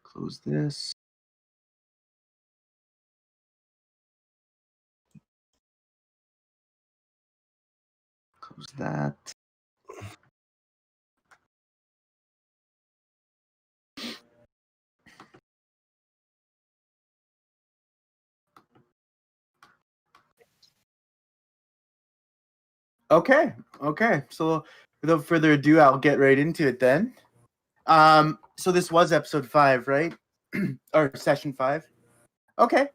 Close this. Close that. Okay. So without further ado, I'll get right into it then. So this was episode 5, right? Or session 5. Okay.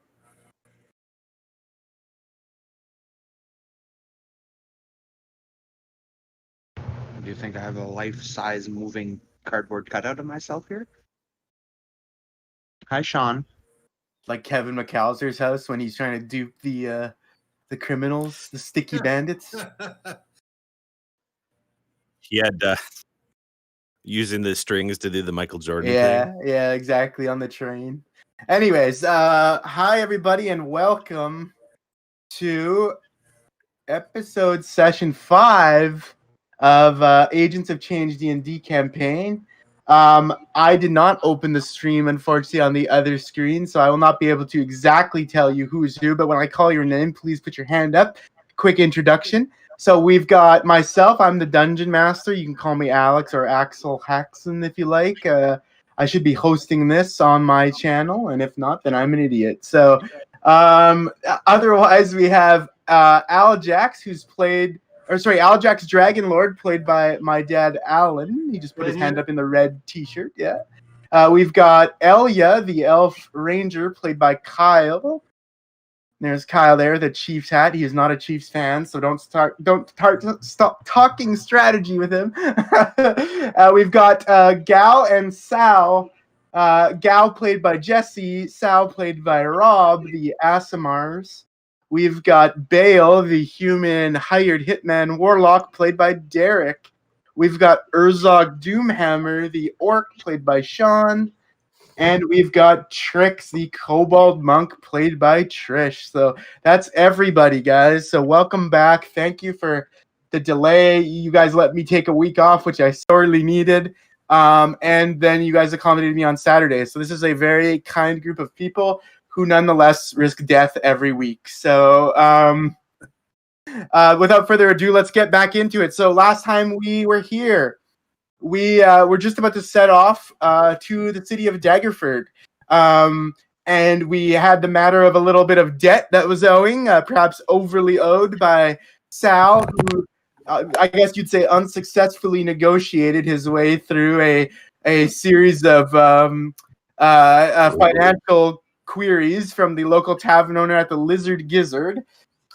Do you think I have a life-size moving cardboard cutout of myself here? Hi, Sean. Like Kevin McAllister's house when he's trying to dupe the criminals, the sticky bandits. He had using the strings to do the Michael Jordan thing. Yeah, exactly, on the train. Anyways, hi everybody and welcome to episode session 5 of Agents of Change D&D campaign. I did not open the stream, unfortunately, on the other screen, so I will not be able to exactly tell you who's who, but when I call your name, please put your hand up. Quick introduction. So we've got myself, I'm the Dungeon Master. You can call me Alex or Axel Haxon if you like. I should be hosting this on my channel, and if not, then I'm an idiot. So otherwise, we have Aljax, Aljax Dragon Lord, played by my dad, Alan. He just put his hand up in the red t-shirt, yeah. We've got Elia, the Elf Ranger, played by Kyle. There's Kyle there, the Chiefs hat. He is not a Chiefs fan, so stop talking strategy with him. We've got Gal and Sal. Gal played by Jesse, Sal played by Rob, the Asimars. We've got Bale, the human hired hitman warlock, played by Derek. We've got Urzog Doomhammer, the orc, played by Sean. And we've got Trix, the kobold monk, played by Trish. So that's everybody, guys. So welcome back. Thank you for the delay. You guys let me take a week off, which I sorely needed. And then you guys accommodated me on Saturday. So this is a very kind group of people who nonetheless risk death every week. So without further ado, let's get back into it. So last time we were here, we were just about to set off to the city of Daggerford. And we had the matter of a little bit of debt that was owing, perhaps overly owed by Sal, who I guess you'd say unsuccessfully negotiated his way through a series of financial queries from the local tavern owner at the Lizard Gizzard.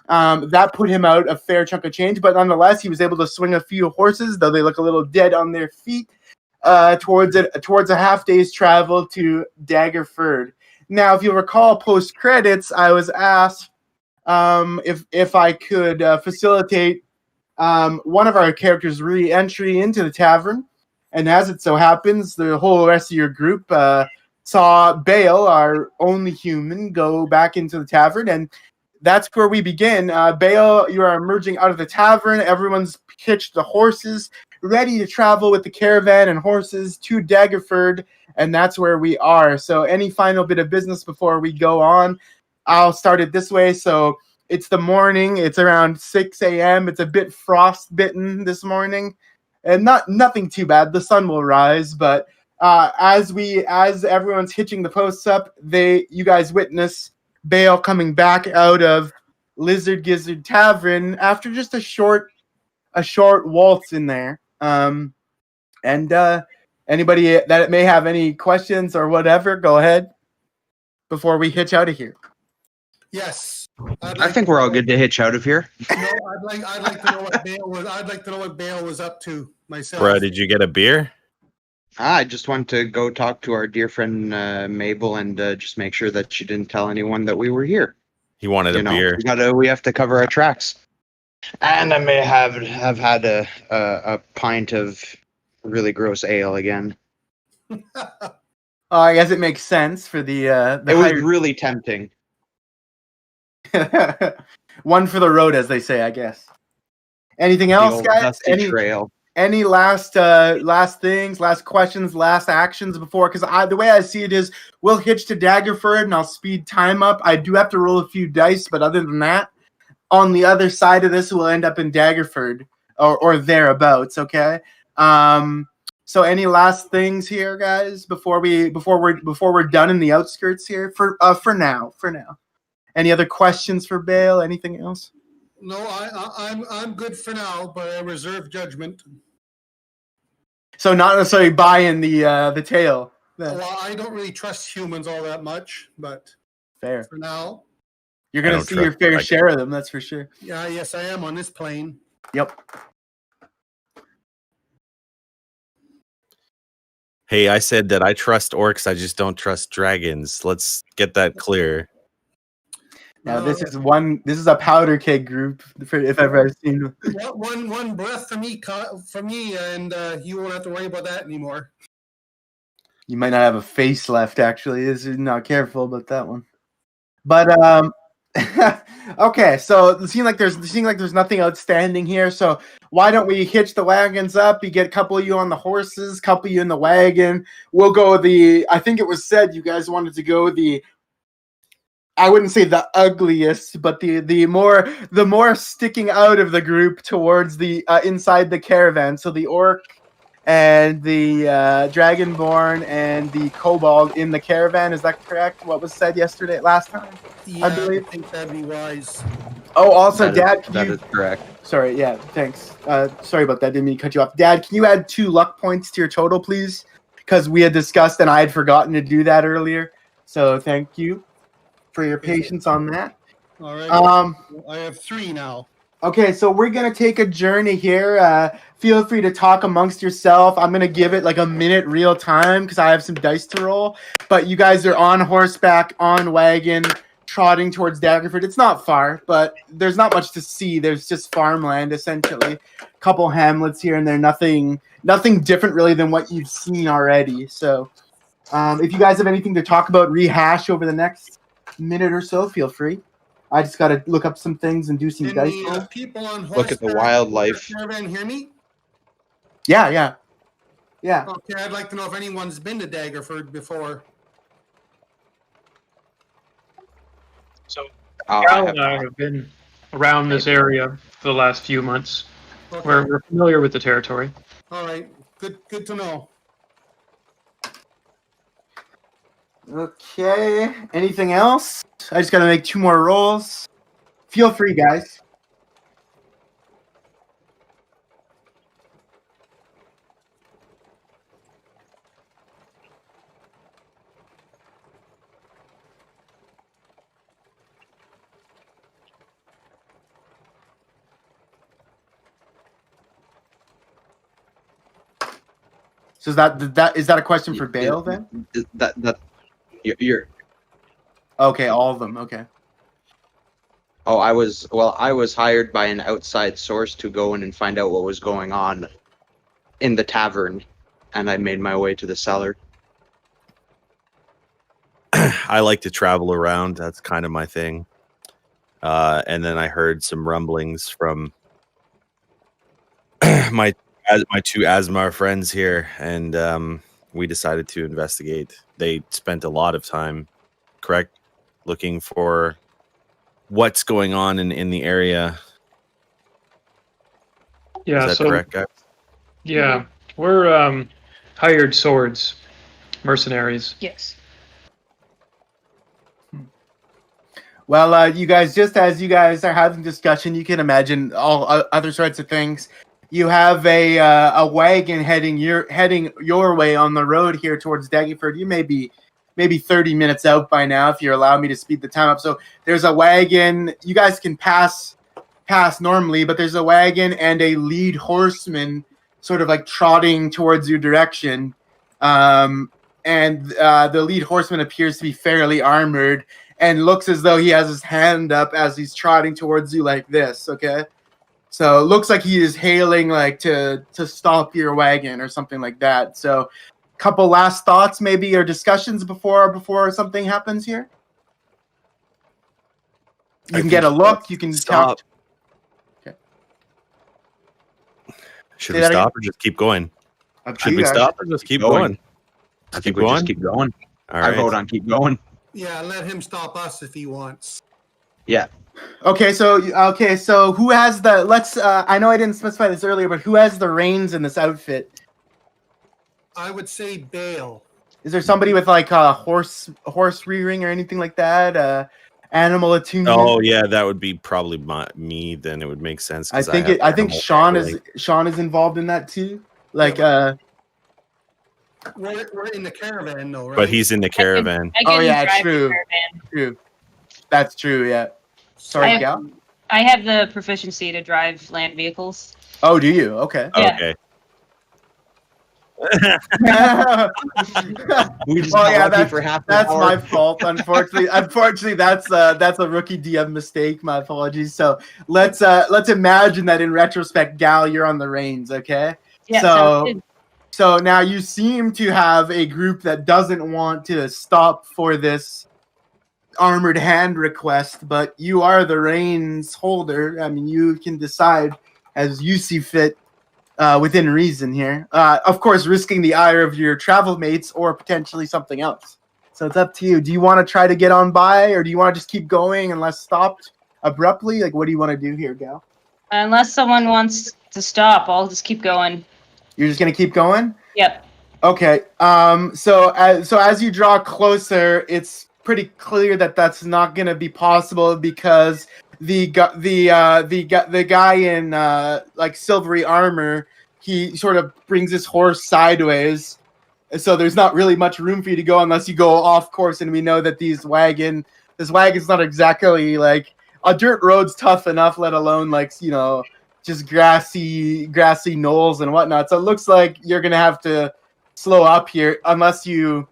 That put him out a fair chunk of change, but nonetheless, he was able to swing a few horses, though they look a little dead on their feet, towards a half day's travel to Daggerford. Now, if you'll recall, post credits, I was asked if I could facilitate one of our characters' re-entry into the tavern, and as it so happens, the whole rest of your group saw Bale, our only human, go back into the tavern, and that's where we begin. Bale, you are emerging out of the tavern. Everyone's hitched the horses, ready to travel with the caravan and horses to Daggerford, and that's where we are. So any final bit of business before we go on? I'll start it this way. So it's the morning. It's around 6 a.m. It's a bit frostbitten this morning, and nothing too bad. The sun will rise, but as everyone's hitching the posts up, you guys witness Bale coming back out of Lizard Gizzard Tavern after just a short waltz in there. And anybody that may have any questions or whatever, go ahead before we hitch out of here. Yes, I think we're all good to hitch out of here. No, I'd like to know what Bale was. I'd like to know what Bale was up to myself. Bro, did you get a beer? I just went to go talk to our dear friend Mabel and just make sure that she didn't tell anyone that we were here. He wanted a beer. We have to cover our tracks. And I may have had a pint of really gross ale again. I guess it makes sense for the it was really tempting. One for the road, as they say, I guess. Anything else, guys? Trail. any last things, last questions, last actions before? Because the way I see it is, we'll hitch to Daggerford and I'll speed time up. I do have to roll a few dice, but other than that, on the other side of this, we'll end up in Daggerford or thereabouts. Okay. So any last things here, guys, before we're done in the outskirts here for now. Any other questions for Bale? Anything else? No, I'm good for now, but I reserve judgment. So not necessarily buying the tale. Well, I don't really trust humans all that much, but Fair. for now, You're I gonna don't see your trust fair dragons. share of them. That's for sure. yes, I am on this plane. Yep. Hey, I said that I trust orcs. I just don't trust dragons. Let's get that clear. Now this is a powder keg group, if ever I've seen. One breath for me, and you won't have to worry about that anymore. You might not have a face left. Actually, is not careful about that one. But okay. So it seems like there's nothing outstanding here. So why don't we hitch the wagons up? You get a couple of you on the horses, couple of you in the wagon. We'll go I think it was said you guys wanted to go I wouldn't say the ugliest, but the more sticking out of the group towards the inside the caravan. So the orc and the dragonborn and the kobold in the caravan. Is that correct? What was said last time? Yeah, I believe. I think that'd be wise. Oh, also, Dad, That is correct. Sorry, yeah, thanks. Sorry about that. Didn't mean to cut you off. Dad, can you add 2 luck points to your total, please? Because we had discussed and I had forgotten to do that earlier. So thank you for your patience on that. All right. I have 3 now. Okay, so we're going to take a journey here. Feel free to talk amongst yourself. I'm going to give it like a minute real time because I have some dice to roll. But you guys are on horseback, on wagon, trotting towards Daggerford. It's not far, but there's not much to see. There's just farmland, essentially. A couple hamlets here and there. Nothing different, really, than what you've seen already. So if you guys have anything to talk about, rehash over the next minute or so, feel free. I just got to look up some things and do some Can dice the rolls. people on horseback Look at the wildlife. caravan hear me? Yeah. Okay, I'd like to know if anyone's been to Daggerford before. So Oh, Cal and I have been around this area for the last few months. Okay. We're familiar with the territory. All right. Good to know. Okay. Anything else? I just got to make 2 more rolls. Feel free, guys. So is that a question for Bale then? That you're. Okay, all of them. Okay. Oh, I was hired by an outside source to go in and find out what was going on in the tavern, and I made my way to the cellar. I like to travel around. That's kind of my thing. And then I heard some rumblings from my 2 Asmar friends here, and we decided to investigate. They spent a lot of time, correct, looking for what's going on in the area. Yeah, Is that correct, guys? Yeah, we're hired swords, mercenaries. Yes. Well, you guys, just as you guys are having discussion, you can imagine all other sorts of things. You have a wagon heading your way on the road here towards Daggerford. You may be maybe 30 minutes out by now if you allow me to speed the time up. So there's a wagon. You guys can pass normally, but there's a wagon and a lead horseman sort of like trotting towards your direction. And the lead horseman appears to be fairly armored and looks as though he has his hand up as he's trotting towards you like this, okay? So it looks like he is hailing like to stop your wagon or something like that. So couple last thoughts maybe or discussions before something happens here? You can get a look, you can stop. talk. Okay. Should Say we that again? stop or just keep going? Up to Should you we guys. stop or just keep going. going? I Keep think we just going? keep going. All I right. vote on keep going. Yeah, let him stop us if he wants. Yeah. Okay, so who has the? Let's. I know I didn't specify this earlier, but who has the reins in this outfit? I would say Bale. Is there somebody with like a horse rearing or anything like that? Animal attunement. Oh yeah, that would be probably me. Then it would make sense. I 'cause think have I think animal Sean handling. is involved in that too. Like We're in the caravan though, right? But he's in the caravan. I can Oh, yeah, drive true. the caravan. true. That's true. Yeah. Sorry, I- Gal. I have the proficiency to drive land vehicles. Oh, do you? Okay. Yeah. Okay. We just Well, got yeah, lucky for half an That's hour. my fault. Unfortunately, that's a rookie DM mistake. My apologies. So let's imagine that in retrospect, Gal, you're on the reins. Okay. Yeah, So- sounds good. So now you seem to have a group that doesn't want to stop for this armored hand request, but you are the reins holder. I mean, you can decide as you see fit within reason here. Of course, risking the ire of your travel mates or potentially something else. So it's up to you. Do you want to try to get on by, or do you want to just keep going unless stopped abruptly? Like, what do you want to do here, Gal? Unless someone wants to stop, I'll just keep going. You're just gonna keep going? Yep. Okay. So as you draw closer, it's pretty clear that that's not going to be possible because the guy in like silvery armor, he sort of brings his horse sideways, so there's not really much room for you to go unless you go off course. And we know that this wagon's not exactly like a dirt road's tough enough, let alone like just grassy knolls and whatnot. So it looks like you're gonna have to slow up here unless you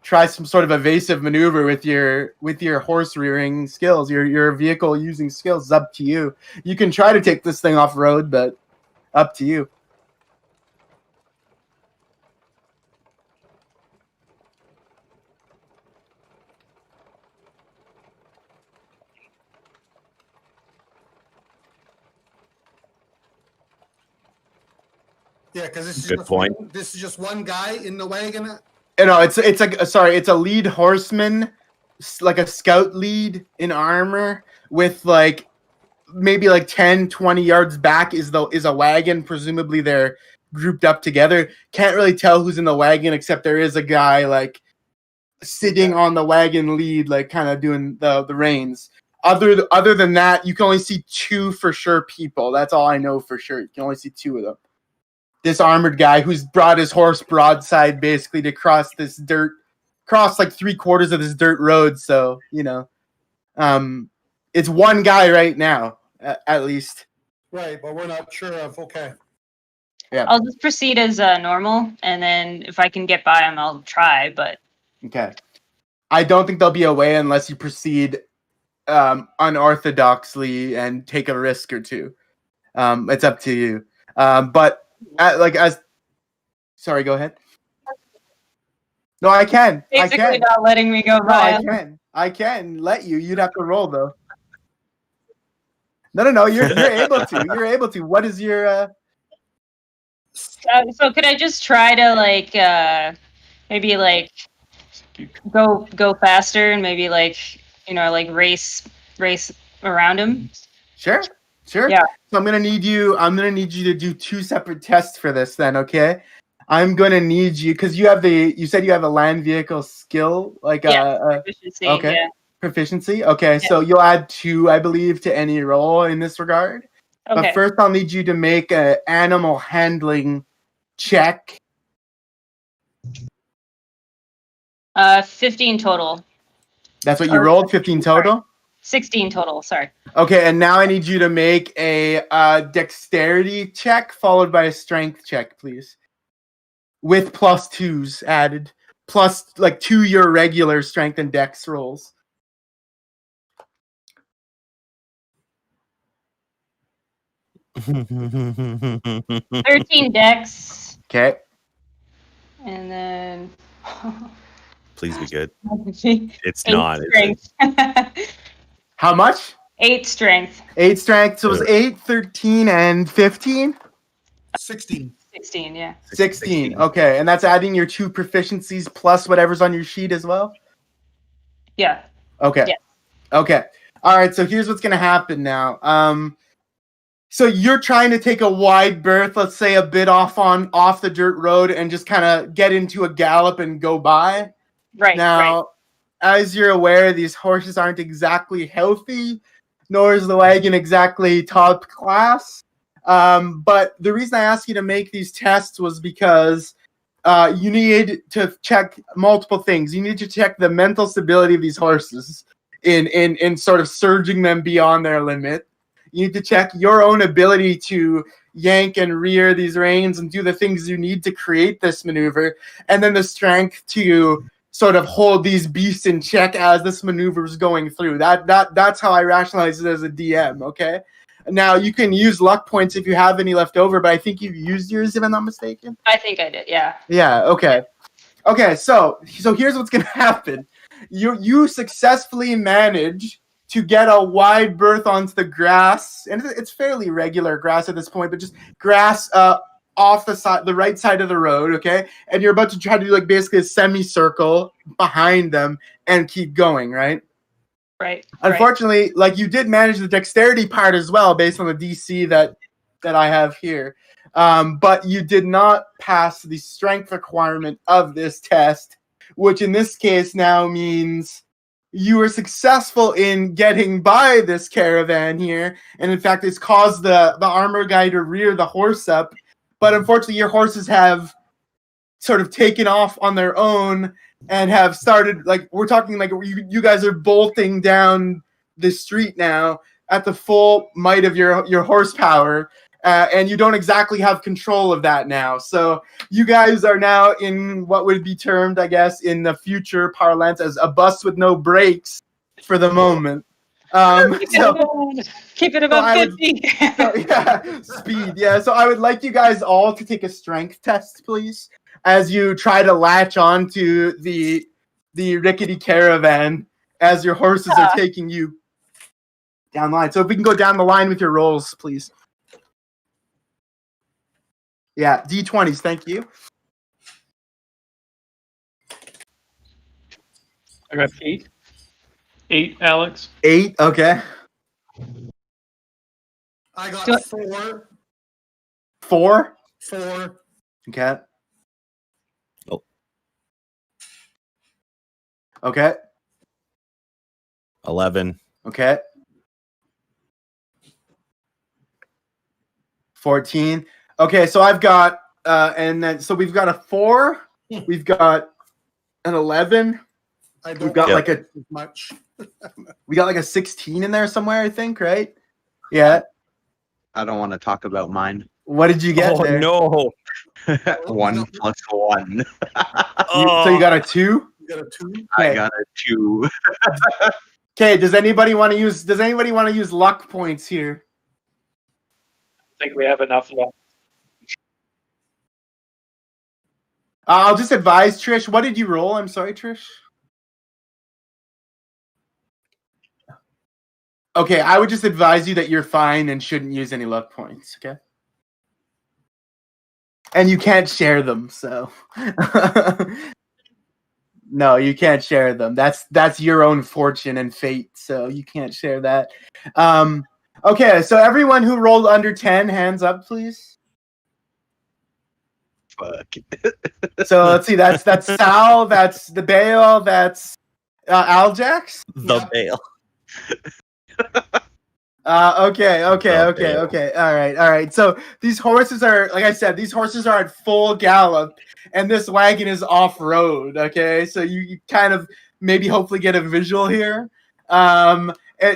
try some sort of evasive maneuver with your horse rearing skills, your vehicle using skills. It's up to you. You can try to take this thing off road, but up to you. Yeah, because this is Good just point. This is just one guy in the wagon. It's a lead horseman, like a scout lead in armor with like maybe like 10, 20 yards back is a wagon. Presumably they're grouped up together. Can't really tell who's in the wagon except there is a guy like sitting on the wagon lead, like kind of doing the reins. Other than that, you can only see two for sure people. That's all I know for sure. You can only see two of them. This armored guy who's brought his horse broadside basically to cross like 3/4 of this dirt road. So, it's one guy right now, at least. Right, but we're not sure of. Okay. I'll just proceed as normal, and then if I can get by him, I'll try. But Okay. I don't think there'll be a way unless you proceed unorthodoxly and take a risk or two. It's up to you. Sorry, go ahead. No, I can. basically, not letting me go No, by. I can. I can let you. You'd have to roll though. No. You're able to. You're able to. What is your? So could I just try to maybe go faster and maybe race around him? Sure. Yeah. So I'm gonna need you to do two separate tests for this. Then, okay. I'm gonna need you because you said you have a land vehicle skill, like Proficiency, okay. yeah. Proficiency. Okay, so you'll add 2, I believe, to any roll in this regard. Okay. But first, I'll need you to make an animal handling check. 15 total. That's what you rolled. 15 total. 16 total. Sorry. Okay, and now I need you to make a dexterity check followed by a strength check, please. With +2s added. Plus, 2 your regular strength and dex rolls. Please 13 dex. Okay. And then. be good. 8 It's not. Is it? strength. How much? 8 strength. 8 strength. So it was 8, 13, and 15? 16. 16, yeah. 16. Okay, and that's adding your 2 proficiencies plus whatever's on your sheet as well? Yeah. Okay. Yeah. Okay. All right, so here's what's going to happen now. So you're trying to take a wide berth, let's say a bit off the dirt road and just kind of get into a gallop and go by. Right. Now, as you're aware, these horses aren't exactly healthy, nor is the wagon exactly top class. But the reason I asked you to make these tests was because you need to check multiple things. You need to check the mental stability of these horses in sort of surging them beyond their limit. You need to check your own ability to yank and rear these reins and do the things you need to create this maneuver, and then the strength to sort of hold these beasts in check as this maneuver is going through. That's how I rationalize it as a DM, okay? Now, you can use luck points if you have any left over, but I think you've used yours, if I'm not mistaken. I think I did, yeah. Yeah, okay. Okay, so here's what's going to happen. You successfully manage to get a wide berth onto the grass, and it's fairly regular grass at this point, but just grass off the right side of the road, okay? And you're about to try to do like basically a semicircle behind them and keep going, right? Right. Unfortunately, like you did manage the dexterity part as well, based on the DC that I have here, but you did not pass the strength requirement of this test, which in this case now means you were successful in getting by this caravan here, and in fact, it's caused the armor guy to rear the horse up. But unfortunately, your horses have sort of taken off on their own and have started, like, we're talking like you guys are bolting down the street now at the full might of your horsepower, and you don't exactly have control of that now. So you guys are now in what would be termed, I guess, in the future parlance as a bus with no brakes for the moment. Keep it above 50. Speed. Yeah, so I would like you guys all to take a strength test, please, as you try to latch on to the rickety caravan as your horses are taking you down the line. So if we can go down the line with your rolls, please. Yeah, D20s, thank you. I got 8. 8, Alex. 8, okay. I got 4. 4? 4. Okay. Oh. Okay. 11. Okay. 14. Okay, so I've got and then so we've got a 4, we've got an 11, we've got like a much. We got like a 16 in there somewhere, I think, right? Yeah. I don't want to talk about mine. What did you get there? No. 1 plus 1. So you got a 2? You got a 2? I got a 2. Okay, does anybody want to use luck points here? I think we have enough left. I'll just advise Trish. What did you roll? I'm sorry, Trish. Okay, I would just advise you that you're fine and shouldn't use any luck points, okay? And you can't share them, so. No, you can't share them. That's your own fortune and fate, so you can't share that. Okay, so everyone who rolled under 10, hands up, please. Fuck. So let's see, that's Sal, that's the Bale, that's Aljax. The Bale. Okay. All right. So these horses are, like I said, these horses are at full gallop, and this wagon is off road. Okay, so you kind of maybe hopefully get a visual here.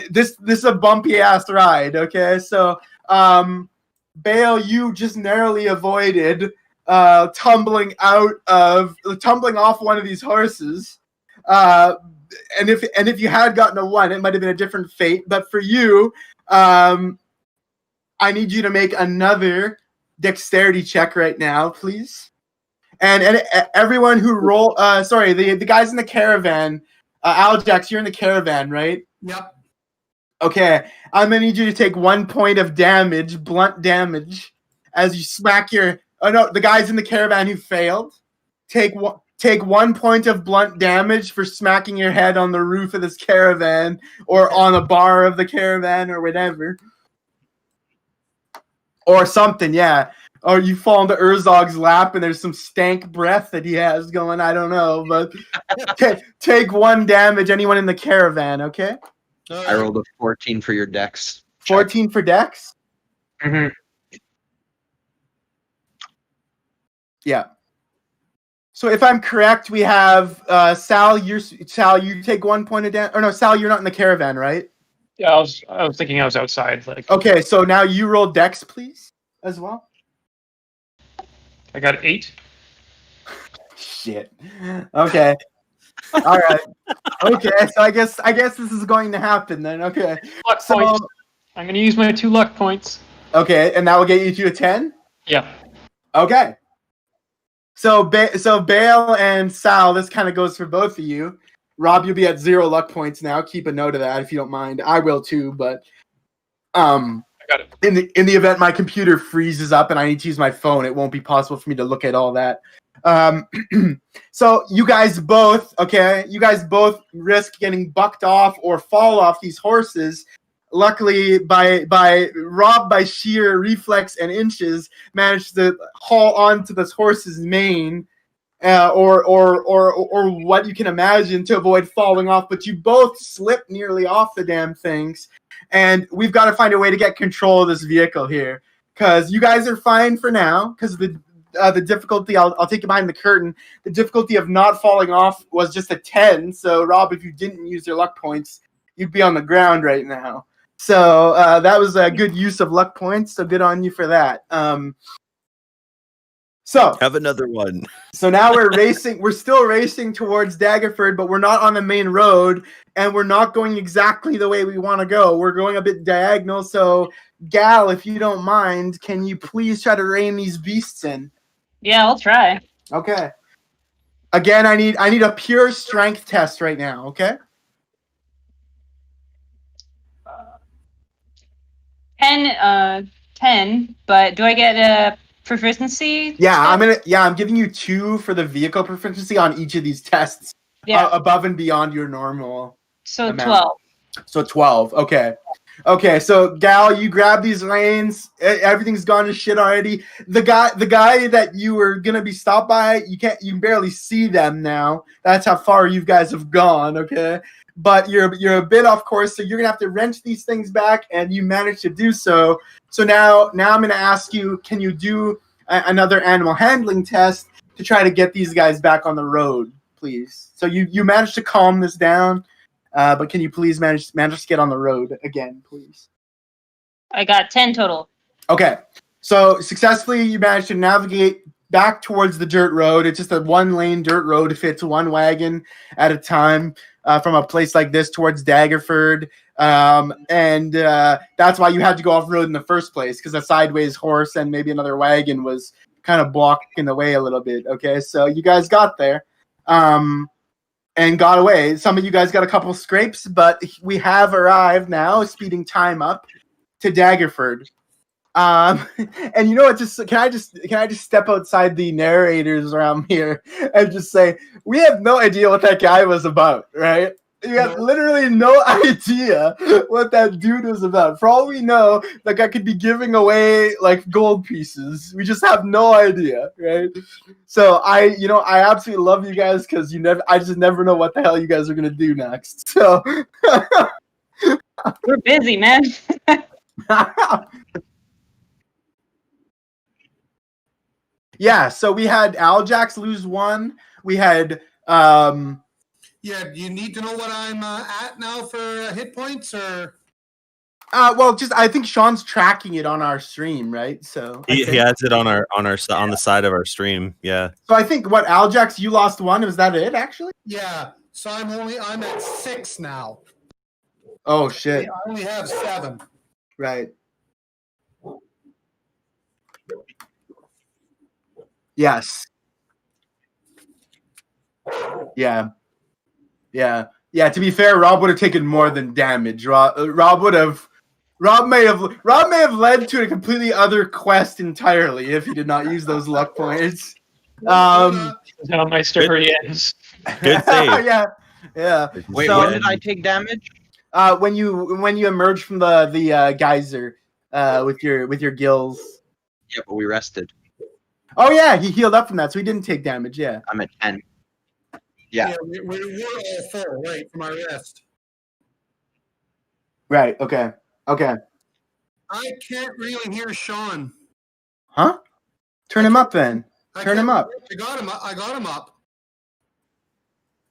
This is a bumpy ass ride. Okay, so Bale, you just narrowly avoided tumbling off one of these horses. And if you had gotten a 1, it might have been a different fate. But for you, I need you to make another dexterity check right now, please. And everyone who the guys in the caravan, Aljax, you're in the caravan, right? Yep. Okay, I'm gonna need you to take 1 point of damage, blunt damage, as you smack your. Oh no, the guys in the caravan who failed take 1 point of blunt damage for smacking your head on the roof of this caravan or on a bar of the caravan or whatever. Or something, yeah. Or you fall into Urzog's lap and there's some stank breath that he has going. I don't know, but take 1 damage. Anyone in the caravan, okay? I rolled a 14 for your dex. 14 for Dex? hmm Yeah. So if I'm correct, we have Sal. Sal. You take 1 point of damage. Or no, Sal, you're not in the caravan, right? Yeah, I was thinking I was outside. Like, Okay, so now you roll Dex, please, as well. I got 8. Shit. Okay. All right. Okay. So I guess this is going to happen then. Okay. Luck So points. I'm going to use my 2 luck points. okay, and that will get you to a 10. Yeah. Okay. So Bale and Sal, this kind of goes for both of you. Rob, you'll be at 0 luck points now. Keep a note of that if you don't mind. I will too, but I got it. in the event my computer freezes up and I need to use my phone, it won't be possible for me to look at all that. So you guys both risk getting bucked off or fall off these horses. Luckily, by Rob, by sheer reflex and inches, managed to haul onto this horse's mane, or what you can imagine to avoid falling off. But you both slip nearly off the damn things, and we've got to find a way to get control of this vehicle here. Because you guys are fine for now. Because the difficulty, I'll take you behind the curtain. The difficulty of not falling off was just a 10. So Rob, if you didn't use your luck points, you'd be on the ground right now. So that was a good use of luck points. So good on you for that. So Have another one. So now we're racing. We're still racing towards Daggerford, but we're not on the main road, and we're not going exactly the way we want to go. We're going a bit diagonal. So, Gal, if you don't mind, can you please try to rein these beasts in? Yeah, I'll try. Okay. Again, I need a pure strength test right now. Okay. 10, but do I get a proficiency? Yeah, I'm giving you 2 for the vehicle proficiency on each of these tests. Yeah. Above and beyond your normal. So amount. 12. So 12. Okay. So Gal, you grab these reins. Everything's gone to shit already. The guy that you were gonna be stopped by, you can barely see them now. That's how far you guys have gone. Okay. But you're a bit off course, so you're gonna have to wrench these things back, and you managed to do so. So now I'm gonna ask you, can you do another animal handling test to try to get these guys back on the road, please? So you managed to calm this down, but can you please manage to get on the road again, please? I got 10 total. Okay, so successfully you managed to navigate back towards the dirt road. It's just a 1-lane dirt road. It fits 1 wagon at a time. From a place like this towards Daggerford, and that's why you had to go off-road in the first place, because a sideways horse and maybe another wagon was kind of blocking the way a little bit. Okay, so you guys got there and got away. Some of you guys got a couple scrapes, but we have arrived now, speeding time up to Daggerford. And you know what? Can I just step outside the narrators around here and just say we have no idea what that guy was about, right? You have literally no idea what that dude was about. For all we know, that guy could be giving away like gold pieces. We just have no idea, right? So I absolutely love you guys because I just never know what the hell you guys are gonna do next. So We're busy, man. Yeah, so we had Aljax lose 1. We had Yeah, do you need to know what I'm at now for hit points, or? well, just I think Sean's tracking it on our stream, right? So He has it on on the side of our stream. Yeah. So I think what Aljax, you lost 1. Was that it actually? Yeah, so I'm at 6 now. Oh shit! I only have 7. Right. Yes. Yeah. To be fair, Rob would have taken more than damage. Rob would have Rob may have led to a completely other quest entirely if he did not use those luck points. How my story ends. Good save. yeah. Wait, So- when did I take damage? When you emerge from the geyser, with your gills. Yeah, but we rested. Oh yeah, he healed up from that, so he didn't take damage. Yeah. I'm at 10. Yeah, we're all full, right, from our rest. Right. Okay. I can't really hear Sean. Huh? Turn him up then. Turn him up. I got him up.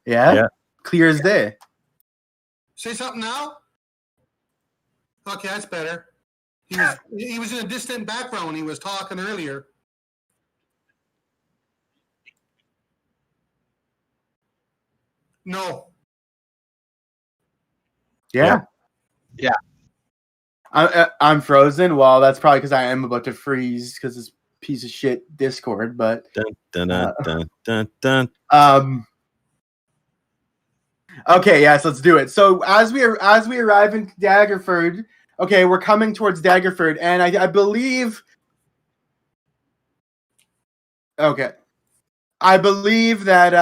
Yeah. Yeah. Clear as day. Say something now. Okay, that's better. He was in a distant background when he was talking earlier. No. Yeah. Yeah. I'm frozen. Well, that's probably because I am about to freeze because this piece of shit Discord. But Dun, dun, dun, dun, dun. Okay, yes, let's do it. So as we arrive in Daggerford, okay, we're coming towards Daggerford, and I believe. Okay, I believe that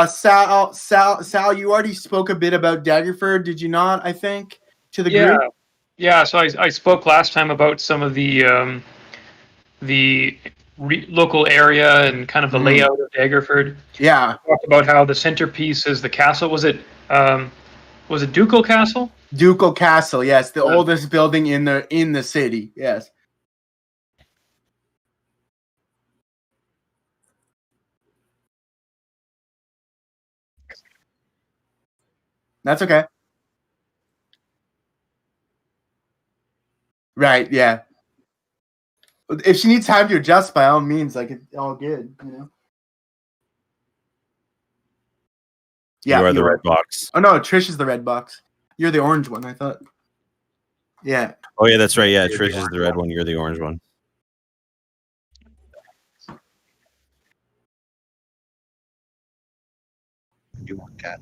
Sal, you already spoke a bit about Daggerford, did you not? I think to the group. Yeah. So I spoke last time about some of the local area and kind of the layout of Daggerford. Yeah, I talked about how the centerpiece is the castle. Was it Ducal Castle? Ducal Castle. Yes, the oldest building in the city. Yes. That's okay. Right, yeah. If she needs time to adjust, by all means, like, it's all good, you know? Yeah, You are the red box. Oh, no, Trish is the red box. You're the orange one, I thought. Yeah. Oh yeah, that's right. Yeah, Trish is the red one. You're the orange one. You want cat?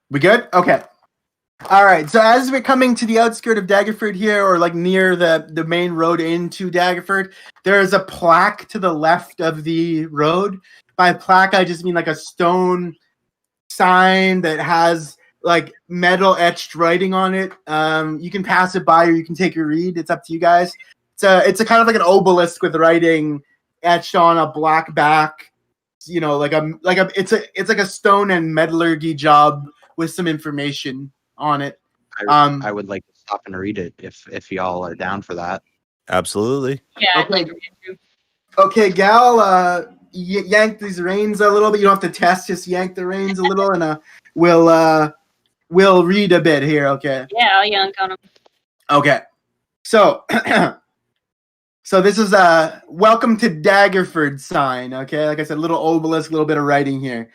We good? Okay. All right. So as we're coming to the outskirt of Daggerford here, or like near the main road into Daggerford, there is a plaque to the left of the road. By plaque, I just mean like a stone sign that has like metal etched writing on it. You can pass it by or you can take a read. It's up to you guys. It's a kind of like an obelisk with writing etched on a black back. You know, it's like a stone and metallurgy job with some information on it. I would like to stop and read it if y'all are down for that. Absolutely. Yeah, I'd Okay. like to read it too. Okay, Gal, yank these reins a little bit. You don't have to test, just yank the reins a little, and we'll read a bit here. Okay. Yeah, I'll yank on him. Okay. So, so this is a welcome to Daggerford sign. Okay, like I said, little obelisk, little bit of writing here.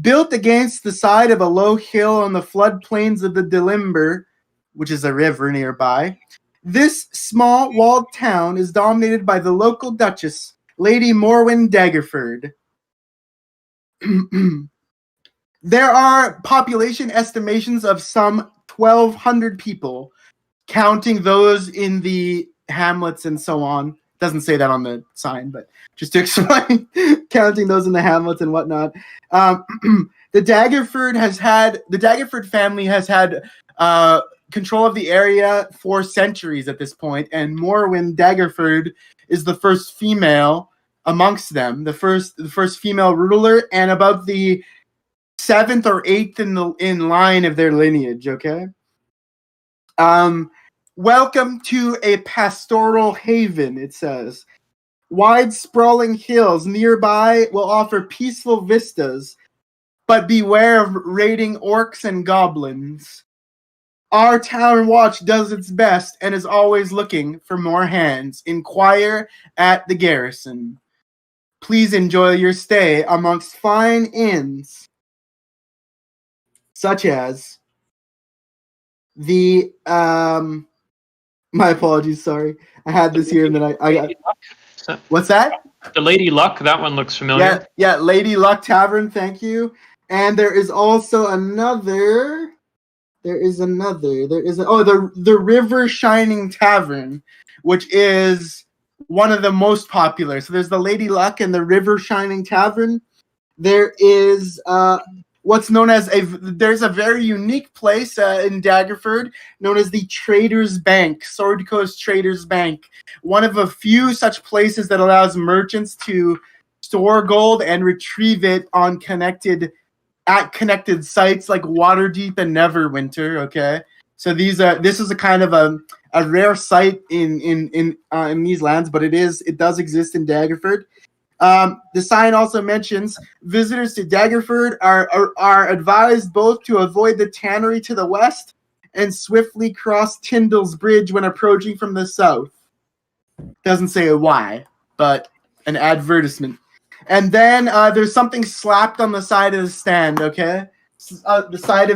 Built against the side of a low hill on the floodplains of the Delimber, which is a river nearby, this small walled town is dominated by the local duchess, Lady Morwen Daggerford. There are population estimations of some 1,200 people, counting those in the hamlets and so on. Doesn't say that on the sign, but just to explain, counting those in the hamlets and whatnot. The Daggerford family has had control of the area for centuries at this point, and Morwen Daggerford is the first female amongst them, the first female ruler, and about the 7th or 8th in line of their lineage. Okay. Welcome to a pastoral haven, it says. Wide sprawling hills nearby will offer peaceful vistas, but beware of raiding orcs and goblins. Our town watch does its best and is always looking for more hands. Inquire at the garrison. Please enjoy your stay amongst fine inns. such as the my apologies, sorry. I had this here and then I got So- what's that? The Lady Luck, that one looks familiar. Yeah, Lady Luck Tavern, thank you. And there is also another. The River Shining Tavern, which is one of the most popular. So there's the Lady Luck and the River Shining Tavern. There is what's known as there's a very unique place in Daggerford known as the Traders Bank, Sword Coast Traders Bank. One of a few such places that allows merchants to store gold and retrieve it on connected sites like Waterdeep and Neverwinter. Okay, so this is a kind of a rare site in these lands, but it does exist in Daggerford. The sign also mentions visitors to Daggerford are advised both to avoid the tannery to the west and swiftly cross Tyndall's Bridge when approaching from the south. Doesn't say why, but an advertisement. And then there's something slapped on the side of the stand. Okay, the side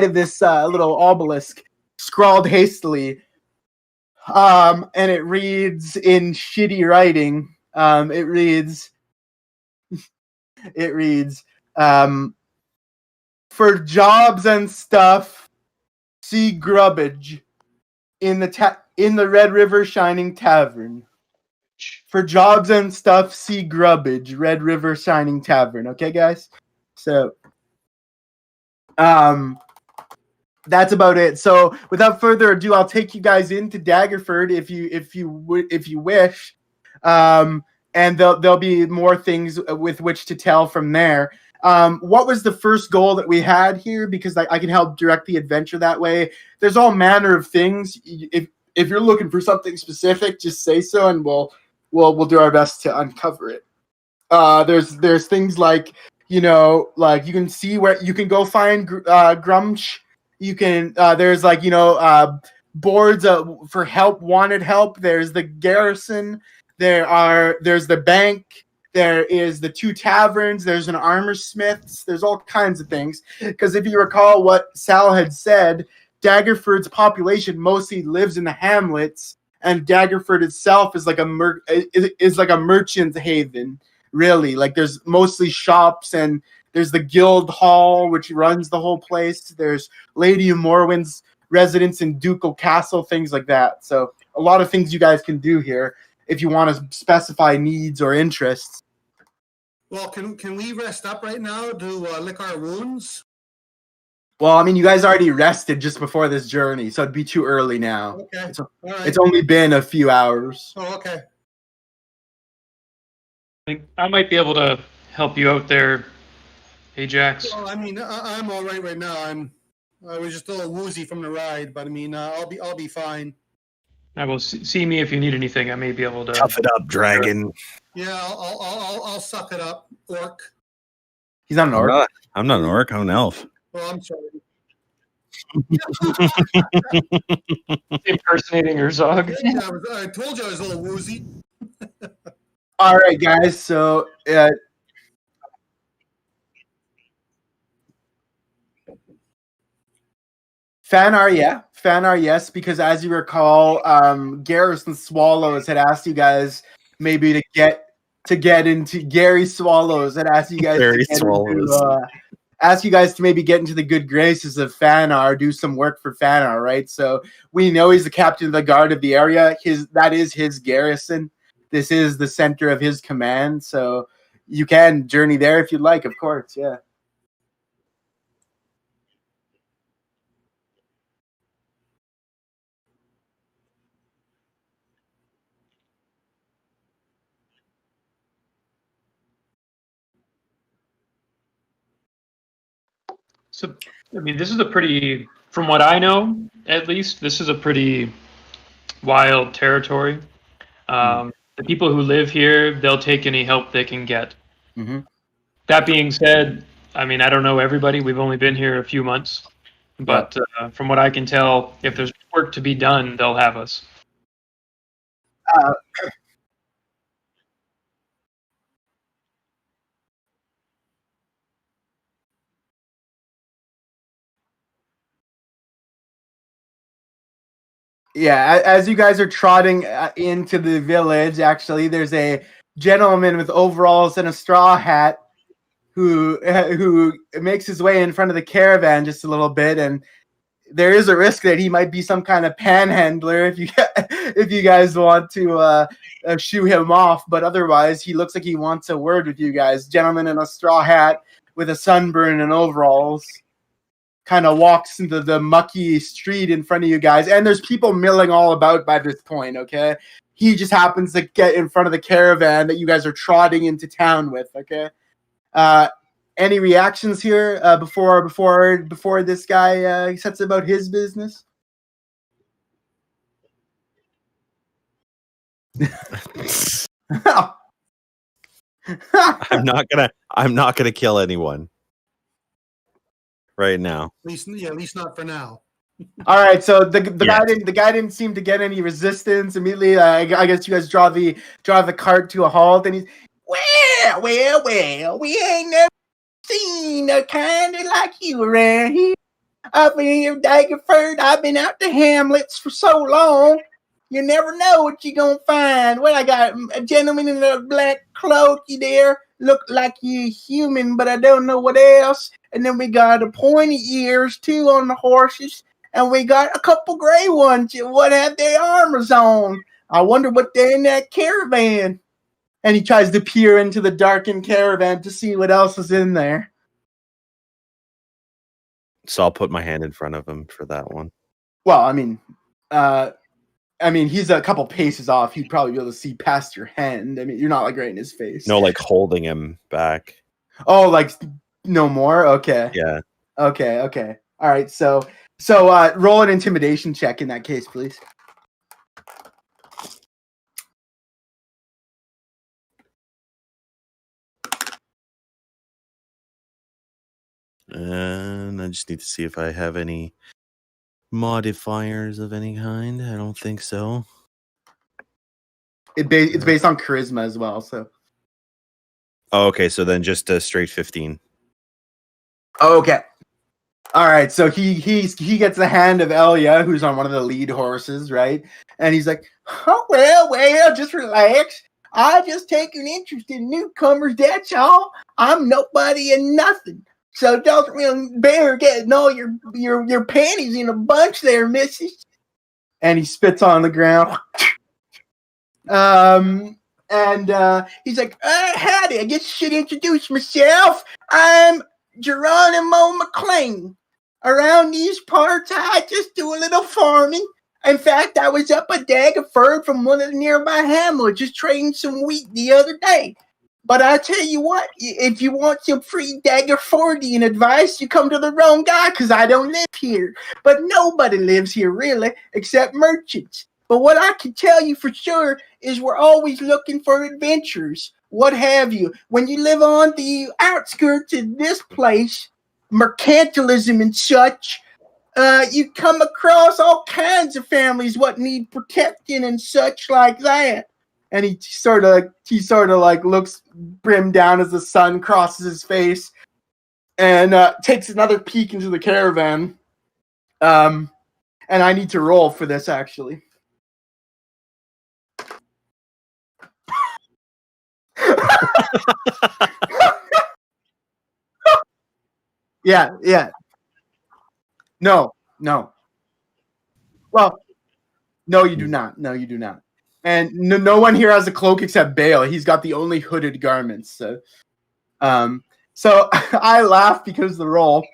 of this little obelisk, scrawled hastily, and it reads in shitty writing. It reads, for jobs and stuff, see Grubbage in the Red River Shining Tavern. For jobs and stuff, see Grubbage, Red River Shining Tavern. Okay, guys? So, that's about it. So, without further ado, I'll take you guys into Daggerford if you wish. And there'll be more things with which to tell from there. What was the first goal that we had here? Because I can help direct the adventure that way. There's all manner of things. If you're looking for something specific, just say so, and we'll do our best to uncover it. There's things like like you can see where you can go find Grumsh. You can there's boards for wanted help. There's the garrison. There's the bank. There is the 2 taverns. There's an armor smith's. There's all kinds of things. Because if you recall what Sal had said, Daggerford's population mostly lives in the hamlets, and Daggerford itself is like a merchant haven. Really, like there's mostly shops, and there's the guild hall which runs the whole place. There's Lady Morwyn's residence in Ducal Castle, things like that. So a lot of things you guys can do here if you want to specify needs or interests. Well, can we rest up right now to lick our wounds? Well, I mean, you guys already rested just before this journey, so it'd be too early now. Okay. All right. It's only been a few hours. Oh, okay. I think I might be able to help you out there, Ajax. Well, I mean, I'm all right now. I was just a little woozy from the ride, but I mean, I'll be fine. I will see me if you need anything. I may be able to Tough it up, dragon. Yeah, I'll suck it up, orc. He's not an orc. I'm not an orc. I'm an elf. Oh, I'm sorry. impersonating Urzog. Yeah, I told you I was a little woozy. All right, guys. So, Fanar, yes, because as you recall, Garrison Swallows had asked you guys maybe to get into Gary Swallows had asked you guys to maybe get into the good graces of Fanar, do some work for Fanar, right? So we know he's the captain of the guard of the area. That is his garrison. This is the center of his command. So you can journey there if you'd like, of course. Yeah. So, I mean, this is from what I know, at least, this is a pretty wild territory. The people who live here, they'll take any help they can get. Mm-hmm. That being said, I mean, I don't know everybody. We've only been here a few months. But from what I can tell, if there's work to be done, they'll have us. Yeah, as you guys are trotting into the village, actually, there's a gentleman with overalls and a straw hat who makes his way in front of the caravan just a little bit, and there is a risk that he might be some kind of panhandler if you guys want to shoo him off. But otherwise, he looks like he wants a word with you guys. Gentleman in a straw hat with a sunburn and overalls kind of walks into the mucky street in front of you guys, and there's people milling all about by this point. Okay, he just happens to get in front of the caravan that you guys are trotting into town with. Okay. Any reactions here before this guy sets about his business? I'm not gonna kill anyone right now. At least not for now. All right, so the guy didn't seem to get any resistance immediately. I guess you guys draw the cart to a halt, and he's well, we ain't never seen a kind of like you around here. I've been here, Daggerford. I've been out to Hamlets for so long. You never know what you're gonna find. Well, I got a gentleman in a black cloak. You there? Look like you're human, but I don't know what else. And then we got a pointy ears too on the horses, and we got a couple gray ones. What have their armors on? I wonder what they're in that caravan. And he tries to peer into the darkened caravan to see what else is in there. So I'll put my hand in front of him for that one. Well, I mean, he's a couple paces off. He'd probably be able to see past your hand. I mean, you're not like right in his face. No, like holding him back. Oh, like no more? Okay. Yeah. Okay. All right. So roll an intimidation check in that case, please. And I just need to see if I have any modifiers of any kind. I don't think so. It's based on charisma as well. So. Oh, okay, so then just a straight 15. Okay. All right. So he gets the hand of Elia, who's on one of the lead horses, right? And he's like, "Oh well, just relax. I just take an interest in newcomers. That's all. I'm nobody and nothing. So don't really bear getting all your panties in a bunch there, missus." And he spits on the ground. And he's like, howdy, I guess I should introduce myself. I'm Geronimo McLean. Around these parts, I just do a little farming. In fact, I was up a Daggerford from one of the nearby hamlets just trading some wheat the other day. But I tell you what, if you want some free Daggerfordian advice, you come to the wrong guy, because I don't live here. But nobody lives here, really, except merchants. But what I can tell you for sure is we're always looking for adventures, what have you. When you live on the outskirts of this place, mercantilism and such, you come across all kinds of families what need protecting and such like that. And he sort of like looks brim down as the sun crosses his face, and takes another peek into the caravan. And I need to roll for this actually. Yeah. No. Well, no, you do not. And no one here has a cloak except Bale. He's got the only hooded garments. So I laugh because of the roll.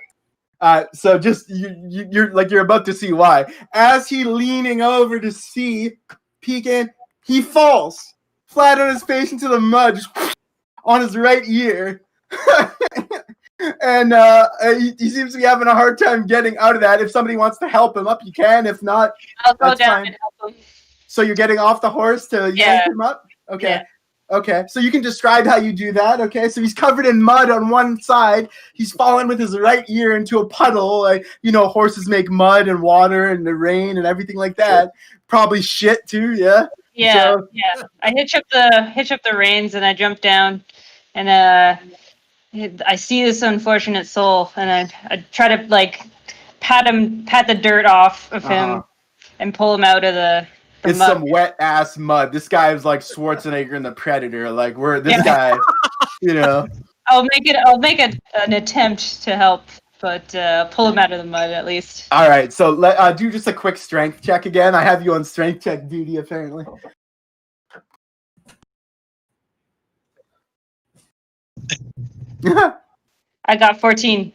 So just you're about to see why. As he leaning over to see, peeking, he falls flat on his face into the mud, just on his right ear. And he seems to be having a hard time getting out of that. If somebody wants to help him up, you can. If not, I'll go down fine. and help him. So you're getting off the horse to yank him up? Okay. Yeah. Okay. So you can describe how you do that. Okay. So he's covered in mud on one side. He's fallen with his right ear into a puddle. Like, horses make mud and water and the rain and everything like that. Probably shit too. Yeah. Yeah. I hitch up the reins and I jump down, and I see this unfortunate soul, and I try to like pat the dirt off of him. and pull him out of the It's mud. some wet ass mud. This guy is like Schwarzenegger in The Predator. Like this guy, you know. I'll make an attempt to help, but pull him out of the mud at least. All right, so let do just a quick strength check again. I have you on strength check duty apparently. I got 14.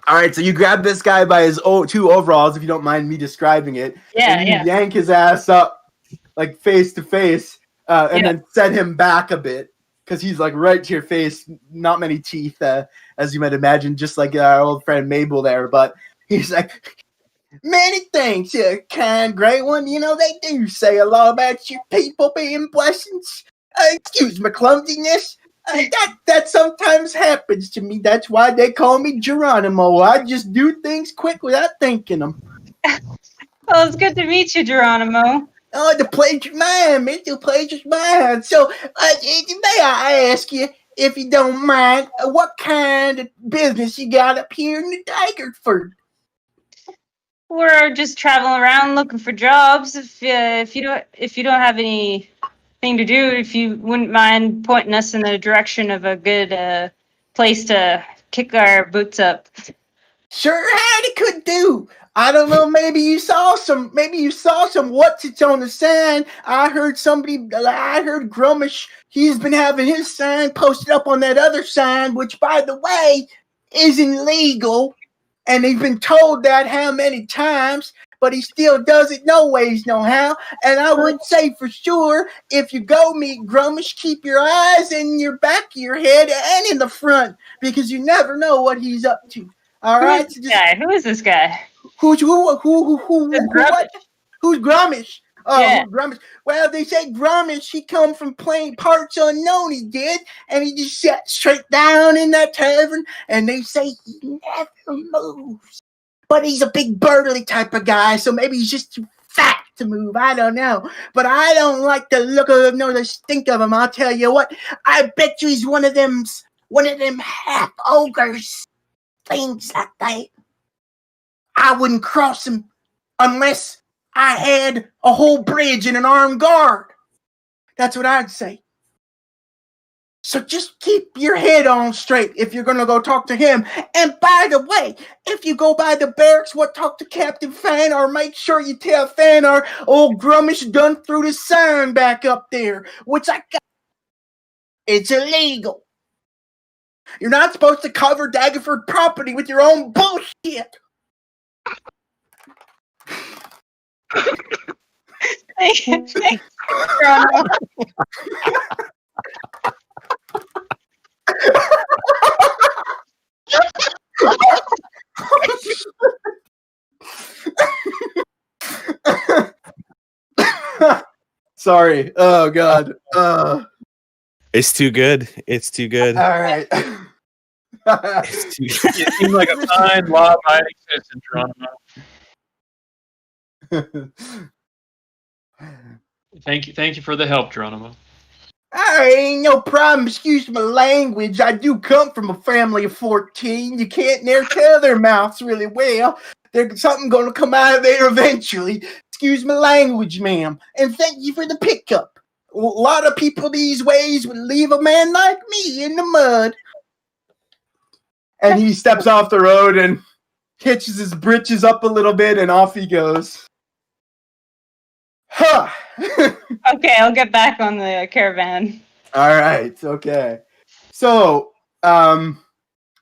All right, so you grab this guy by his two overalls, if you don't mind me describing it. Yeah, and you yeah. yank his ass up, like face to face, and then set him back a bit because he's like right to your face. Not many teeth, as you might imagine, just like our old friend Mabel there. But he's like, many thanks, you kind great one. You know they do say a lot about you people being blessings. Excuse my clumsiness. That sometimes happens to me. That's why they call me Geronimo. I just do things quick without thinking them. Well, it's good to meet you, Geronimo. Oh, the pleasure's mine, man. The pleasure's mine. So, may I ask you, if you don't mind, what kind of business you got up here in the Daggerford? We're just traveling around looking for jobs. If you don't have anything to do, if you wouldn't mind pointing us in the direction of a good place to kick our boots up. Sure, howdy could do. I don't know. Maybe you saw some. What's it's on the sign? I heard Grummish. He's been having his sign posted up on that other sign, which, by the way, isn't legal. And he's been told that how many times, but he still does it no ways, no how. And I would say for sure, if you go meet Grummish, keep your eyes in your back of your head and in the front, because you never know what he's up to. All right. Who is this guy? Who's what? Who's Grummish? Oh, Yeah. Grummish. Well, they say Grummish, he come from plain parts unknown, he did, and he just sat straight down in that tavern, and they say he never moves. But he's a big burly type of guy, so maybe he's just too fat to move. I don't know. But I don't like the look of him nor the stink of him, I'll tell you what. I bet you he's one of them half ogres. Things like that. I wouldn't cross him unless I had a whole bridge and an armed guard. That's what I'd say. So just keep your head on straight if you're going to go talk to him. And by the way, if you go by the barracks, talk to Captain Fanar, make sure you tell Fanar old Grummish done threw the sign back up there, which I got. It's illegal. You're not supposed to cover Daggerford property with your own bullshit. Thanks, Geronimo. Sorry. Oh God. It's too good. It's too good. All right. It's too good. You seem like a fine, law-abiding citizen, Geronimo. Thank you for the help, Geronimo. Ain't no problem. Excuse my language. I do come from a family of 14. You can't near tell their mouths really well. There's something going to come out of there eventually. Excuse my language, ma'am. And thank you for the pickup. A lot of people these ways would leave a man like me in the mud. And he steps off the road and hitches his britches up a little bit, and off he goes. Huh. Okay, I'll get back on the caravan. All right. Okay. So,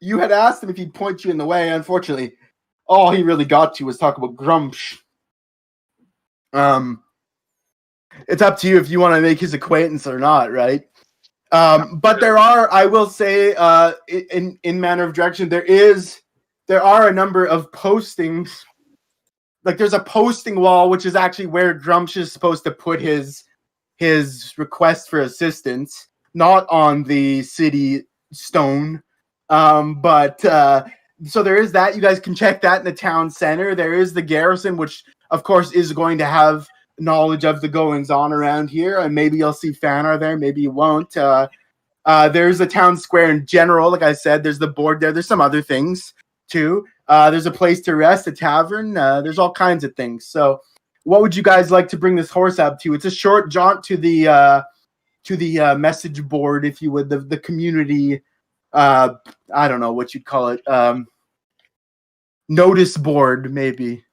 you had asked him if he'd point you in the way. Unfortunately, all he really got to was talk about Grumsh. It's up to you if you want to make his acquaintance or not, right? But there are, I will say, in manner of direction, there are a number of postings. Like there's a posting wall, which is actually where Grumsh is supposed to put his request for assistance, not on the city stone. So there is that. You guys can check that in the town center. There is the garrison, which of course is going to have knowledge of the goings on around here, and maybe you'll see Fanar there, maybe you won't. There's a town square in general. Like I said, there's the board there. There's some other things too. There's a place to rest, a tavern. There's all kinds of things. So, what would you guys like to bring this horse up to? It's a short jaunt to the message board, if you would, the community. I don't know what you'd call it. Notice board, maybe.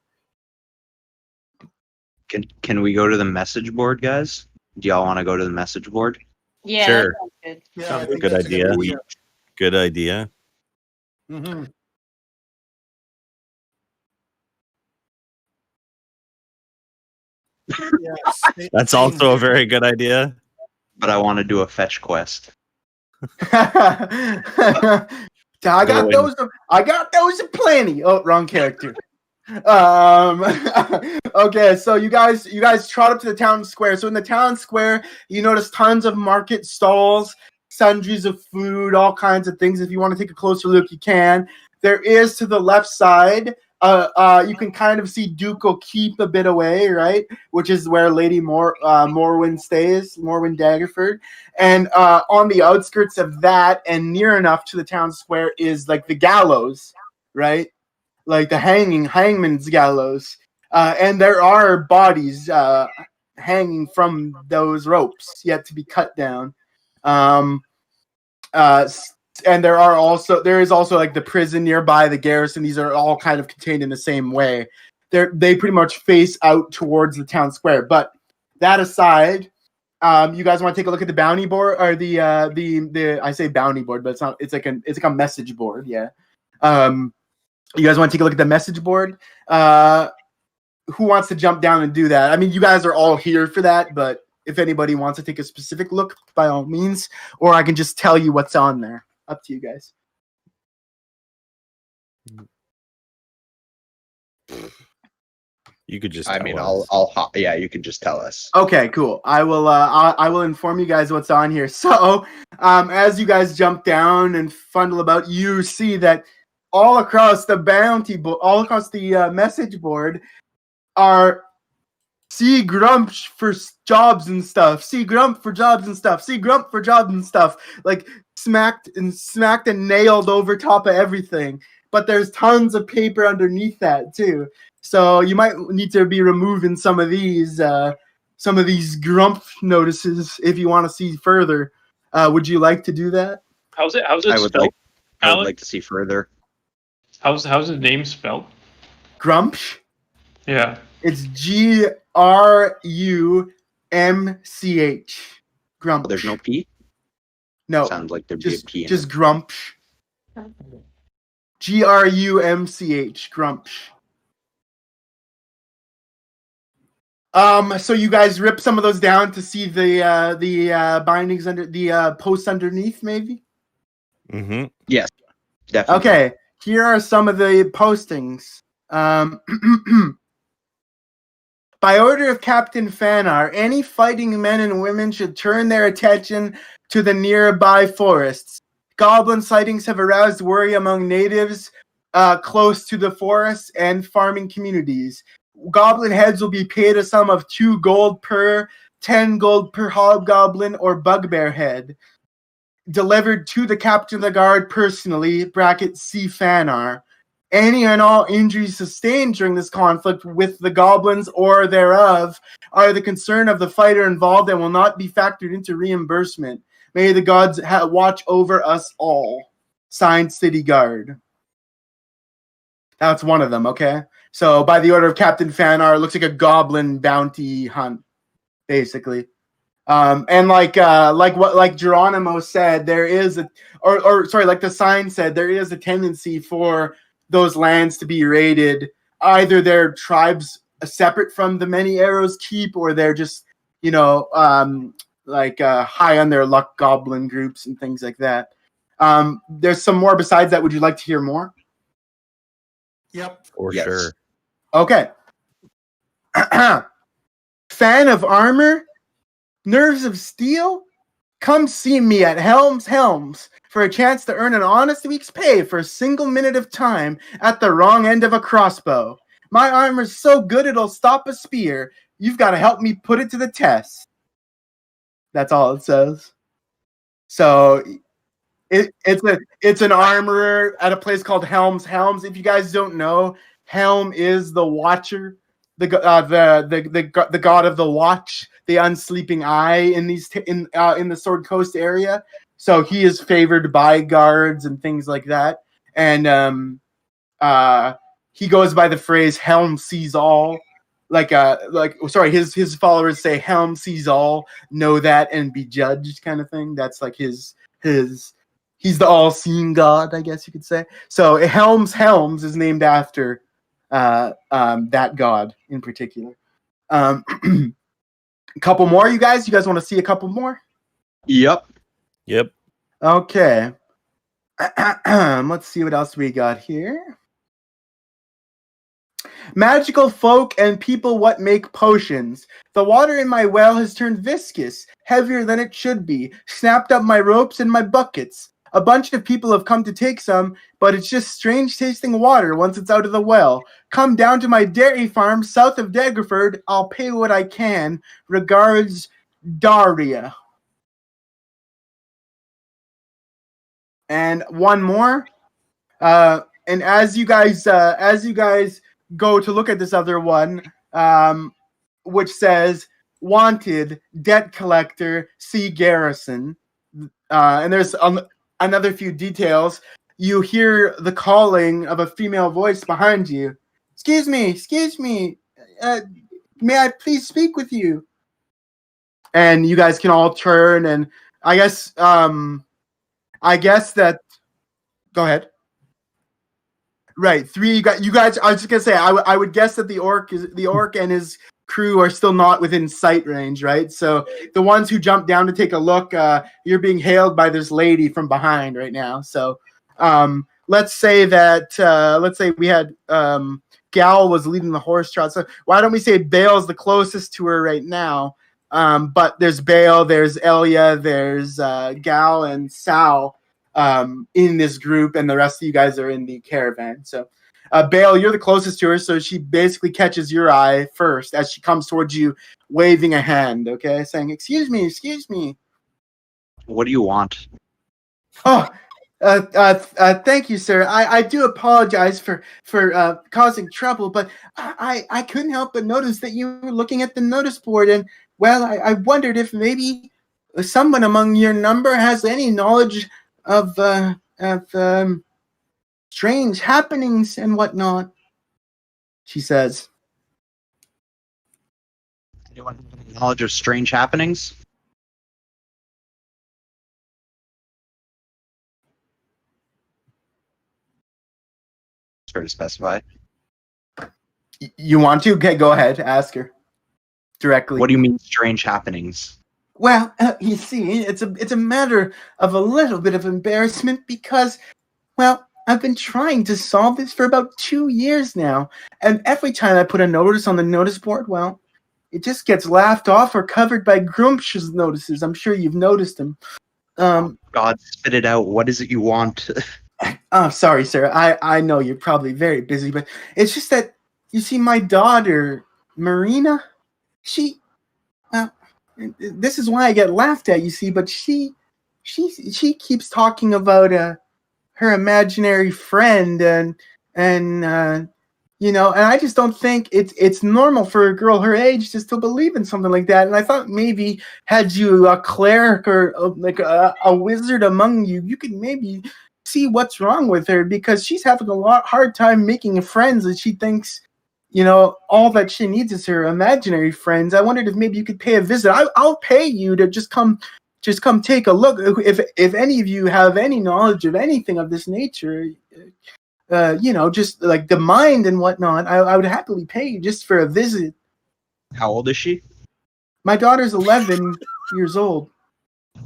Can we go to the message board, guys? Do y'all want to go to the message board? Yeah, Sure. that sounds good. Yeah, I think Good that's a idea. idea. Good idea. Mm-hmm. Yeah, That's also a very good idea. But I want to do a fetch quest. I got those plenty. Oh, wrong character. Okay, so you guys trot up to the town square. So in the town square, you notice tons of market stalls, sundries of food, all kinds of things. If you want to take a closer look, you can. There is, to the left side, you can kind of see Ducal Keep a bit away, right? Which is where Lady Morwen stays, Morwen Daggerford. And on the outskirts of that, and near enough to the town square, is like the gallows, right? Like the hangman's gallows. And there are bodies hanging from those ropes yet to be cut down. And there is also like the prison nearby, the garrison. These are all kind of contained in the same way. They pretty much face out towards the town square. But that aside, you guys want to take a look at the bounty board, or the I say bounty board, but it's not. It's like a message board. Yeah. You guys want to take a look at the message board? Who wants to jump down and do that? I mean, you guys are all here for that, but if anybody wants to take a specific look, by all means, or I can just tell you what's on there. Up to you guys. You could just. I mean, tell us. yeah, you can just tell us. Okay, cool. I will inform you guys what's on here. So, as you guys jump down and fundle about, you see that all across the all across the message board are see Grump for jobs and stuff. See Grump for jobs and stuff. See Grump for jobs and stuff. Like smacked and nailed over top of everything. But there's tons of paper underneath that too. So you might need to be removing some of these Grump notices if you want to see further. Would you like to do that? How's it I would spelled? I would Alec? like to see further. How's his name spelled? Grumsh? Yeah. It's Grumch. Grump. There's no P? No. Sounds like there'd be a Just P in just it. Grumch. Grumch. Grumch. So you guys rip some of those down to see the bindings under the posts underneath, maybe? Mm-hmm. Yes, definitely. Okay, here are some of the postings. By order of Captain Fanar, any fighting men and women should turn their attention to the nearby forests. Goblin sightings have aroused worry among natives close to the forests and farming communities. Goblin heads will be paid a sum of 2 gold per 10 gold per hobgoblin or bugbear head. Delivered to the captain of the guard personally, C. Fanar. Any and all injuries sustained during this conflict with the goblins or thereof are the concern of the fighter involved and will not be factored into reimbursement. May the gods watch over us all. Signed, City Guard. That's one of them, okay? So, by the order of Captain Fanar, it looks like a goblin bounty hunt, basically. And like Geronimo said, there is like the sign said, there is a tendency for those lands to be raided. Either they're tribes separate from the Many Arrows Keep, or they're just, high on their luck goblin groups and things like that. There's some more besides that. Would you like to hear more? Yep. For Yes. sure. Okay. Fan of armor? Nerves of steel? Come see me at Helms for a chance to earn an honest week's pay for a single minute of time at the wrong end of a crossbow. My armor's so good it'll stop a spear. You've got to help me put it to the test. That's all it says. So It's an armorer at a place called Helm's. Helms, if you guys don't know, Helm is the Watcher, the god of the watch, the unsleeping eye in the Sword Coast area. So he is favored by guards and things like that. And he goes by the phrase "Helm sees all." His followers say "Helm sees all, know that and be judged" kind of thing. That's like his. He's the all-seeing god, I guess you could say. So Helms is named after that god in particular. A couple more, you guys. You guys want to see a couple more? Yep. Okay. Let's see what else we got here. Magical folk and people what make potions. The water in my well has turned viscous, heavier than it should be, snapped up my ropes and my buckets. A bunch of people have come to take some, but it's just strange tasting water once it's out of the well. Come down to my dairy farm south of Daggerford. I'll pay what I can. Regards, Daria. And one more. And as you guys go to look at this other one, which says wanted debt collector C. Garrison, and there's another few details. You hear the calling of a female voice behind you. Excuse me. May I please speak with you? And you guys can all turn, and I guess that. Go ahead. Right, three. You guys. I was just gonna say. I would guess that the orc and his crew are still not within sight range, right? So the ones who jumped down to take a look, you're being hailed by this lady from behind right now. So let's say we had Gal was leading the horse trot. So why don't we say Bale's the closest to her right now? But there's Bale, there's Elia, there's Gal and Sal in this group, and the rest of you guys are in the caravan. So Bale, you're the closest to her, so she basically catches your eye first as she comes towards you, waving a hand, okay, saying, excuse me. What do you want? Oh, thank you, sir. I do apologize for causing trouble, but I couldn't help but notice that you were looking at the notice board, and, well, I wondered if maybe someone among your number has any knowledge of strange happenings and whatnot, she says. Anyone have any knowledge of strange happenings? It's fair to specify. You want to? Okay, go ahead. Ask her directly. What do you mean strange happenings? Well, you see, it's a matter of a little bit of embarrassment because, well, I've been trying to solve this for about 2 years now, and every time I put a notice on the notice board, well, it just gets laughed off or covered by Grumpsh's notices. I'm sure you've noticed them. God, spit it out. What is it you want? Oh, sorry, sir. I know you're probably very busy, but it's just that, you see, my daughter, Marina, this is why I get laughed at, you see, but she keeps talking about her imaginary friend and I just don't think it's normal for a girl her age to still believe in something like that. And I thought maybe had you a cleric or like a wizard among you, you could maybe see what's wrong with her, because she's having a hard time making friends, and she thinks, all that she needs is her imaginary friends. I wondered if maybe you could pay a visit. I'll pay you to just come take a look. If any of you have any knowledge of anything of this nature, just like the mind and whatnot, I would happily pay you just for a visit. How old is she? My daughter's 11 years old.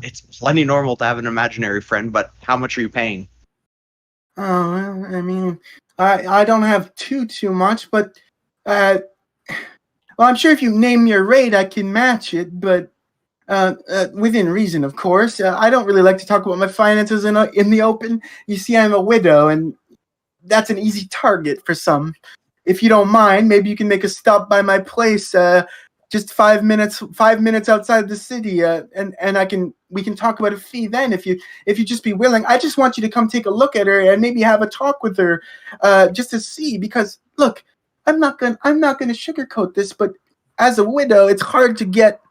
It's plenty normal to have an imaginary friend, but how much are you paying? Oh, well, I mean, I don't have too much, but well, I'm sure if you name your rate, I can match it, but within reason, of course. I don't really like to talk about my finances in the open. You see, I'm a widow, and that's an easy target for some. If you don't mind, maybe you can make a stop by my place just 5 minutes outside the city, and we can talk about a fee then if you just be willing. I just want you to come take a look at her and maybe have a talk with her, just to see. Because look, I'm not gonna sugarcoat this, but as a widow, it's hard to get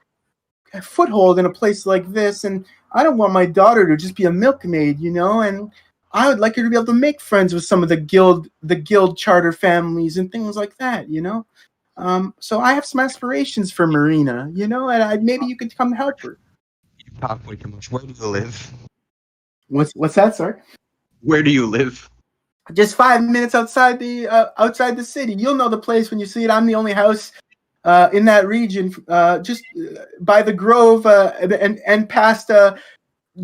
a foothold in a place like this, and I don't want my daughter to just be a milkmaid, you know. And I would like her to be able to make friends with some of the guild charter families and things like that, you know. So I have some aspirations for Marina, you know, and maybe you could come help her. You talk way too much. Where do you live? What's that, sir? Where do you live? Just 5 minutes outside the city. You'll know the place when you see it. I'm the only house in that region, just by the Grove and past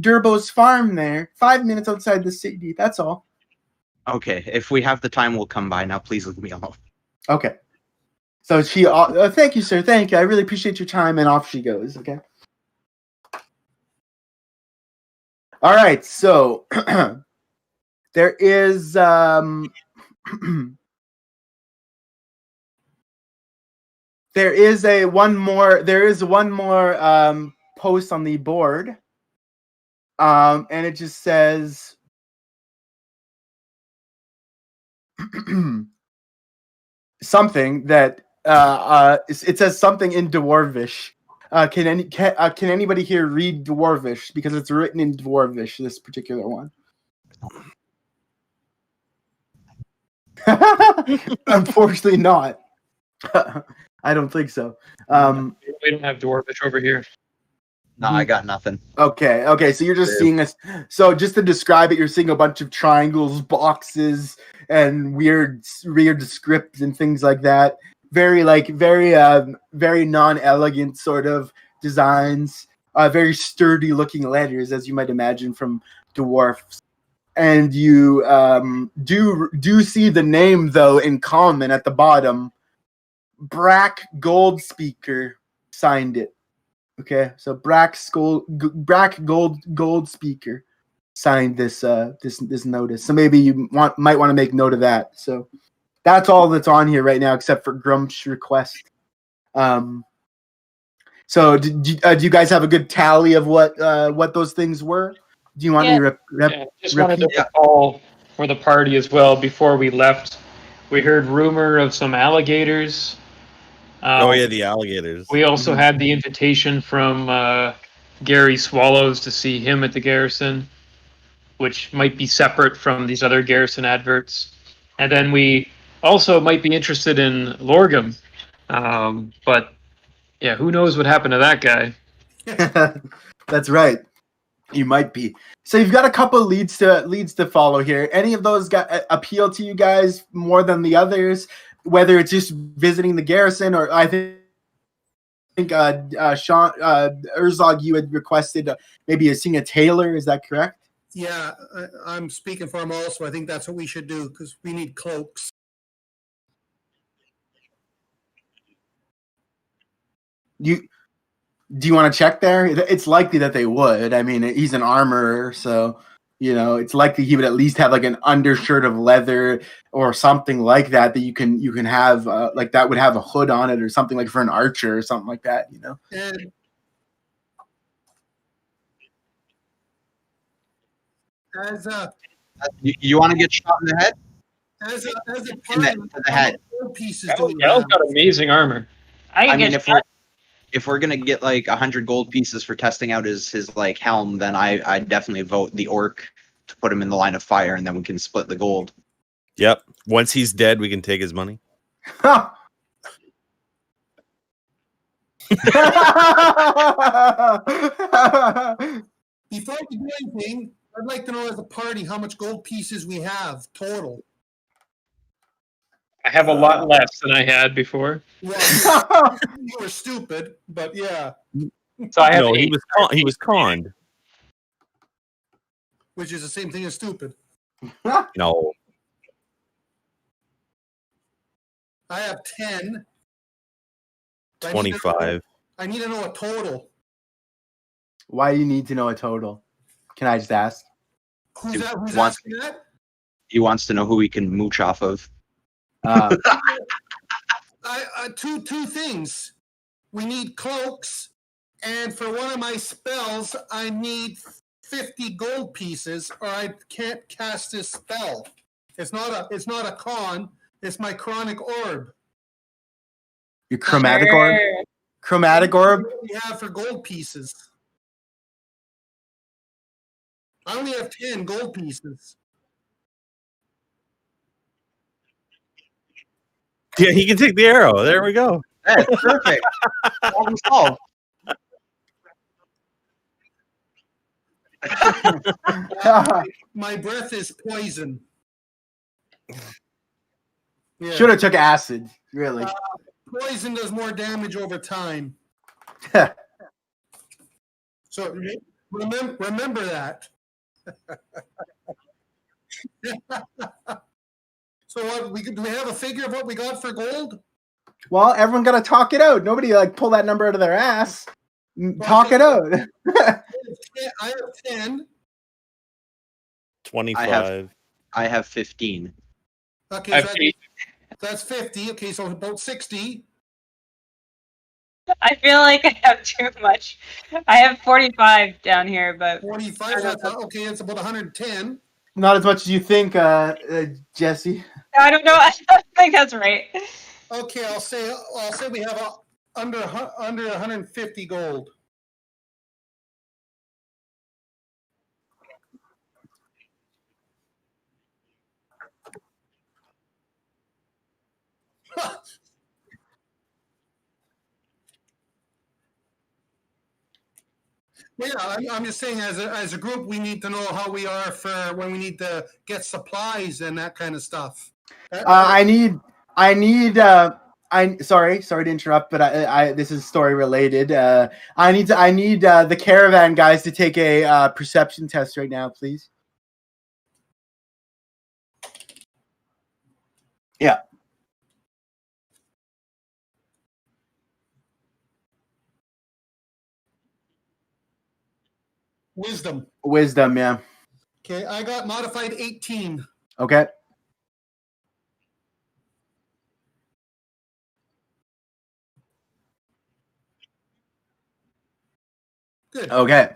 Durbo's farm there. 5 minutes outside the city. That's all. Okay, if we have the time, we'll come by. Now, please leave me alone. Okay. So she, thank you, sir. Thank you. I really appreciate your time. And off she goes. Okay. All right. So there is there is one more post on the board, and it just says. Something that it says something in Dwarvish. Can anybody here read Dwarvish, because it's written in Dwarvish, this particular one? Unfortunately not. I don't think so. We don't have Dwarvish over here. No, I got nothing. Okay, so you're just seeing us. So just to describe it, you're seeing a bunch of triangles, boxes, and weird script and things like that. Very non-elegant sort of designs. Very sturdy looking letters, as you might imagine from dwarfs. And you do see the name though in common at the bottom. Brack Goldspeaker signed it. Okay, so Brack Goldspeaker signed this notice. So maybe you might want to make note of that. So that's all that's on here right now, except for Grump's request. So do you guys have a good tally of what those things were? Do you want me to just wanted to recall for the party as well. Before we left, we heard rumor of some alligators. The alligators. We also had the invitation from Gary Swallows to see him at the garrison, which might be separate from these other garrison adverts. And then we also might be interested in Lorgum. But yeah, who knows what happened to that guy? That's right. You might be. So you've got a couple leads to follow here. Any of those appeal to you guys more than the others? Whether it's just visiting the garrison, or I think Sean Herzog, you had requested maybe seeing a tailor. Is that correct? Yeah, I'm speaking for him also. I think that's what we should do, because we need cloaks. Do you want to check there? It's likely that they would. I mean, he's an armorer, so you know it's likely he would at least have like an undershirt of leather or something like that you can have like that would have a hood on it or something, like for an archer or something like that. You know. And as you want to get shot in the head? as a In the head. pieces. Gal's got amazing armor. I mean, if we're gonna get like 100 gold pieces for testing out his like helm, then I definitely vote the orc to put him in the line of fire, and then we can split the gold. Yep. Once he's dead, we can take his money. Before we do anything, I'd like to know as a party how much gold pieces we have total. I have a lot less than I had before. Well, you were stupid, but yeah. So I have No, 8. he was conned. Which is the same thing as stupid. No. I have 10. 25. I need to know a total. Why do you need to know a total? Can I just ask? Who's Wants- asking that? He wants to know who we can mooch off of. Two things. we need cloaks, and for one of my spells, I need 50 gold pieces, or I can't cast this spell. It's not a con. It's my chronic orb. Your chromatic orb. Sure. Chromatic orb. What do we have for gold pieces? I only have 10 gold pieces. Yeah, he can take the arrow. There we go. That's perfect. Problem solved. My breath is poison. Yeah. Should have took acid. Really. Poison does more damage over time. So remember that. So do we have a figure of what we got for gold? Well, everyone got to talk it out. Nobody pull that number out of their ass. Talk it out. I have 10. 25. I have 15. Okay, I have so eight. that's 50. Okay, so about 60. I feel like I have too much. I have 45 down here, but 45. Okay, it's about 110. Not as much as you think, Jesse. I don't know. I don't think that's right. Okay, I'll say we have under 150 gold. Yeah, I'm just saying, as a group, we need to know how we are for when we need to get supplies and that kind of stuff. Sorry to interrupt, but I this is story related. I need the caravan guys to take a perception test right now, please. Yeah. Wisdom, yeah. Okay, I got modified 18. Okay. Good. Okay.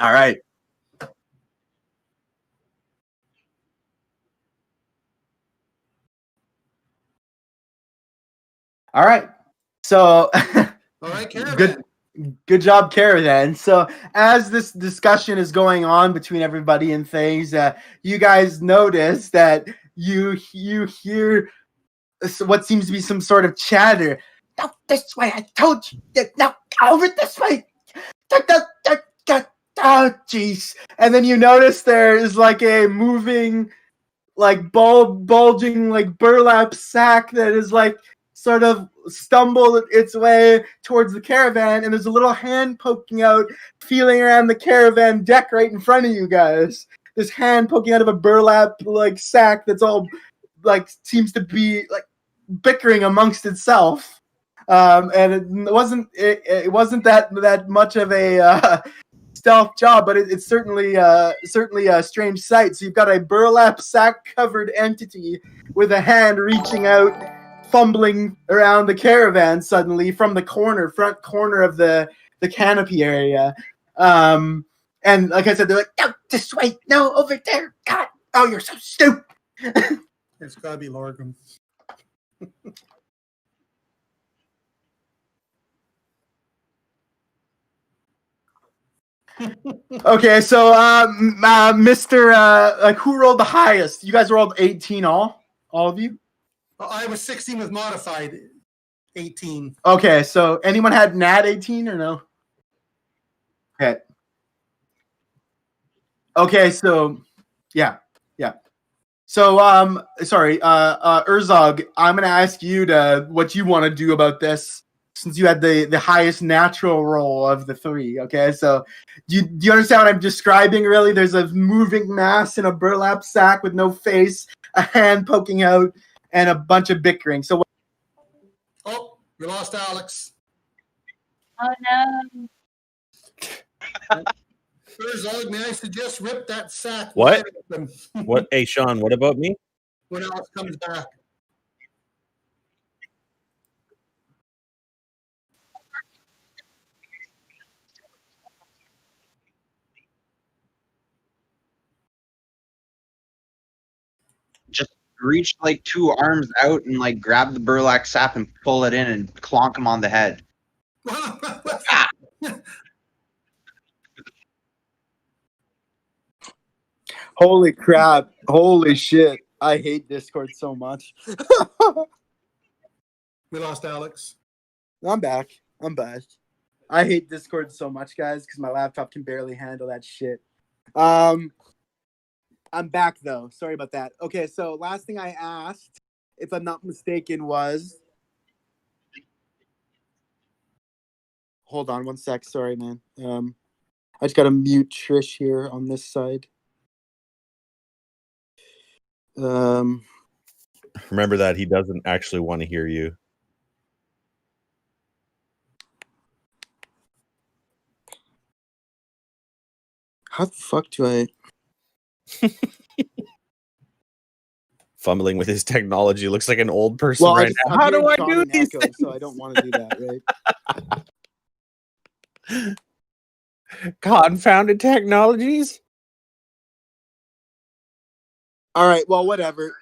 All right. All right. So All right, caravan. Good job, Caravan. So as this discussion is going on between everybody and things, you guys notice that you hear what seems to be some sort of chatter. No, this way. I told you. No, over this way. Oh, jeez. And then you notice there is like a moving, like bulging, like burlap sack that is like sort of stumbled its way towards the caravan, and there's a little hand poking out, feeling around the caravan deck right in front of you guys. This hand poking out of a burlap like sack that's all like seems to be like bickering amongst itself. And it wasn't that much of a stealth job, but it's certainly a strange sight. So you've got a burlap sack covered entity with a hand reaching out, fumbling around the caravan suddenly from the front corner of the canopy area. And like I said, they're like, no, this way, no, over there. God, oh, you're so stupid. It's gotta be Lorgrim. Okay, so Mr. Like, who rolled the highest? You guys rolled 18 all of you? I was 16 with modified 18. Okay, so anyone had nat 18 or no? Okay, so yeah. So sorry, Urzog, I'm gonna ask you what you want to do about this, since you had the highest natural roll of the three. Okay, so do you understand what I'm describing? Really, there's a moving mass in a burlap sack with no face, a hand poking out, and a bunch of bickering. So Oh, we lost Alex. Oh no. Urzog, may I suggest rip that sack? What? wide open What? Hey, Sean, what about me? when Alex comes back. reach like 2 arms out and like grab the burlap sack and pull it in and clonk him on the head. Holy crap. Holy shit. I hate Discord so much. We lost Alex. I'm back. I hate Discord so much, guys, because my laptop can barely handle that shit. I'm back, though. Sorry about that. Okay, so last thing I asked, if I'm not mistaken, was... Hold on one sec. Sorry, man. I just got to mute Trish here on this side. Remember that he doesn't actually want to hear you. How the fuck do I... Fumbling with his technology, looks like an old person Well, right now. How do I do these echo, things? so I don't want to do that, right? Confounded technologies. All right, well, whatever.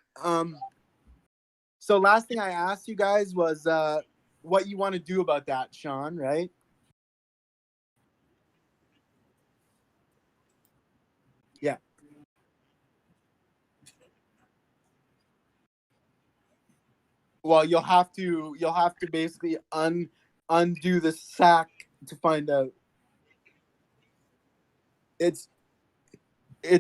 So last thing I asked you guys was what you want to do about that, Sean, right? Yeah. Well, you'll have to basically undo the sack to find out. It's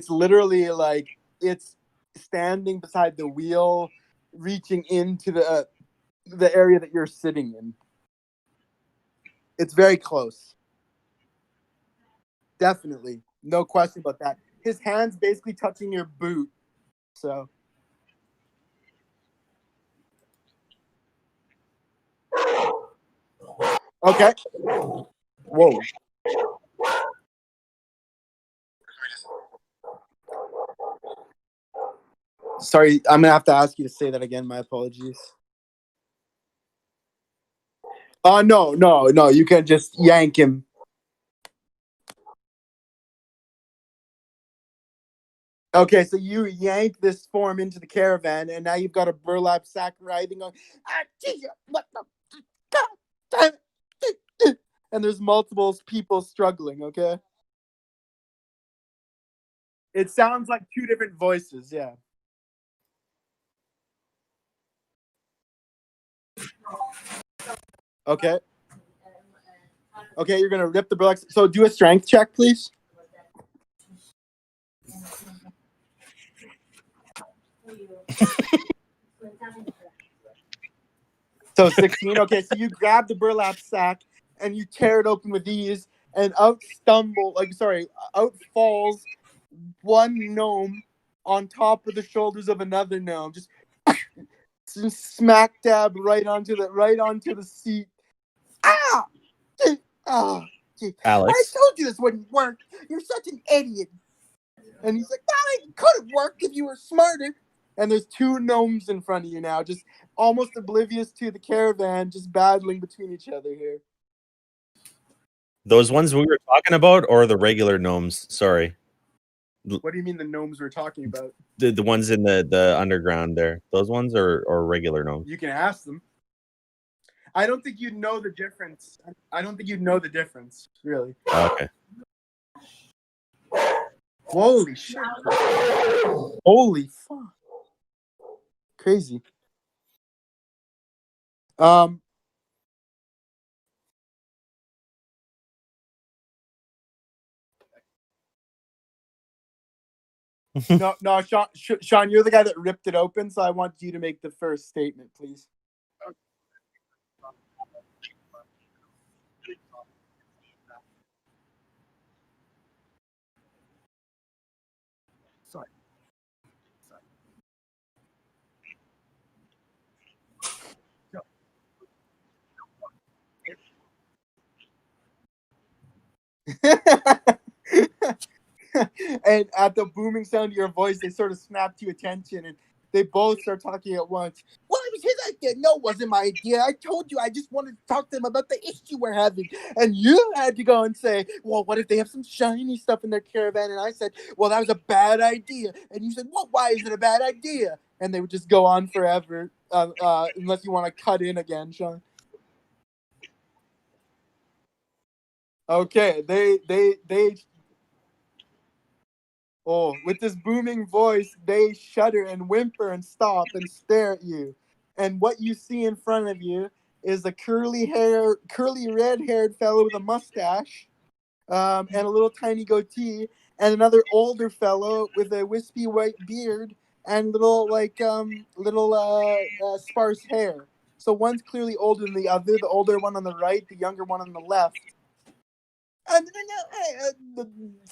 literally like it's standing beside the wheel, reaching into the area that you're sitting in. It's very close. Definitely. No question about that. His hand's basically touching your boot. So. Okay. Whoa. Sorry, I'm going to have to ask you to say that again. My apologies. No. You can just yank him. Okay, so you yank this form into the caravan, and now you've got a burlap sack writhing on. What the? God damn it. And there's multiple people struggling, okay? It sounds like two different voices, yeah. Okay. Okay, you're gonna rip the burlap. So do a strength check, please. So 16. Okay, so you grab the burlap sack and you tear it open with ease, and out falls one gnome on top of the shoulders of another gnome, just smack dab right onto the seat. Ah! Ah! Alex, I told you this wouldn't work. You're such an idiot. And he's like, "That it could have worked if you were smarter." And there's two gnomes in front of you now, just almost oblivious to the caravan, just battling between each other here. those ones we were talking about, or the regular gnomes? Sorry, What do you mean the gnomes we're talking about? the ones in the underground there. Those ones, or regular gnomes? You can ask them. I don't think you'd know the difference. Really. Okay. Holy shit. Holy fuck. Crazy. No, Sean, you're the guy that ripped it open, so I want you to make the first statement, please. Sorry. And at the booming sound of your voice, they sort of snap to attention, and they both start talking at once. Well, it was his idea. No, it wasn't my idea. I told you I just wanted to talk to them about the issue we're having. And you had to go and say, well, what if they have some shiny stuff in their caravan? And I said, well, that was a bad idea. And you said, well, why is it a bad idea? and they would just go on forever. Unless you want to cut in again, Sean. Okay, they. Oh, with this booming voice, they shudder and whimper and stop and stare at you. And what you see in front of you is a curly red-haired fellow with a mustache, and a little tiny goatee, and another older fellow with a wispy white beard and little sparse hair. So one's clearly older than the other. The older one on the right, the younger one on the left.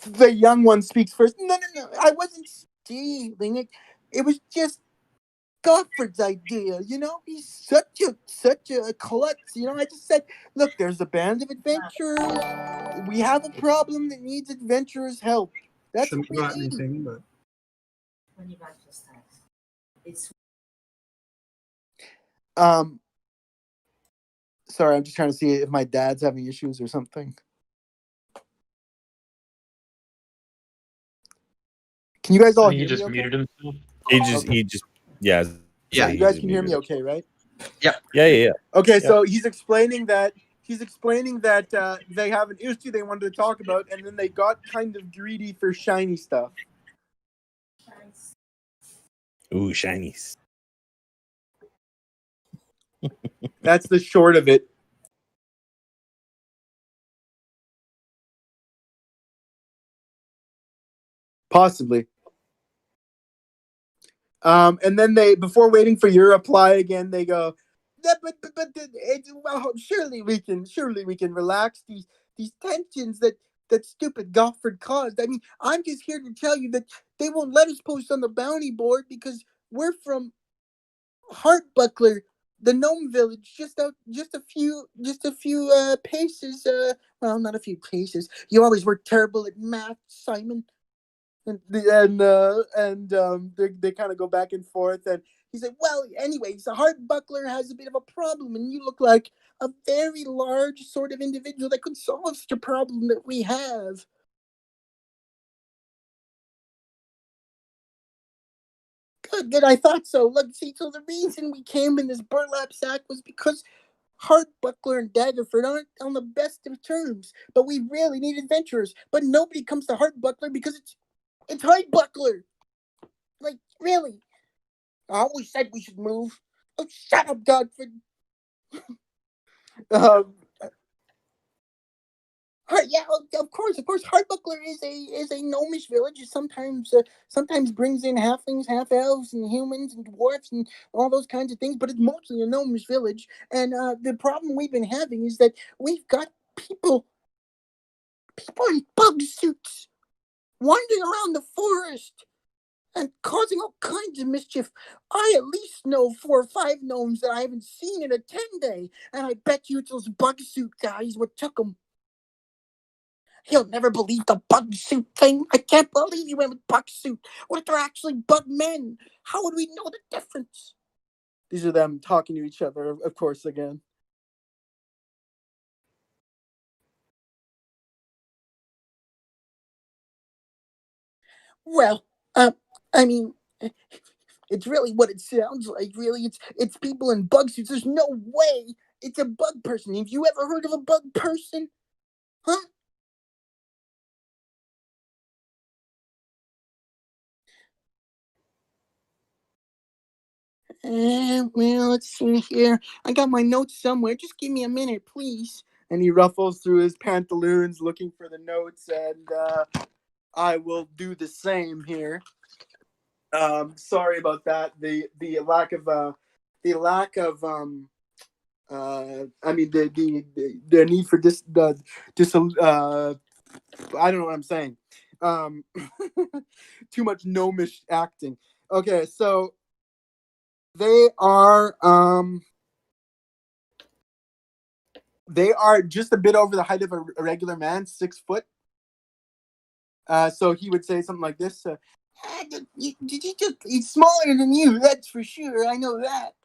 The young one speaks first. No, I wasn't stealing it. It was just Godfred's idea. He's such a klutz. I just said, look, there's a band of adventurers. We have a problem that needs adventurers' help. That's Shouldn't what we got need. anything, but Sorry, I'm just trying to see if my dad's having issues or something. Can you guys all He hear just me okay? muted himself. He just, yeah. Yeah, You guys can hear me okay, right? Yeah. Okay, so he's explaining that they have an issue they wanted to talk about, and then they got kind of greedy for shiny stuff. Ooh, shinies. That's the short of it. Possibly. And then before waiting for your reply again, they go, "Yeah, well, surely we can relax these tensions that stupid Gofford caused. I mean, I'm just here to tell you that they won't let us post on the bounty board because we're from Heartbuckler, the gnome village, just a few paces. Well, not a few paces. You always were terrible at math, Simon." They kind of go back and forth, and he said, "Well, anyways, the Heartbuckler has a bit of a problem, and you look like a very large sort of individual that could solve such a problem that we have." Good, I thought so. Look, see, so the reason we came in this burlap sack was because Heartbuckler and Daggerford aren't on the best of terms, but we really need adventurers. But nobody comes to Heartbuckler because it's Heartbuckler. Like, really. I always said we should move. Oh, shut up, Godfrey. um, yeah, of course. Heartbuckler is a gnomish village. It sometimes brings in halflings, half elves, and humans and dwarfs and all those kinds of things. But it's mostly a gnomish village. And the problem we've been having is that we've got people in bug suits wandering around the forest and causing all kinds of mischief. I at least know 4 or 5 gnomes that I haven't seen in a 10-day, and I bet you it's those bug suit guys what took them. You'll never believe the bug suit thing. I can't believe you went with bug suit. What if they're actually bug men? How would we know the difference? These are them talking to each other, of course, again. Well, I mean, it's really what it sounds like. Really, it's people in bug suits. There's no way it's a bug person. Have you ever heard of a bug person? Huh? Well, let's see here. I got my notes somewhere. Just give me a minute, please. And he ruffles through his pantaloons looking for the notes, and I will do the same here. Sorry about that. The lack of I mean the need for I don't know what I'm saying. Too much gnomish acting. Okay, so they are just a bit over the height of a regular man, 6 foot. So he would say something like this: he's smaller than you, that's for sure. I know that."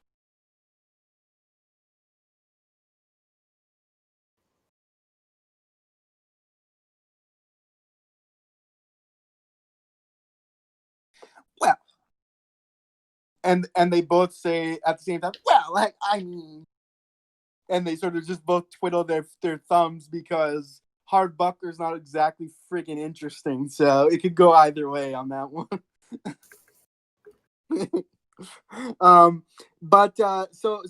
Well, and they both say at the same time, well, like, I mean, and they sort of just both twiddle their thumbs because Hardbuckler's not exactly freaking interesting, so it could go either way on that one. So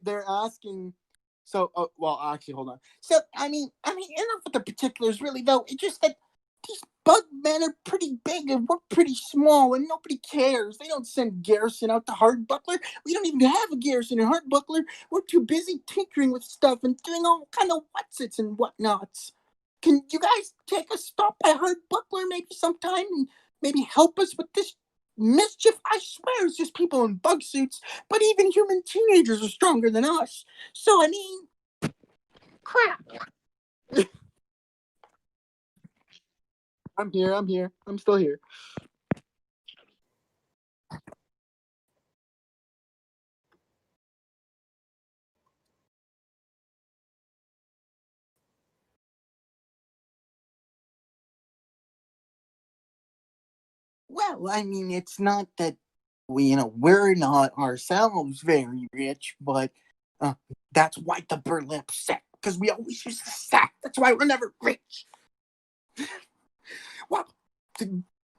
they're asking. So, well, actually, hold on. So, I mean, enough with the particulars, really, though. It's just that these bug men are pretty big and we're pretty small, and nobody cares. They don't send Garrison out to Hardbuckler. We don't even have a Garrison in Hardbuckler. We're too busy tinkering with stuff and doing all kind of whatsits and whatnots. Can you guys take a stop by Hardbuckler maybe sometime and maybe help us with this mischief? I swear it's just people in bug suits, but even human teenagers are stronger than us. So, I mean, crap. I'm here. I'm still here. Well, I mean, it's not that we're not ourselves very rich, but that's why the burlap sack, because we always use the sack. That's why we're never rich. Well,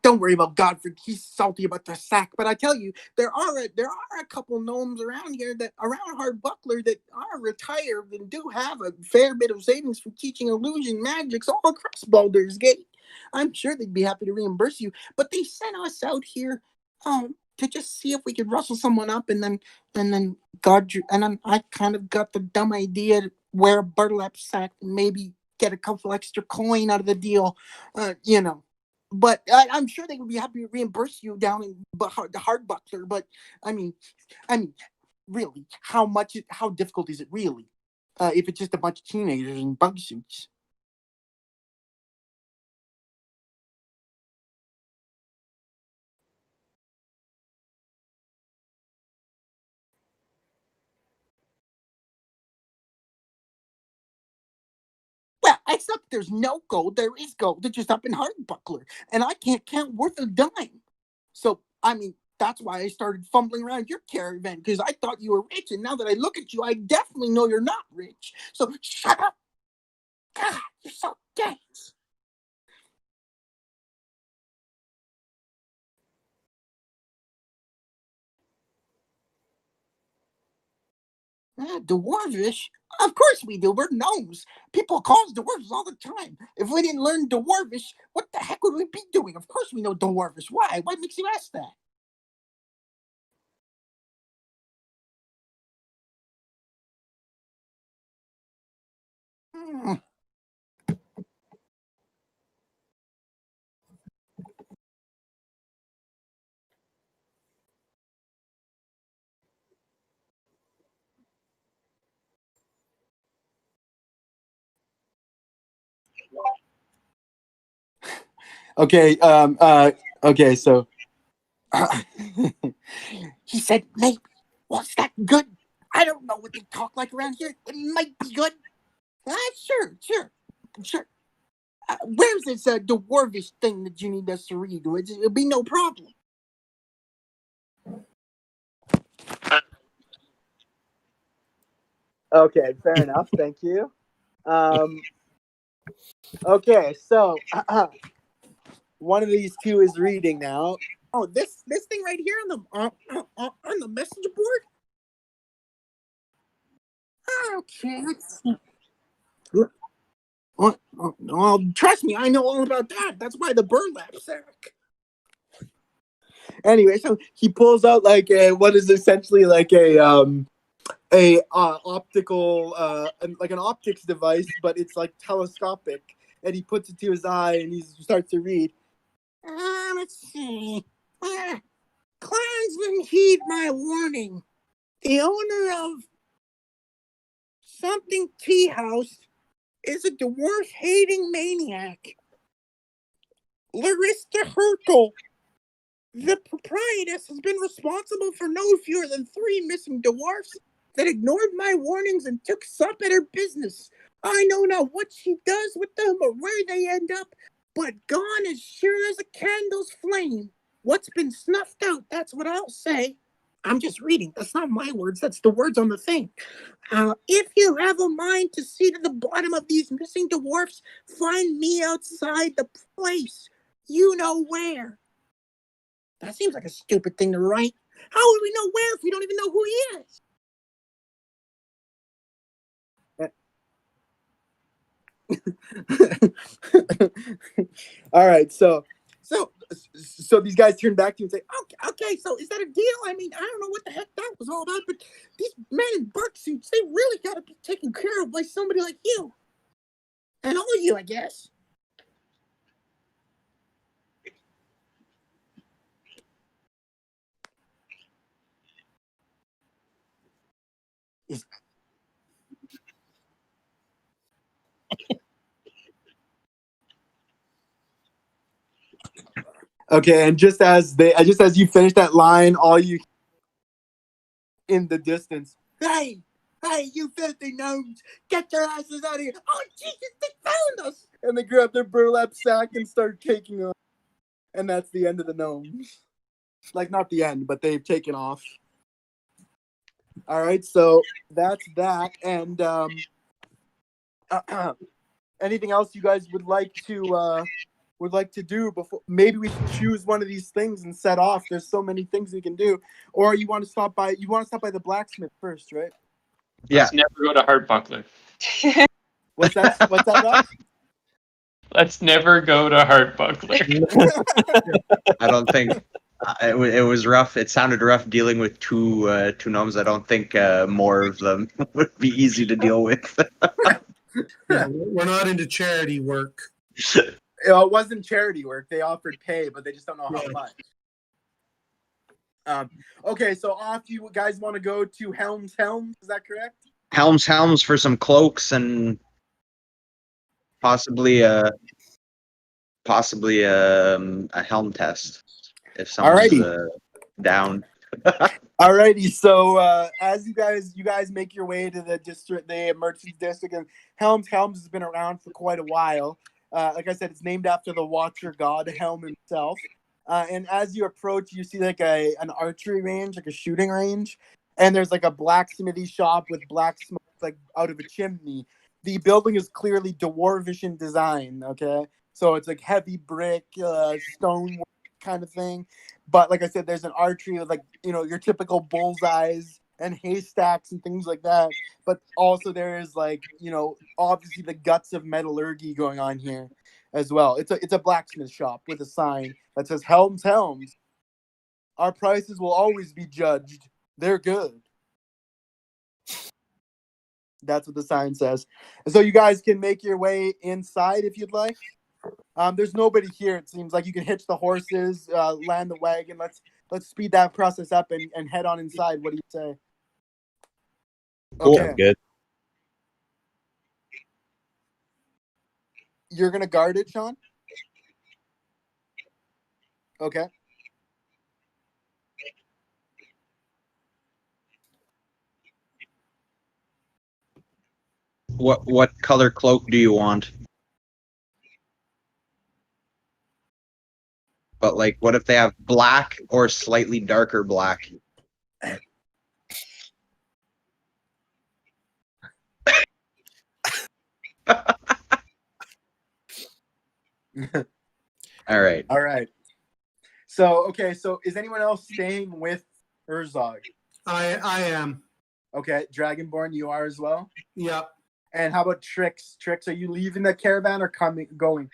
don't worry about Godfrey. He's salty about the sack, but I tell you, there are a couple gnomes around here around Hardbuckler that are retired and do have a fair bit of savings from teaching illusion magics all across Baldur's Gate. I'm sure they'd be happy to reimburse you, but they sent us out here to just see if we could rustle someone up, and then then I kind of got the dumb idea to wear a burlap sack and maybe get a couple extra coin out of the deal, But I'm sure they would be happy to reimburse you down in the Hardbuckler. But I mean, really, how difficult is it really? If it's just a bunch of teenagers in bug suits. Well, it's not that there's no gold. There is gold. It's just up in Hardbuckler, and I can't count worth a dime. So, I mean, that's why I started fumbling around your caravan, because I thought you were rich, and now that I look at you, I definitely know you're not rich. So, shut up. God, you're so dense. Dwarvish? Of course we do. We're gnomes. People call us dwarves all the time. If we didn't learn Dwarvish, what the heck would we be doing? Of course we know Dwarvish. Why? What makes you ask that? Hmm. Okay. Okay. So he said maybe. What's that good? I don't know what they talk like around here. It might be good. Sure. Where's this dwarvish thing that you need us to read? It'll be no problem. Okay, fair enough. Thank you. Okay, so one of these two is reading now. Oh, this thing right here on the messenger board. Okay, let's see. Well, trust me, I know all about that. That's why the burlap sack. Anyway, so he pulls out like what is essentially like a optical like an optics device, but it's like telescopic, and he puts it to his eye and he starts to read. Let's see. Clansmen, heed my warning. The owner of something tea house is a dwarf-hating maniac. Larissa Hertel, the proprietress, has been responsible for no fewer than 3 missing dwarfs that ignored my warnings and took sup at her business. I know not what she does with them or where they end up, but gone as sure as a candle's flame. What's been snuffed out, that's what I'll say. I'm just reading. That's not my words. That's the words on the thing. If you have a mind to see to the bottom of these missing dwarfs, find me outside the place. You know where. That seems like a stupid thing to write. How would we know where if we don't even know who he is? All right, so these guys turn back to you and say, okay, so is that a deal? I mean, I don't know what the heck that was all about, but these men in bark suits, they really got to be taken care of by somebody like you. And all of you, I guess. Okay, and just as you finish that line, all you in the distance, Hey, you filthy gnomes, get your asses out of here. Oh, Jesus, they found us. and they grab their burlap sack and start taking off. And that's the end of the gnomes. Like, not the end, but they've taken off. All right, so that's that. And anything else you guys would like to do before? Maybe we should choose one of these things and set off. There's so many things we can do. Or you want to stop by the blacksmith first, right? Yeah. Let's never go to Heartbuckler. What's that? Rob? Let's never go to Heartbuckler. I don't think it was rough. It sounded rough dealing with two gnomes. I don't think more of them would be easy to deal with. Yeah, we're not into charity work. It wasn't charity work. They offered pay, but they just don't know how much. Okay, so off you guys want to go to Helm's. Is that correct? Helms for some cloaks and possibly a helm test if someone's down. Alrighty, so as you guys make your way to the merchants district, and Helms has been around for quite a while. Like I said, it's named after the Watcher god Helm himself. And as you approach, you see like an archery range, like a shooting range, and there's like a blacksmithy shop with black smoke like out of a chimney. The building is clearly dwarvish in design. Okay, so it's like heavy brick, stone kind of thing. But like I said, there's an archery with like your typical bullseyes and haystacks and things like that. But also there is like obviously the guts of metallurgy going on here as well. It's a blacksmith shop with a sign that says Helms. Our prices will always be judged. They're good. That's what the sign says. And so you guys can make your way inside if you'd like. There's nobody here. It seems like you can hitch the horses, land the wagon. Let's speed that process up and head on inside. What do you say? Cool. Okay. Good. You're gonna guard it, Sean? Okay. What color cloak do you want? But like, what if they have black or slightly darker black? All right. So is anyone else staying with Urzog? I am. Okay, Dragonborn, you are as well. Yep. And how about Trix? Trix, are you leaving the caravan or going?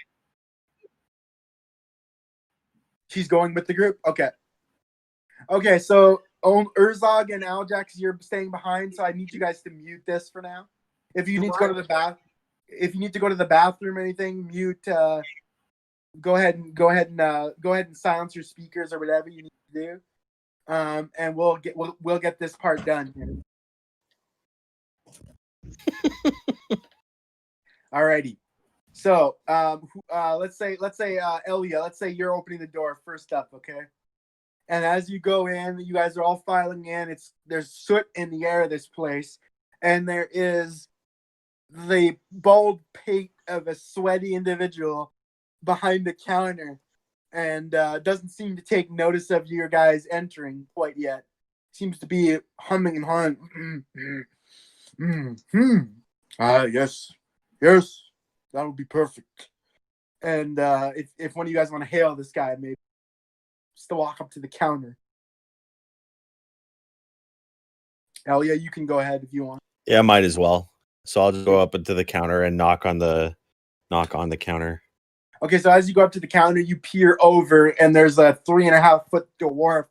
She's going with the group? Okay. Okay, so Urzog and Aljax, you're staying behind, so I need you guys to mute this for now. If you need to go to the bathroom or anything, mute go ahead and silence your speakers or whatever you need to do. And we'll get this part done here. Alrighty. So, let's say Elia, let's say you're opening the door first up, okay? And as you go in, you guys are all filing in. There's soot in the air of this place, and there is the bald pate of a sweaty individual behind the counter, and doesn't seem to take notice of your guys entering quite yet. seems to be humming and hawing. Yes, that would be perfect. And if one of you guys want to hail this guy, maybe just to walk up to the counter. Hell yeah, you can go ahead if you want. Yeah, might as well. So I'll just go up to the counter and knock on the counter. Okay, so as you go up to the counter, you peer over, and there's a 3.5-foot dwarf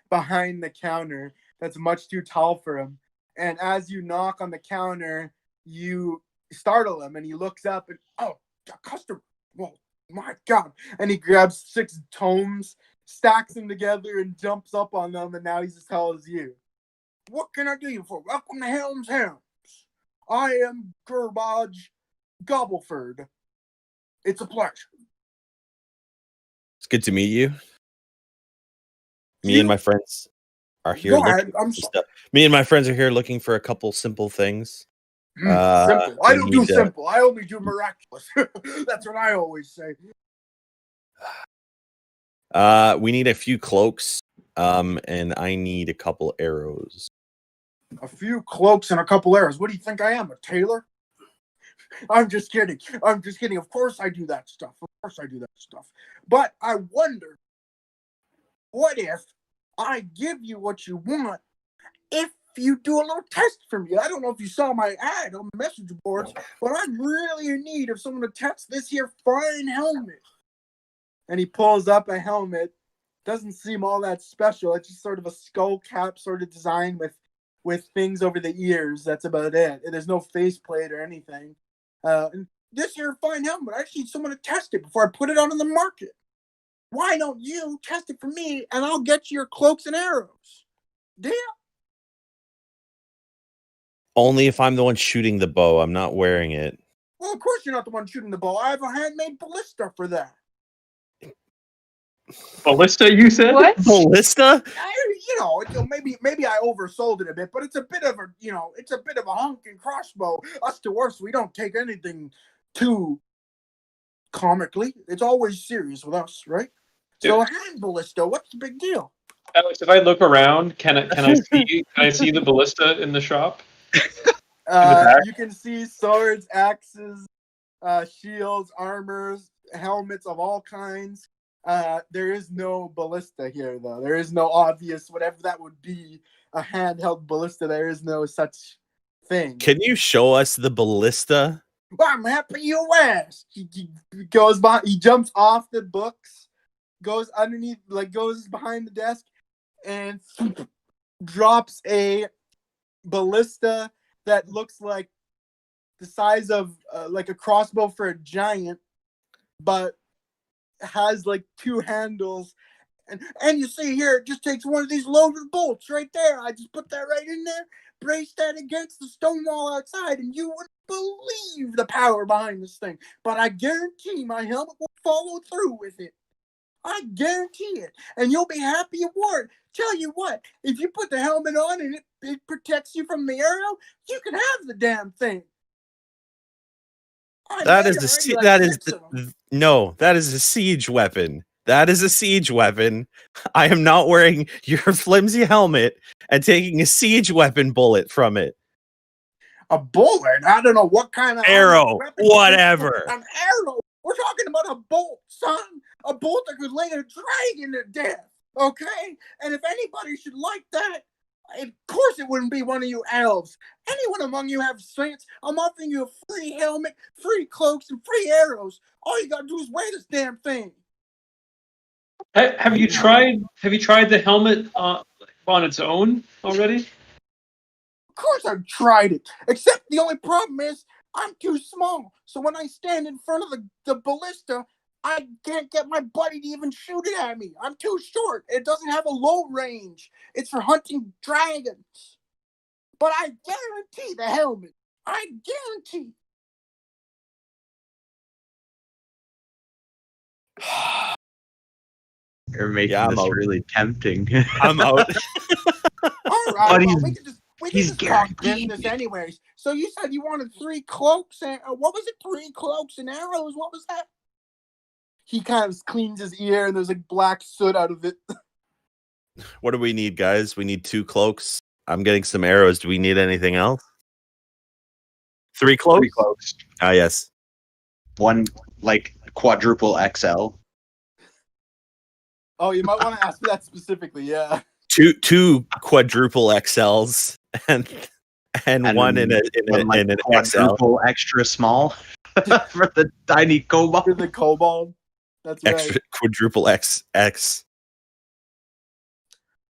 behind the counter that's much too tall for him. And as you knock on the counter, you startle him, and he looks up and, oh, a customer. Whoa, my God. And he grabs 6 tomes, stacks them together, and jumps up on them, and now he's as tall as you. What can I do you for? Welcome to Helm's House. I am Gurbage Gobbleford. It's a pleasure. It's good to meet you. Me and my friends are here. Go ahead. I'm for sorry. stuff. Me and my friends are here looking for a couple simple things. Simple. I don't do need to- simple. I only do miraculous. That's what I always say. We need a few cloaks. And I need a couple arrows. A few cloaks and a couple arrows. What do you think I am, a tailor? I'm just kidding. Of course I do that stuff. But I wonder, what if I give you what you want if you do a little test for me? I don't know if you saw my ad on the message boards, but I'm really in need of someone to test this here fine helmet. And he pulls up a helmet. Doesn't seem all that special. It's just sort of a skull cap sort of design with things over the ears. That's about it. And there's no faceplate or anything. And this here fine helmet, I just need someone to test it before I put it out on the market. Why don't you test it for me, and I'll get you your cloaks and arrows? Deal? Only if I'm the one shooting the bow. I'm not wearing it. Well, of course you're not the one shooting the bow. I have a handmade ballista for that. Ballista, you said? What? Ballista? Maybe I oversold it a bit, but it's a bit of a honking crossbow. Us dwarfs, we don't take anything too comically. It's always serious with us, right? So a hand ballista, what's the big deal? Alex, if I look around, can I see the ballista in the shop? back? You can see swords, axes, shields, armors, helmets of all kinds. There is no ballista here, though. There is no obvious, whatever that would be, a handheld ballista. There is no such thing. Can you show us the ballista? Well, I'm happy you asked. He goes by. He jumps off the books, goes underneath, goes behind the desk, and drops a ballista that looks like the size of like a crossbow for a giant, but has like 2 handles. And you see here, it just takes one of these loaded bolts right there. I just put that right in there, brace that against the stone wall outside, and you wouldn't believe the power behind this thing. But I guarantee my helmet will follow through with it. I guarantee it. And you'll be happy you wore it. Tell you what, if you put the helmet on and it protects you from the arrow, you can have the damn thing. That is a siege weapon. That is a siege weapon. I am not wearing your flimsy helmet and taking a siege weapon bullet from it. A bullet? I don't know what kind of arrow. weapon. Whatever. An arrow. We're talking about a bolt, son. A bolt that could lay a dragon to death. Okay? And if anybody should like that, of course it wouldn't be one of you elves. Anyone among you have sense? I'm offering you a free helmet, free cloaks, and free arrows. All you gotta do is wear this damn thing. Have you tried the helmet on its own already? Of course I've tried it. Except the only problem is I'm too small. So when I stand in front of the ballista, I can't get my buddy to even shoot it at me. I'm too short. It doesn't have a low range. It's for hunting dragons. But I guarantee the helmet. I guarantee. You're making I'm this out. really tempting. I'm out. All right, But well, we can just talk guaranteed. business anyways. So you said you wanted 3 cloaks and what was it? 3 cloaks and arrows. What was that? He kind of cleans his ear and there's like black soot out of it. What do we need, guys? We need 2 cloaks. I'm getting some arrows. Do we need anything else? 3 cloaks? 3 cloaks. Ah, yes. 1 like quadruple XL. Oh, you might want to ask for that specifically. Yeah. Two quadruple XLs and one in One, an XL. quadruple extra small for the tiny kobold. For the kobold. That's right. Extra quadruple XX.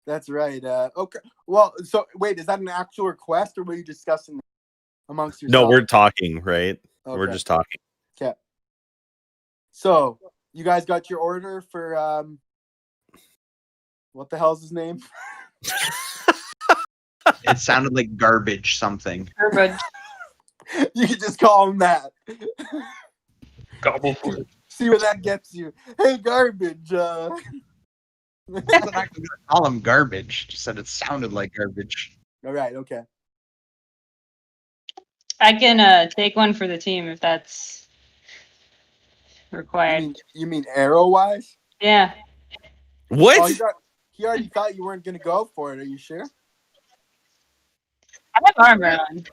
That's right. Okay. Well, so wait, is that an actual request, or were you discussing amongst yourselves? No, we're talking, right? We're Okay. just talking. Okay. So you guys got your order for what the hell's his name? It sounded like garbage something. Garbage. You can just call him that. Gobble food. See where that gets you. Hey, garbage. I wasn't actually going to call him garbage. Just said it sounded like garbage. All right. Okay. I can take one for the team if that's required. You mean arrow wise? Yeah. What? Oh, he already thought you weren't gonna go for it. Are you sure? I have armor on.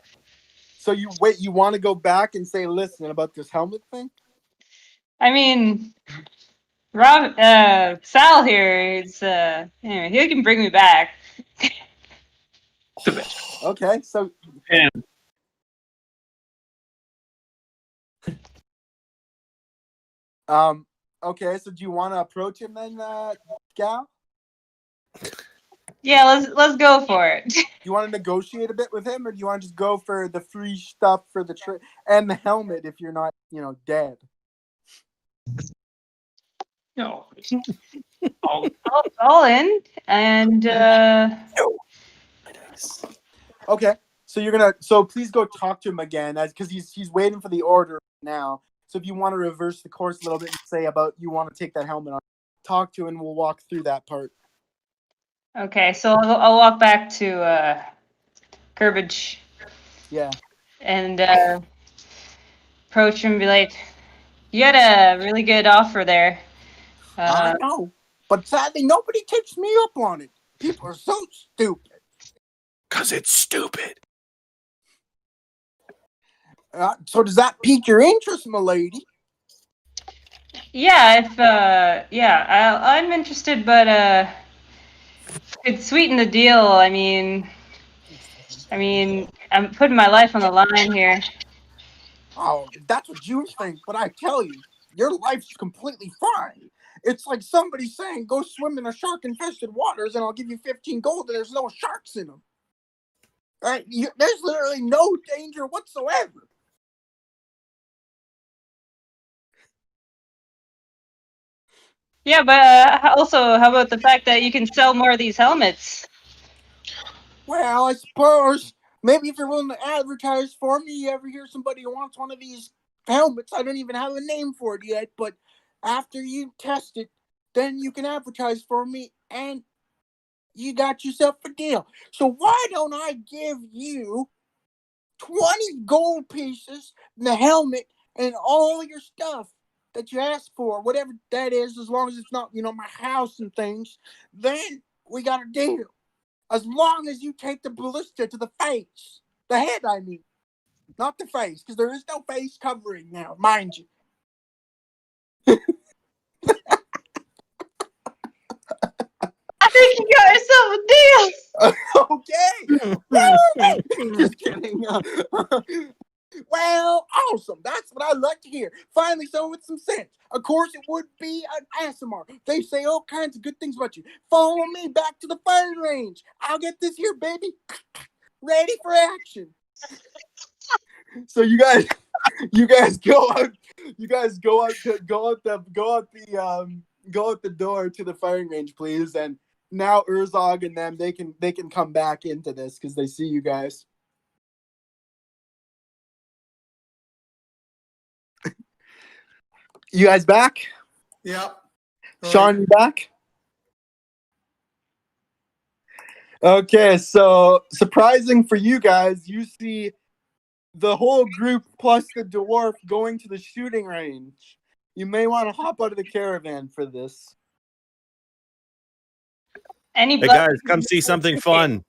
So you want to go back and say, listen, about this helmet thing? I mean, Sal here is anyway, he can bring me back. Okay, so And okay, so do you want to approach him then, Gal? Yeah, let's go for it. Do you want to negotiate a bit with him, or do you want to just go for the free stuff for the trip and the helmet if you're not, dead? no. all in, and Okay, so please go talk to him again, because he's waiting for the order now. So if you want to reverse the course a little bit and say about you want to take that helmet on, talk to him and we'll walk through that part. okay. So I'll walk back to Curbage Yeah. and approach him and be like, "You had a really good offer there." I know, but sadly, nobody takes me up on it. People are so stupid. 'Cause it's stupid. So does that pique your interest, milady? Yeah, I'm interested, but it'd sweeten the deal. I mean, I'm putting my life on the line here. Oh, that's what you think, but I tell you, your life's completely fine. It's like somebody saying, go swim in the shark-infested waters and I'll give you 15 gold and there's no sharks in them. Right? There's literally no danger whatsoever. Yeah, but also, how about the fact that you can sell more of these helmets? Well, I suppose maybe if you're willing to advertise for me, you ever hear somebody who wants one of these helmets? I don't even have a name for it yet, but after you test it, then you can advertise for me and you got yourself a deal. So why don't I give you 20 gold pieces, the helmet, and all your stuff that you asked for, whatever that is, as long as it's not, my house and things, then we got a deal. As long as you take the ballista to the face. The head, I mean. Not the face, because there is no face covering now, mind you. I think you got yourself a deal. Okay. Just kidding. Well, awesome. That's what I like to hear. Finally, someone with some sense. Of course, it would be an ASMR. They say all kinds of good things about you. Follow me back to the firing range. I'll get this here, baby. Ready for action. So you guys go out. You guys go out the door to the firing range, please. And now Urzog and them, they can come back into this because they see you guys. You guys back? Yep. Sean, you back? Okay, so surprising for you guys, you see the whole group plus the dwarf going to the shooting range. You may want to hop out of the caravan for this. Any Hey buttons guys, come in see this something whole fun.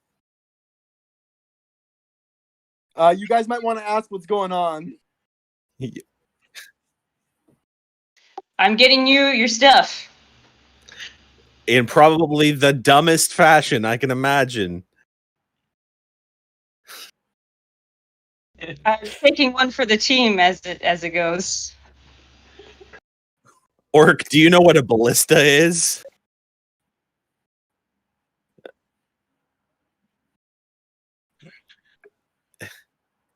You guys might want to ask what's going on. I'm getting you your stuff. In probably the dumbest fashion I can imagine. I'm taking one for the team as it goes. Orc, do you know what a ballista is?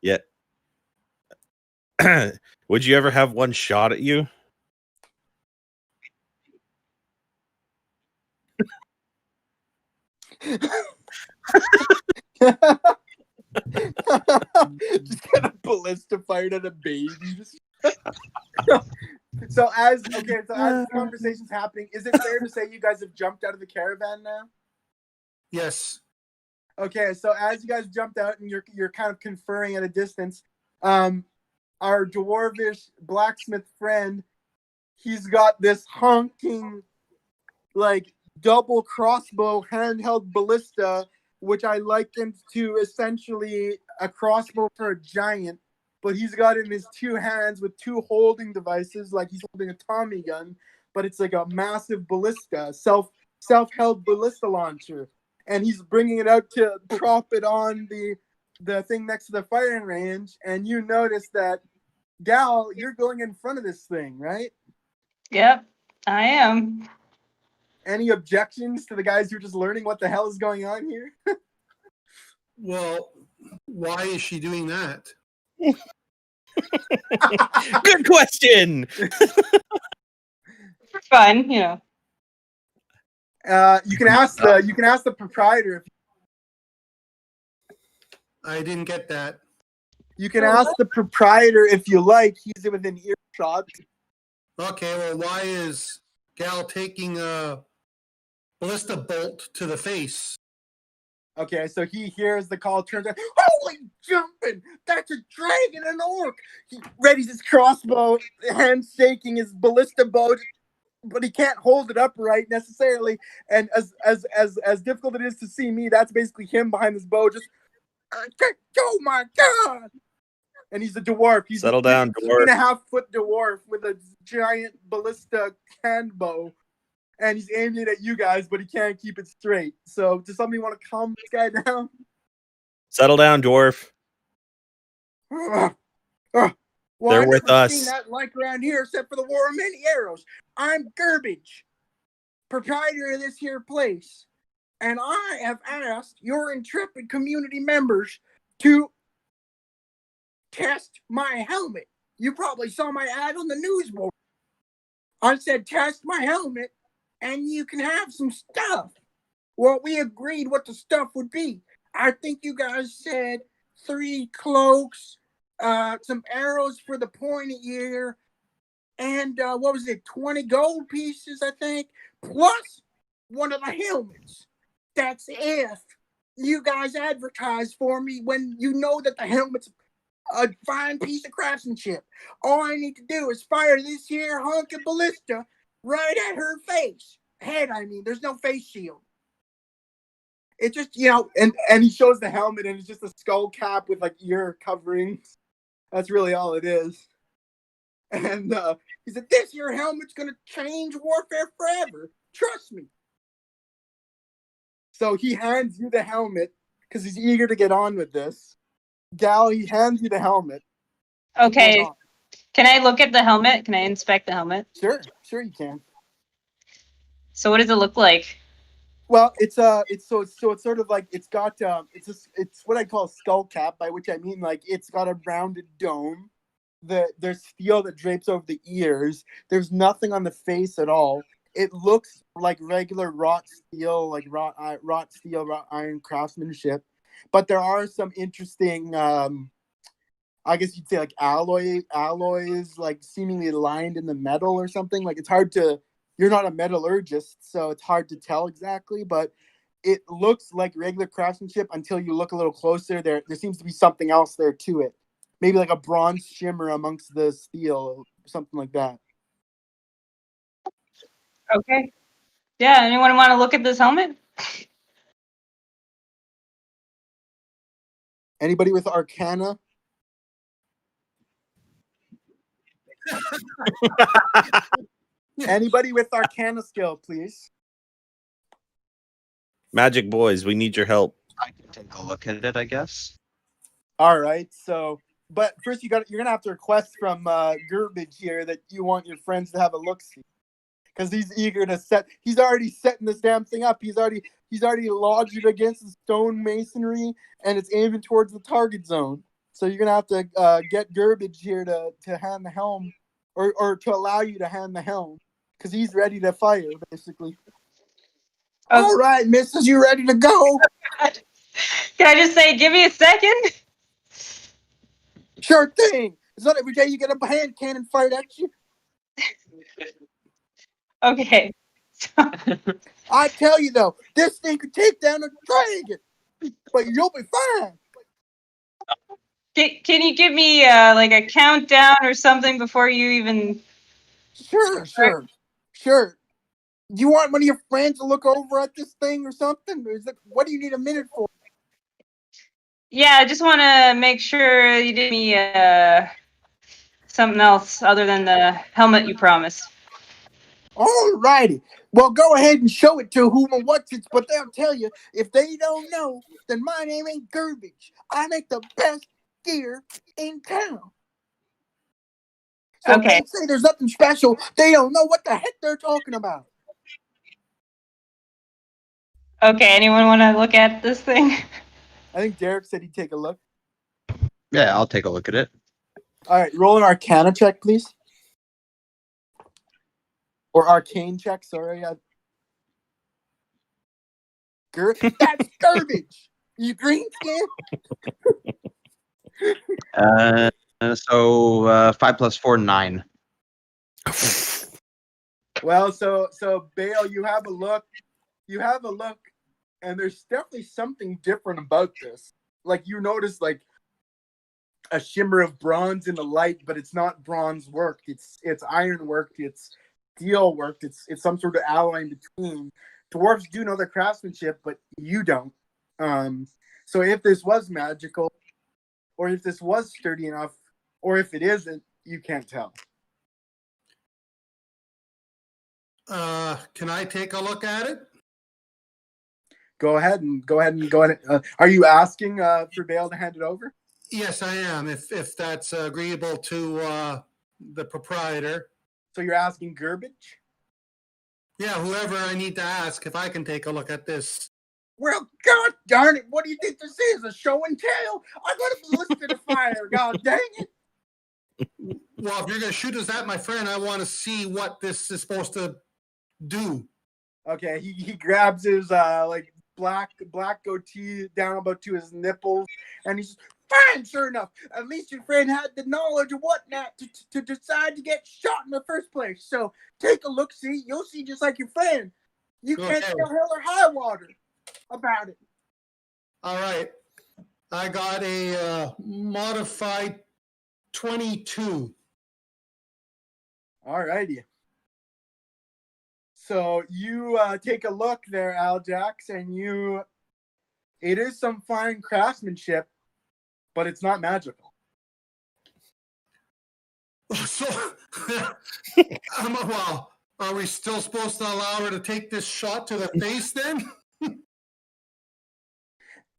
Yeah. Would you ever have one shot at you? Just get a ballista fired at a baby. So as the conversation's happening, is it fair to say you guys have jumped out of the caravan now? Yes. Okay, so as you guys jumped out and you're kind of conferring at a distance, our dwarvish blacksmith friend, he's got this honking, like, double crossbow handheld ballista, which I likened to essentially a crossbow for a giant, but he's got it in his two hands with two holding devices, like he's holding a Tommy gun, but it's like a massive ballista, self-held ballista launcher. And he's bringing it out to prop it on the thing next to the firing range. And you notice that, Gal, you're going in front of this thing, right? Yep, I am. Any objections to the guys who are just learning what the hell is going on here? Well, why is she doing that? Good question. For fun, you know. You can ask the proprietor. I didn't get that. You can ask the proprietor if you like. He's within earshot. Okay, well, why is Gal taking a ballista bolt to the face? Okay, so he hears the call, turns out, holy jumping! That's a dragon, an orc! He readies his crossbow, hand shaking his ballista bow, but he can't hold it upright necessarily. And as difficult it is to see me, that's basically him behind his bow, just, oh my god! And he's a dwarf. He's Settle down, a dwarf. 3.5-foot dwarf with a giant ballista hand bow. And he's aiming it at you guys, but he can't keep it straight. So, does somebody want to calm this guy down? Settle down, dwarf. Well, They're I've with never us. seen that like around here, except for the War of Many Arrows. I'm Garbage, proprietor of this here place, and I have asked your intrepid community members to test my helmet. You probably saw my ad on the news board. I said, test my helmet, and you can have some stuff. Well, we agreed what the stuff would be. I think you guys said 3 cloaks, some arrows for the pointy ear, and what was it, 20 gold pieces, I think, plus one of the helmets. That's if you guys advertise for me when you know that the helmet's a fine piece of craftsmanship. All I need to do is fire this here honking ballista right at her face. Head, I mean. There's no face shield. It just, and he shows the helmet, and it's just a skull cap with, like, ear coverings. That's really all it is. And he said, this here helmet's going to change warfare forever. Trust me. So he hands you the helmet, because he's eager to get on with this. Gal, he hands you the helmet. Okay. Can I look at the helmet? Can I inspect the helmet? Sure you can. So what does it look like? Well, it's sort of like it's got it's what I call a skull cap, by which I mean like it's got a rounded dome. There's steel that drapes over the ears. There's nothing on the face at all. It looks like regular wrought steel, like wrought iron craftsmanship, but there are some interesting, I guess you'd say like alloys, like seemingly lined in the metal or something. Like it's hard to. You're not a metallurgist, so it's hard to tell exactly, but it looks like regular craftsmanship until you look a little closer. There seems to be something else there to it. Maybe like a bronze shimmer amongst the steel, something like that. Okay. Yeah, anyone want to look at this helmet? Anybody with Arcana? Anybody with Arcana skill, please. Magic boys, we need your help. I can take a look at it, I guess. All right. So, but first you're gonna have to request from Gerbage here that you want your friends to have a look see, because he's eager to set. He's already setting this damn thing up. He's already lodged it against the stone masonry, and it's aiming towards the target zone. So you're gonna have to get Gerbage here to hand the helm, or to allow you to hand the helm, because he's ready to fire, basically. Oh. All right, missus, you ready to go? Can I just say, give me a second? Sure thing. It's not every day you get a hand cannon fired at you. Okay. I tell you though, this thing could take down a dragon, but you'll be fine. Can you give me like a countdown or something before you even? Sure. You want one of your friends to look over at this thing or something? What do you need a minute for? Yeah, I just want to make sure you did me something else other than the helmet you promised. All righty. Well, go ahead and show it to whom and what's it, but they'll tell you. If they don't know, then my name ain't Gerbage. I make the best gear in town. So Okay. if they say there's nothing special, they don't know what the heck they're talking about. Okay, anyone want to look at this thing? I think Derek said he'd take a look. Yeah, I'll take a look at it. All right, roll an Arcana check, please. Or Arcane check, sorry. That's garbage! You green skin? So 5 plus 4, 9. Well, so Bale, you have a look, and there's definitely something different about this. Like, you notice, like, a shimmer of bronze in the light, but it's not bronze worked. It's iron worked. It's steel worked. It's some sort of alloy in between. Dwarves do know their craftsmanship, but you don't. So if this was magical, or if this was sturdy enough, or if it isn't, you can't tell. Can I take a look at it? Go ahead. Are you asking for Bale to hand it over? Yes, I am. If that's agreeable to the proprietor. So you're asking Gerbage? Yeah, whoever I need to ask if I can take a look at this. Well, god darn it! What do you think this is? A show and tell? I got a ballista to fire. God dang it! Well, if you're going to shoot us at my friend, I want to see what this is supposed to do. Okay, he grabs his like black goatee down about to his nipples, and he's fine. Sure enough, at least your friend had the knowledge of whatnot to decide to get shot in the first place. So take a look, see, you'll see just like your friend. You can't Okay. tell hell or high water about it. All right. I got a modified 22. All righty. So you take a look there, Aljax, and it is some fine craftsmanship, but it's not magical. So, well, are we still supposed to allow her to take this shot to the face then?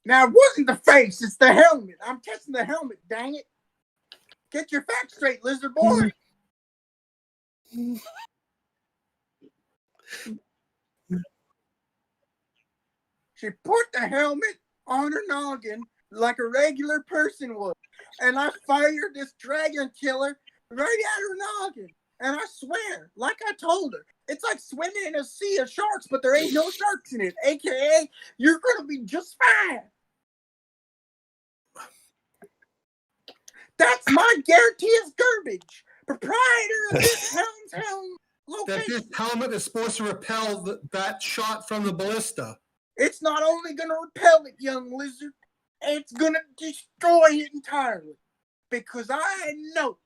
Now, it wasn't the face, it's the helmet. I'm testing the helmet, dang it. Get your facts straight, lizard boy. She put the helmet on her noggin like a regular person would. And I fired this dragon killer right at her noggin. And I swear, like I told her, it's like swimming in a sea of sharks, but there ain't no sharks in it. AKA, you're going to be just fine. That's my guarantee as Gerbage, proprietor of this helm That location. this helmet is supposed to repel that shot from the ballista. It's not only going to repel it, young lizard, it's going to destroy it entirely. Because I know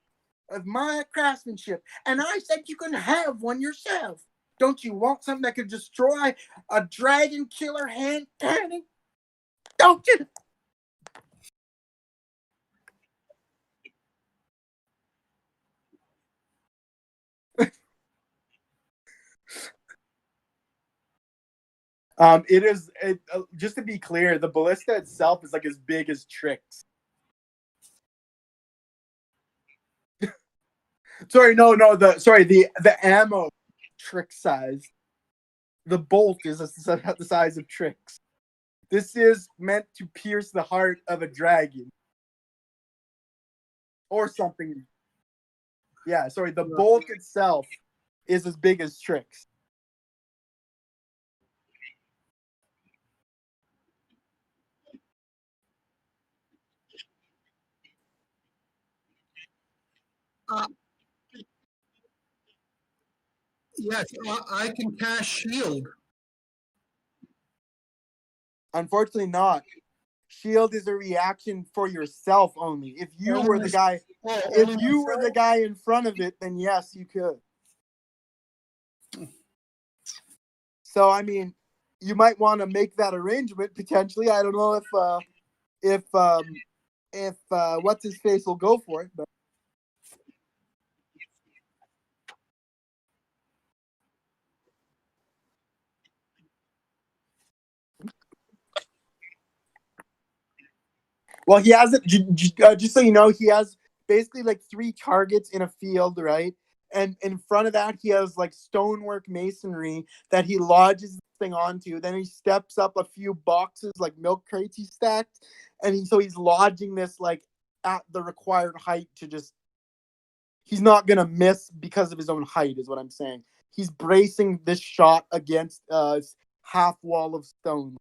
of my craftsmanship, and I said you can have one yourself. Don't you want something that could destroy a dragon killer hand cannon? Don't you? Just to be clear, the ballista itself is like as big as Trix. The ammo Trix size. The bolt is the size of Trix. This is meant to pierce the heart of a dragon. Or something. Yeah, sorry, the bolt itself is as big as Trix. Yes, I can cast shield. Unfortunately not. Shield is a reaction for yourself only. If you were the guy in front of it, then yes, you could. So I mean, you might want to make that arrangement potentially. I don't know if what's his face will go for it, but well, he has it. Just so you know, he has basically like 3 targets in a field, right? And in front of that, he has like stonework masonry that he lodges this thing onto. Then he steps up a few boxes, like milk crates he stacked, and he's lodging this like at the required height to just. He's not gonna miss because of his own height, is what I'm saying. He's bracing this shot against half wall of stone.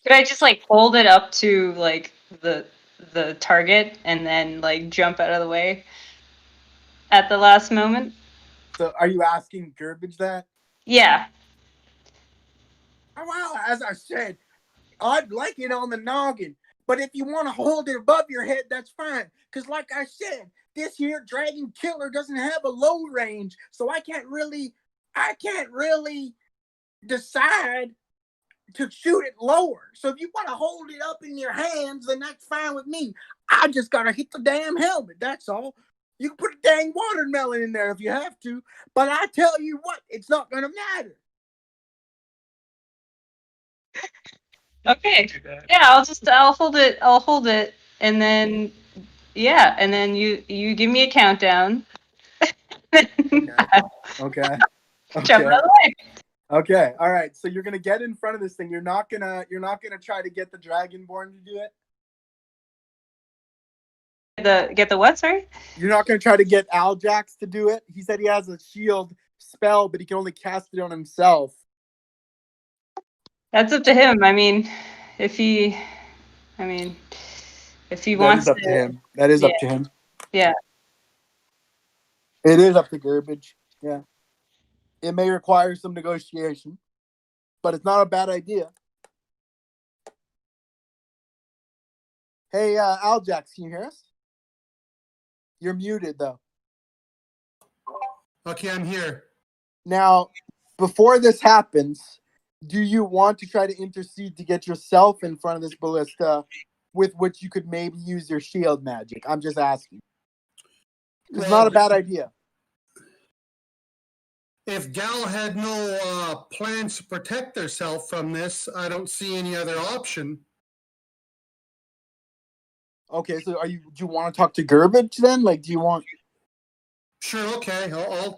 Could I just like hold it up to like the target and then like jump out of the way at the last moment? So, are you asking Gerbage that? Yeah. Well, as I said, I'd like it on the noggin. But if you want to hold it above your head, that's fine. Because like I said, this here dragon killer doesn't have a low range. So I can't really decide to shoot it lower. So if you want to hold it up in your hands, then that's fine with me. I just got to hit the damn helmet. That's all. You can put a dang watermelon in there if you have to. But I tell you what, it's not going to matter. Okay. Yeah, I'll hold it and then and then you give me a countdown. Okay. Jump out of the way. Okay. All right. So you're gonna get in front of this thing. You're not gonna try to get the Dragonborn to do it. Get the what? Sorry. You're not gonna try to get Aljax to do it. He said he has a shield spell, but he can only cast it on himself. That's up to him. I mean, if he wants to him. That is up to him. Yeah. It is up to Gerbage. Yeah. It may require some negotiation, but it's not a bad idea. Hey, Aljax, can you hear us? You're muted, though. Okay, I'm here. Now, before this happens, do you want to try to intercede to get yourself in front of this ballista with which you could maybe use your shield magic? I'm just asking. It's not a bad idea. If Gal had no plans to protect herself from this, I don't see any other option. Okay, so do you want to talk to Gerbage then? Like, do you want? Sure. Okay. I'll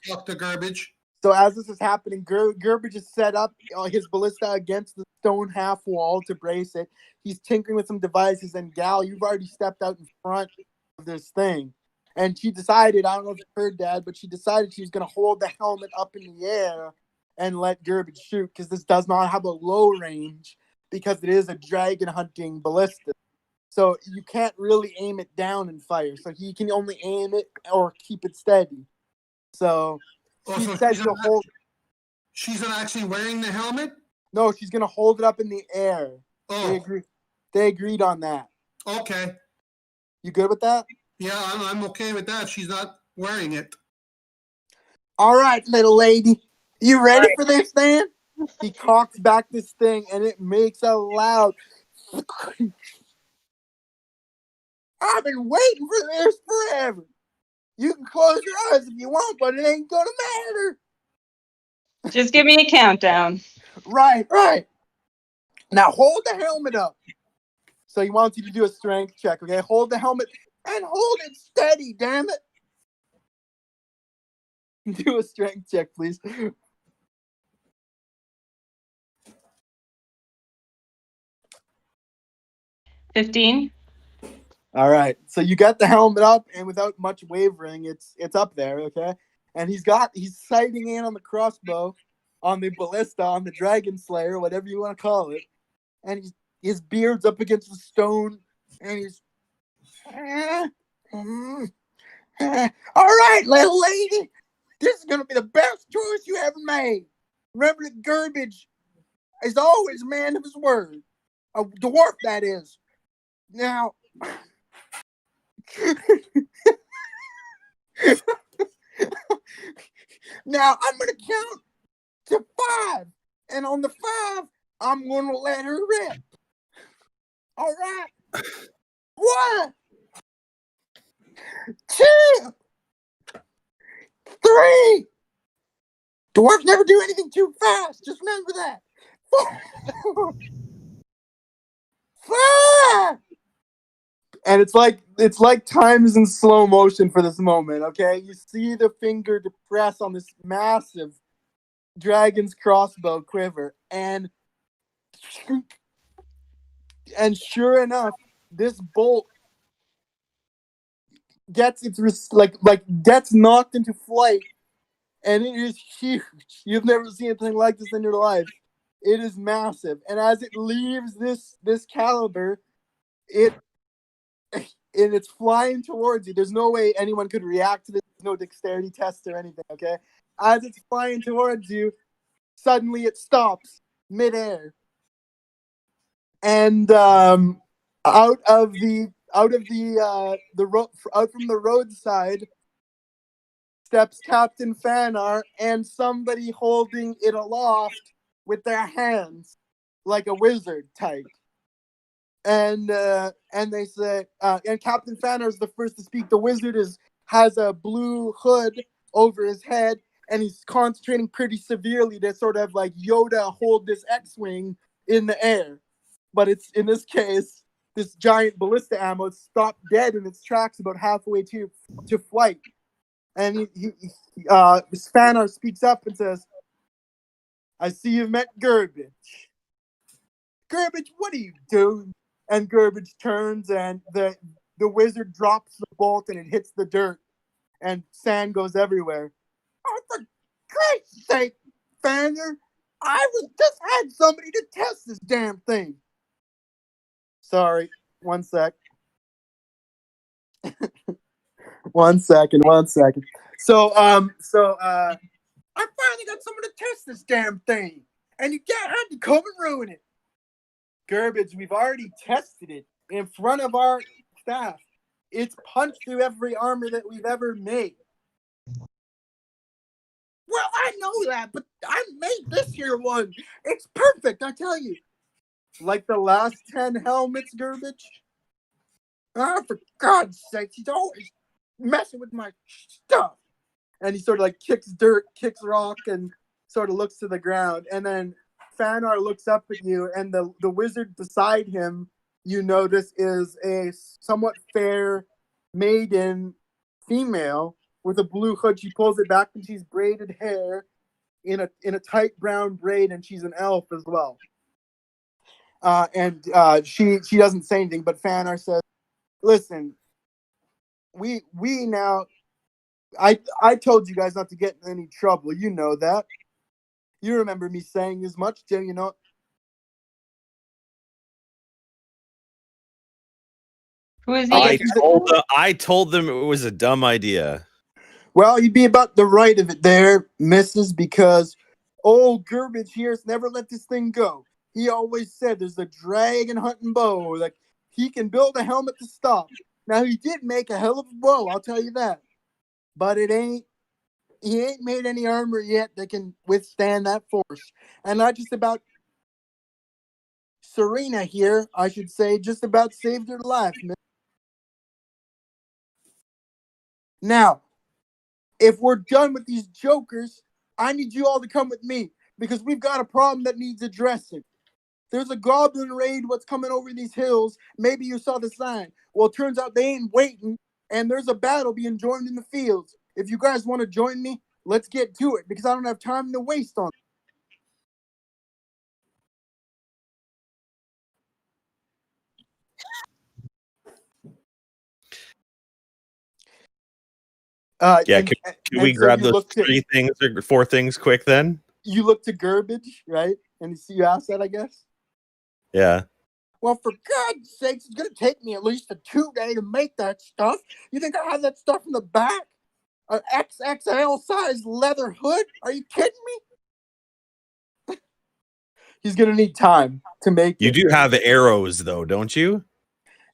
talk to Gerbage. So as this is happening, Gerbage has set up his ballista against the stone half wall to brace it. He's tinkering with some devices, and Gal, you've already stepped out in front of this thing. And she decided, I don't know if you heard, Dad, but she decided she was going to hold the helmet up in the air and let Gerbage shoot, because this does not have a low range, because it is a dragon hunting ballista. So you can't really aim it down and fire. So he can only aim it or keep it steady. So she said she'll hold. She's not actually wearing the helmet? No, she's going to hold it up in the air. Oh. They agree. They agreed on that. Okay. You good with that? Yeah, I'm okay with that. She's not wearing it. All right, little lady. You ready for this then? He cocks back this thing and it makes a loud. I've been waiting for this forever. You can close your eyes if you want, but it ain't gonna matter. Just give me a countdown. Right. Now hold the helmet up. So he wants you to do a strength check, okay? Hold the helmet and hold it steady, damn it. Do a strength check, please. 15. All right. So you got the helmet up, and without much wavering, it's up there, okay? And he's sighting in on the crossbow, on the ballista, on the dragon slayer, whatever you want to call it. And his beard's up against the stone, and he's all right, little lady. This is gonna be the best choice you ever made. Remember that Gurbage is always a man of his word. A dwarf, that is. Now, now I'm gonna count to 5, and on the 5, I'm gonna let her rip. All right. 1, 2, 3. Dwarves never do anything too fast. Just remember that. 4, 5. And it's like time is in slow motion for this moment, okay? You see the finger depress on this massive dragon's crossbow quiver, and sure enough, this bolt gets gets knocked into flight, and it is huge. You've never seen anything like this in your life. It is massive, and as it leaves this caliber, and it's flying towards you. There's no way anyone could react to this. There's no dexterity test or anything, okay? As it's flying towards you, suddenly it stops midair. And out from the roadside steps Captain Fanar and somebody holding it aloft with their hands like a wizard type. And they say, and Captain Fanar is the first to speak. The wizard has a blue hood over his head, and he's concentrating pretty severely to sort of like Yoda hold this X-wing in the air. But it's, in this case, this giant ballista ammo stopped dead in its tracks about halfway to flight. And Fanar speaks up and says, "I see you've met Gurbage. Gurbage, what are you doing?" And Gurbage turns, and the wizard drops the bolt, and it hits the dirt, and sand goes everywhere. "Oh, for Christ's sake, Fanar! I just had somebody to test this damn thing." Sorry, one sec. One second. So, I finally got someone to test this damn thing, and you can't have to come and ruin it. Gurbage, we've already tested it in front of our staff. It's punched through every armor that we've ever made. Well, I know that, but I made this here one. It's perfect, I tell you. Like the last 10 helmets, Gurbage? Ah, for God's sake, he's always messing with my stuff. And he sort of like kicks dirt, kicks rock, and sort of looks to the ground. And then Fanar looks up at you, and the wizard beside him, you notice, is a somewhat fair maiden female with a blue hood. She pulls it back, and she's braided hair in a tight brown braid, and she's an elf as well. And she doesn't say anything, but Fanar says, "Listen, we now, I told you guys not to get in any trouble. You know that. You remember me saying as much, do you not?" Who is he? I told them it was a dumb idea. Well, you'd be about the right of it there, missus, because old Gurbage here's never let this thing go. he always said there's a dragon hunting bow. Like, he can build a helmet to stop. Now, he did make a hell of a bow, I'll tell you that. But he ain't made any armor yet that can withstand that force. And not just about Serena here, I should say, just about saved her life. Now, if we're done with these jokers, I need you all to come with me because we've got a problem that needs addressing. There's a goblin raid what's coming over these hills. Maybe you saw the sign. Well, it turns out they ain't waiting, and there's a battle being joined in the fields. If you guys want to join me, let's get to it because I don't have time to waste on it. Yeah, can we grab those four things quick then? You look to Gurbage, right? And you asked that, I guess? Yeah. Well, for God's sakes, it's going to take me at least a 2 days to make that stuff. You think I have that stuff in the back? An XXL size leather hood? Are you kidding me? He's going to need time to make You it. do have arrows, though, don't you?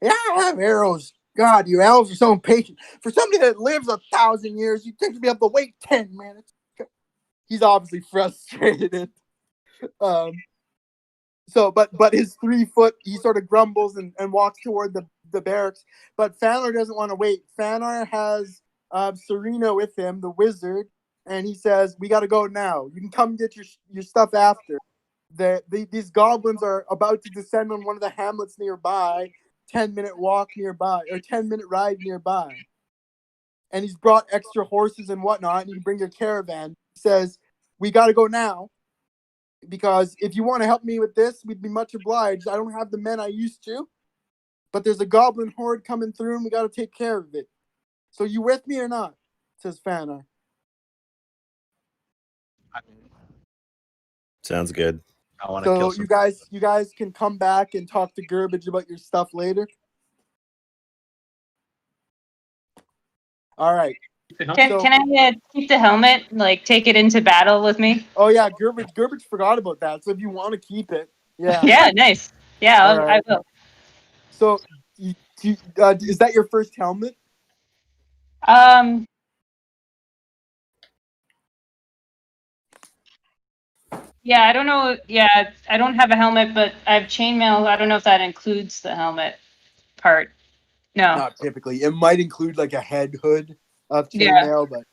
Yeah, I have arrows. God, you elves are so impatient. For somebody that lives 1,000 years, you'd think to be able to wait 10 minutes. He's obviously frustrated. But his 3 foot, he sort of grumbles and walks toward the barracks. But Fanar doesn't want to wait. Fanar has Serena with him, the wizard, and he says, "We got to go now. You can come get your stuff after." These goblins are about to descend on one of the hamlets nearby. 10-minute walk nearby, or 10-minute ride nearby. And he's brought extra horses and whatnot, and you can bring your caravan. He says, "We got to go now, because if you want to help me with this, we'd be much obliged. I don't have the men I used to, but there's a goblin horde coming through, and we got to take care of it. So you with me or not?" Says Fanar. Sounds good. I want to kill some. you guys can come back and talk to Gurbage about your stuff later. All right. Can I keep the helmet? Like, take it into battle with me? Oh yeah, Gurbage forgot about that. So if you want to keep it, yeah. Yeah, nice. Yeah, Right. I will. So, is that your first helmet? Yeah, I don't know. Yeah, I don't have a helmet, but I have chainmail. I don't know if that includes the helmet part. No. Not typically. It might include like a head hood of Yeah. chainmail, but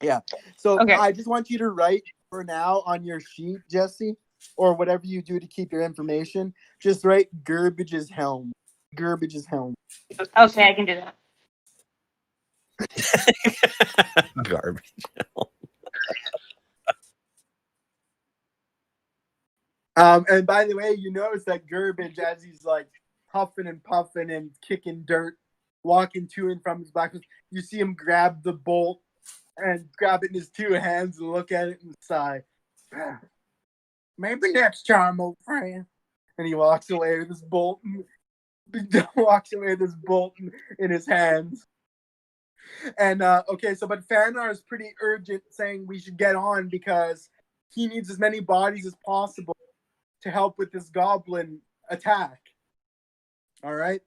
yeah. So Okay. I just want you to write for now on your sheet, Jesse, or whatever you do to keep your information. Just write Gurbage's helm. Gurbage's helm. Okay, I can do that. Garbage. And by the way, you notice that Gurbage, as he's like huffing and puffing and kicking dirt, walking to and from his back, you see him grab the bolt and grab it in his 2 hands and look at it and sigh. Maybe next time, old friend. And he walks away with this bolt. In his hands. And okay, but Fanar is pretty urgent, saying we should get on because he needs as many bodies as possible to help with this goblin attack. All right.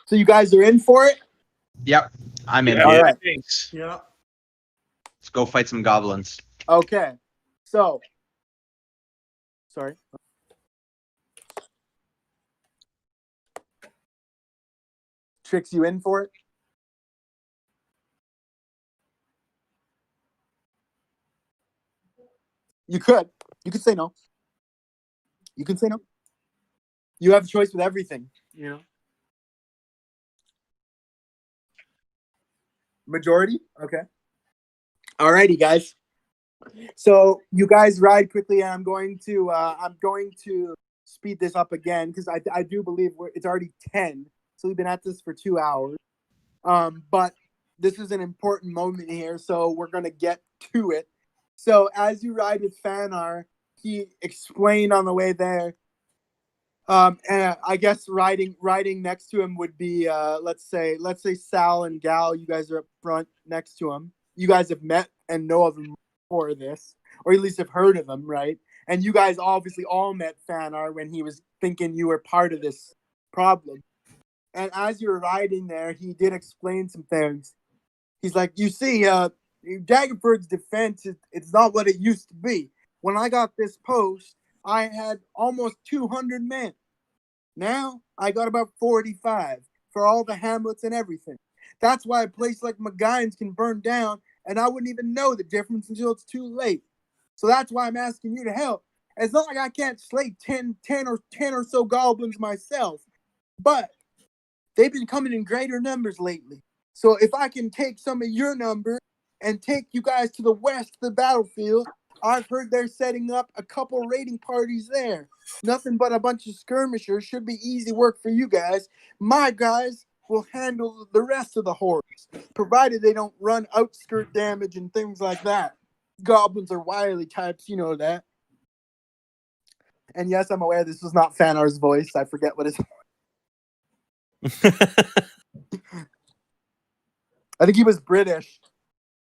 So you guys are in for it? Yep, I'm in. Yeah. All right. Thanks. Yeah. Let's go fight some goblins. Okay. So, sorry. Tricks, you in for it? You could. You could say no. You can say no. You have a choice with everything, you know. Majority? Okay. Alrighty, guys. So you guys ride quickly, and I'm going to speed this up again because I do believe it's already 10, so we've been at this for 2 hours. But this is an important moment here, so we're gonna get to it. So as you ride with Fanar, he explained on the way there. And I guess riding next to him would be let's say Sal and Gal. You guys are up front next to him. You guys have met and know of him before this, or at least have heard of him, right? And you guys obviously all met Fanar when he was thinking you were part of this problem. And as you were riding there, he did explain some things. He's like, you see, Daggerford's defense, it's not what it used to be. When I got this post, I had almost 200 men. Now, I got about 45 for all the hamlets and everything. That's why a place like McGuinn's can burn down, and I wouldn't even know the difference until it's too late. So that's why I'm asking you to help. It's not like I can't slay 10 or so goblins myself, but they've been coming in greater numbers lately. So if I can take some of your number and take you guys to the west of the battlefield, I've heard they're setting up a couple raiding parties there. Nothing but a bunch of skirmishers. Should be easy work for you guys. My guys will handle the rest of the hordes, provided they don't run outskirt damage and things like that. Goblins are wily types, you know that. And yes, I'm aware this was not Fanar's voice. I forget what his... I think he was British.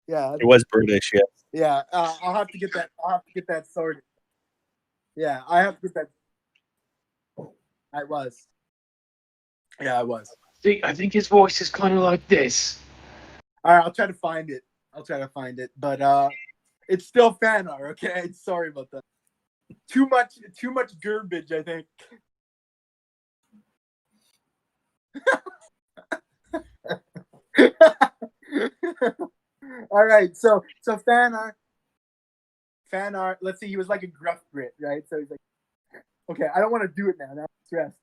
Yeah. It was British, yeah. Yeah, I'll have to get that. I'll have to get that sorted. Yeah, I have to get that. I was. Yeah, I was. I think his voice is kind of like this. All right, I'll try to find it. But it's still Fanar. Okay, sorry about that. Too much garbage, I think. All right, so Fanar, let's see, he was like a gruff Brit, right? So he's like, okay, I don't want to do it now. Now I'm stressed.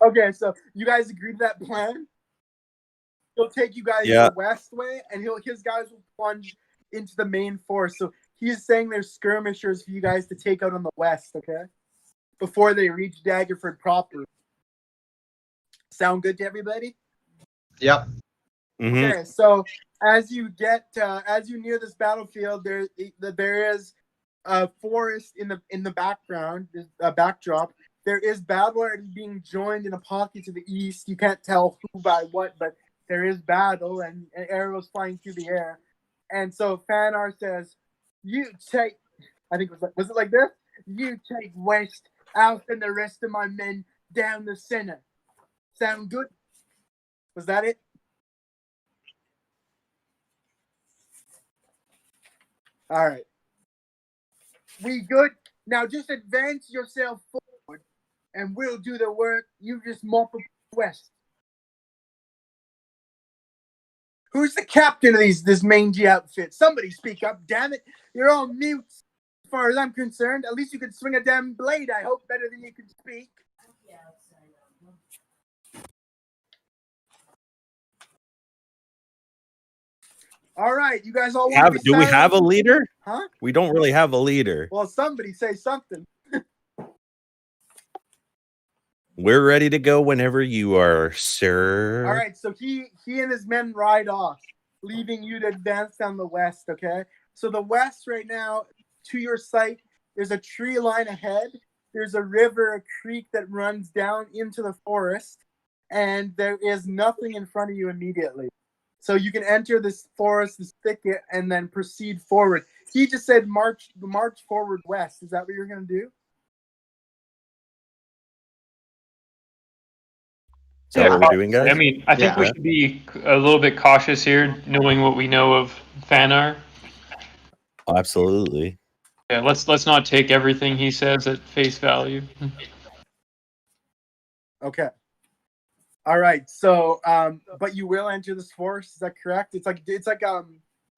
Okay, so you guys agree to that plan? He'll take you guys the west way, and his guys will plunge into the main force. So he's saying there's skirmishers for you guys to take out on the west, okay? Before they reach Daggerford proper. Sound good to everybody? Yep. Mm-hmm. Okay, so as you near this battlefield, there is a forest in the background, a backdrop. There is battle already being joined in a pocket to the east. You can't tell who by what, but there is battle and arrows flying through the air. And so Fanar says, "You take," I think was it like this? "You take west, I'll send the rest of my men down the center." Sound good? Was that it? All right. We good? Now just advance yourself forward, and we'll do the work. You just mop up west. Who's the captain of this mangy outfit? Somebody speak up, damn it. You're all mute. As far as I'm concerned, at least you can swing a damn blade, I hope, better than you can speak. All right, you guys all want to be Do we silent? have a leader? Huh? We don't really have a leader. Well, somebody say something. We're ready to go whenever you are, sir. All right, so he and his men ride off, leaving you to advance down the west, okay? So the west right now, to your sight, there's a tree line ahead. There's a river, a creek that runs down into the forest, and there is nothing in front of you immediately. So you can enter this forest, this thicket, and then proceed forward. He just said march forward west. Is that what you're going to do? Is that what we're doing, guys? I mean, I think we should be a little bit cautious here, knowing what we know of Fanar. Oh, absolutely. Yeah, let's not take everything he says at face value. Okay. All right. So, but you will enter this forest. Is that correct? It's like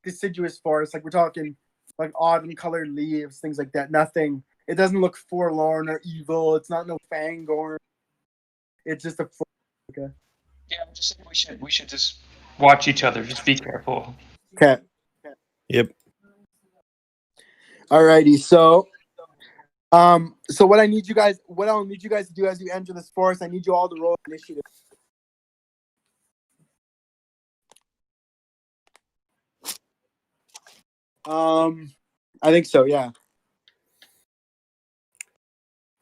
deciduous forest. Like we're talking like autumn colored leaves, things like that. Nothing. It doesn't look forlorn or evil. It's not no Fangorn. It's just a forest. Okay. Yeah, I just think we should just watch each other. Just be careful. Okay. Yep. Alrighty. So what I'll need you guys to do as you enter this forest, I need you all to roll initiative. I think so, yeah.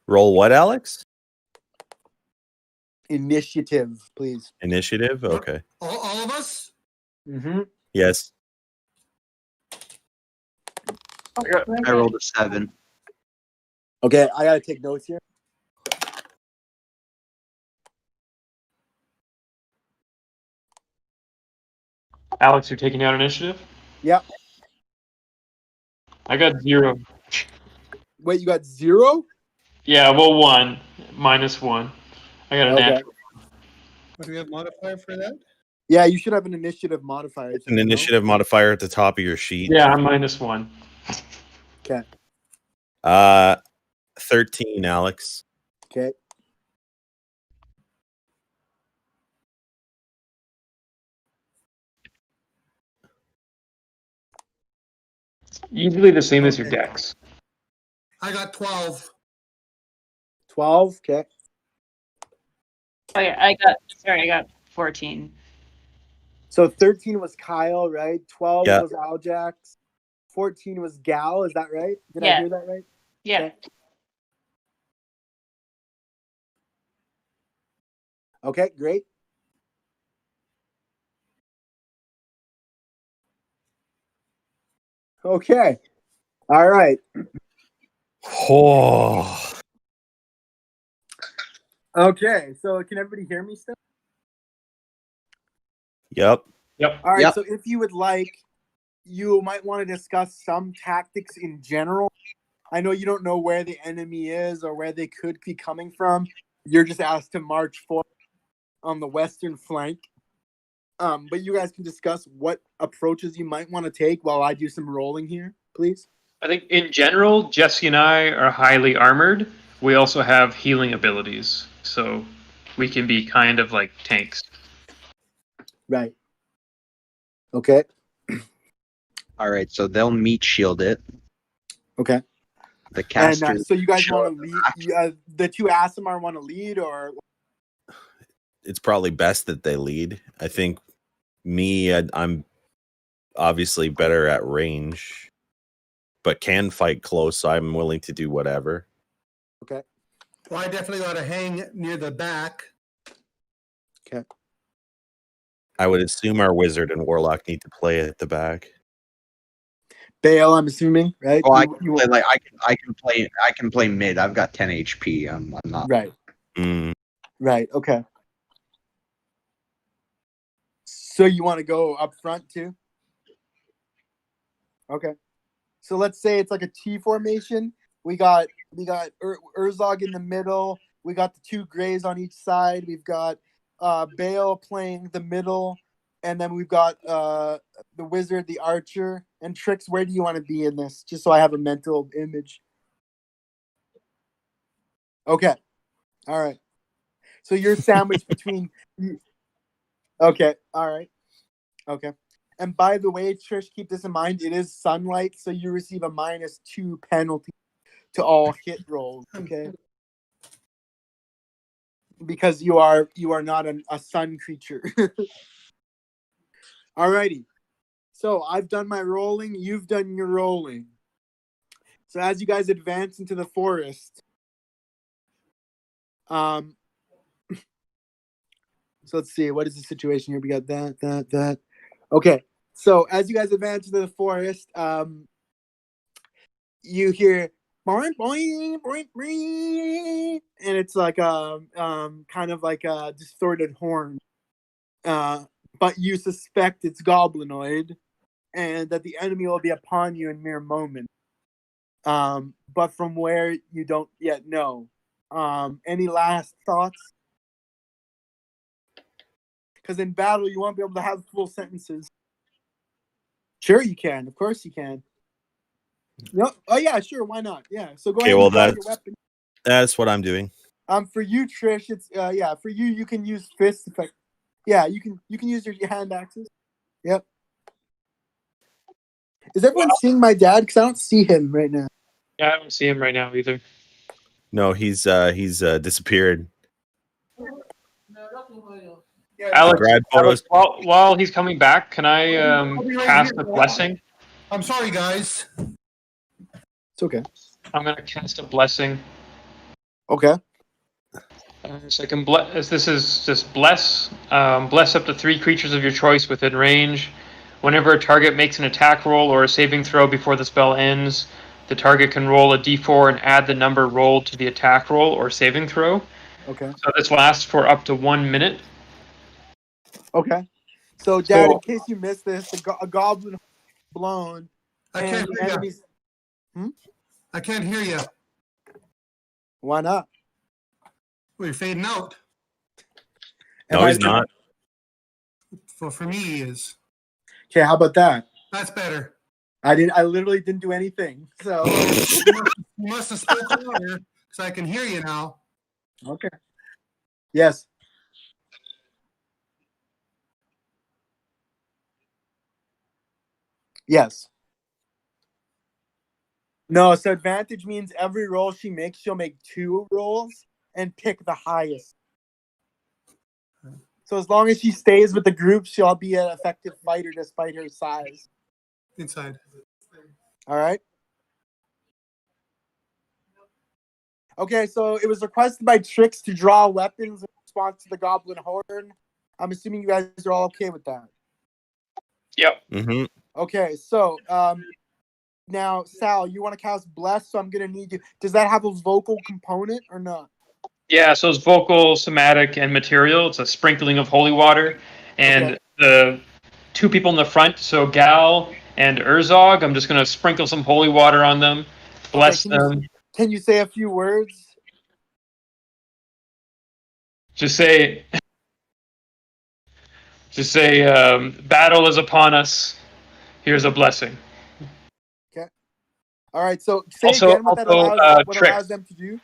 Roll what, Alex? Initiative, please. Initiative? Okay. All of us? Mm-hmm. Yes. I rolled a 7. Okay, I gotta take notes here. Alex, you're taking out initiative? Yep. I got 0. Wait, you got 0? Yeah, well, 1. -1. I got a Okay. natural. What do we have modifier for that? Yeah, you should have an initiative modifier. It's an initiative modifier at the top of your sheet. Yeah, I'm -1. 13, Alex. Okay. Usually the same as your dex. I got 12. 12. Okay. Oh yeah, I got 14. So 13 was Kyle, right? 12 Yeah. was Aljax. 14 was Gal. Is that right? Did I Yeah. hear that right? Yeah. Okay, great. Okay. All right. Oh, Okay. So can everybody hear me still? yep. Yep. All right. Yep. So if you would like, you might want to discuss some tactics in general. I know you don't know where the enemy is or where they could be coming from. You're just asked to march forward on the western flank. But you guys can discuss what approaches you might want to take while I do some rolling here, please. I think in general, Jesse and I are highly armored. We also have healing abilities, so we can be kind of like tanks. Right. Okay. All right, so they'll meat shield it. Okay. The And caster. so you guys show want to lead? The two Aasimar want to lead, or It's probably best that they lead. I think I'm obviously better at range, but can fight close. So I'm willing to do whatever. okay? Well, I definitely got to hang near the back. I would assume our wizard and warlock need to play at the back. Bale, I'm assuming, right? Oh, I You- can you play want- like I can play mid. I've got 10 HP. I'm not. right, Mm, right. Okay. So you want to go up front too? Okay. So let's say it's like a T formation. We got Urzog in the middle. We got the two Greys on each side. We've got Bale playing the middle, and then we've got the wizard, the archer, and Trix. Where do you want to be in this? Just so I have a mental image. Okay. All right. So you're sandwiched between. Okay. All right. Okay. And by the way, Trish, keep this in mind. It is sunlight, so you receive a -2 penalty to all hit rolls. Okay. Because you are not a sun creature. Alrighty. So I've done my rolling. You've done your rolling. So as you guys advance into the forest, so let's see. What is the situation here? We got that. Okay. So as you guys advance into the forest, you hear boing, boing, boing, boing, and it's like kind of like a distorted horn. But you suspect it's goblinoid, and that the enemy will be upon you in mere moments. But from where you don't yet know. Any last thoughts? Because in battle, you won't be able to have full sentences. Sure, you can. Of course, you can. No. Oh yeah, sure. Why not? Yeah. So go Okay, ahead well, and draw your that's- weapon. That's what I'm doing. For you, Trish, it's yeah. For you, you can use fists. Yeah, you can use your hand axes. Yep. Is everyone seeing my dad? Because I don't see him right now. Yeah, I don't see him right now either. No, he's disappeared. Alex, Grad photos. while he's coming back, can I I'll be right cast here. a blessing? I'm sorry, guys. It's okay. I'm gonna cast a blessing. Okay. So I can bless. This is just bless. Bless up to 3 creatures of your choice within range. Whenever a target makes an attack roll or a saving throw before the spell ends, The target can roll a d4 and add the number rolled to the attack roll or saving throw. Okay. So this lasts for up to 1 minute. Okay. So, Dad, So- in case you missed this, a goblin blown. I and can't the hear you. enemies. I can't hear you. Why not? Well, you're fading out. No, he's not. For me, he is. Okay, how about that? That's better. I literally didn't do anything. So You must have spoken louder because I can hear you now. okay. Yes. Yes. No, so advantage means every roll she makes, she'll make 2 rolls and pick the highest. So as long as she stays with the group, she'll be an effective fighter despite her size. Inside. All right. Okay, so it was requested by Trix to draw weapons in response to the Goblin Horn. I'm assuming you guys are all okay with that. Yep. Mm-hmm. Okay, so now Sal, you want to cast Bless, so I'm gonna need you. Does that have a vocal component or not? Yeah, so it's vocal, somatic, and material. It's a sprinkling of holy water. And Okay. the 2 people in the front, so Gal and Urzog, I'm just going to sprinkle some holy water on them, bless Okay, can you- them. Can you say a few words? Just say, battle is upon us. Here's a blessing. All right, so say Also- again what that also, allows, what Trix. allows them to do.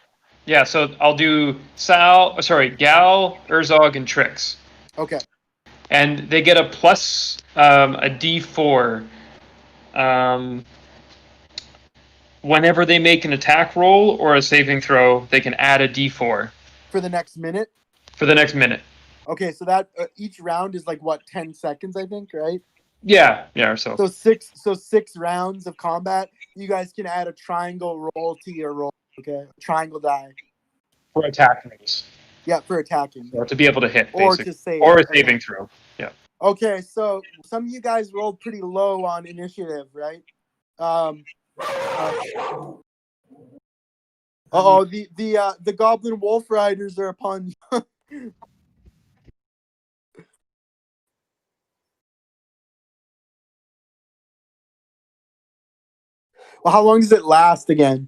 Yeah, so I'll do Gal, Urzog, and Trix. Okay. And they get a plus a d4 whenever they make an attack roll or a saving throw. They can add a d4 For the next minute. for the next minute. Okay, so that each round is like what, 10 seconds, I think, right? Yeah, or so. So 6 rounds of combat. You guys can add a triangle roll to your roll. Okay, triangle die. For attack rolls. Yeah, for attacking Or to be able to hit, or basically. to save. Or a Okay. saving throw. Yeah. Okay, so some of you guys rolled pretty low on initiative, right? The Goblin Wolf Riders are upon you. Well, how long does it last again?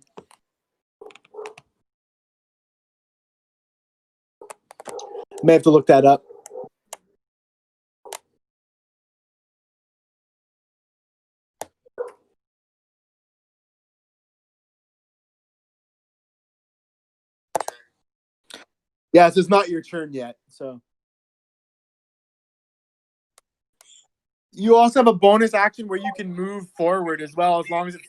May have to look that up. Yeah, so it's not your turn yet. So you also have a bonus action where you can move forward as well, as long as it's.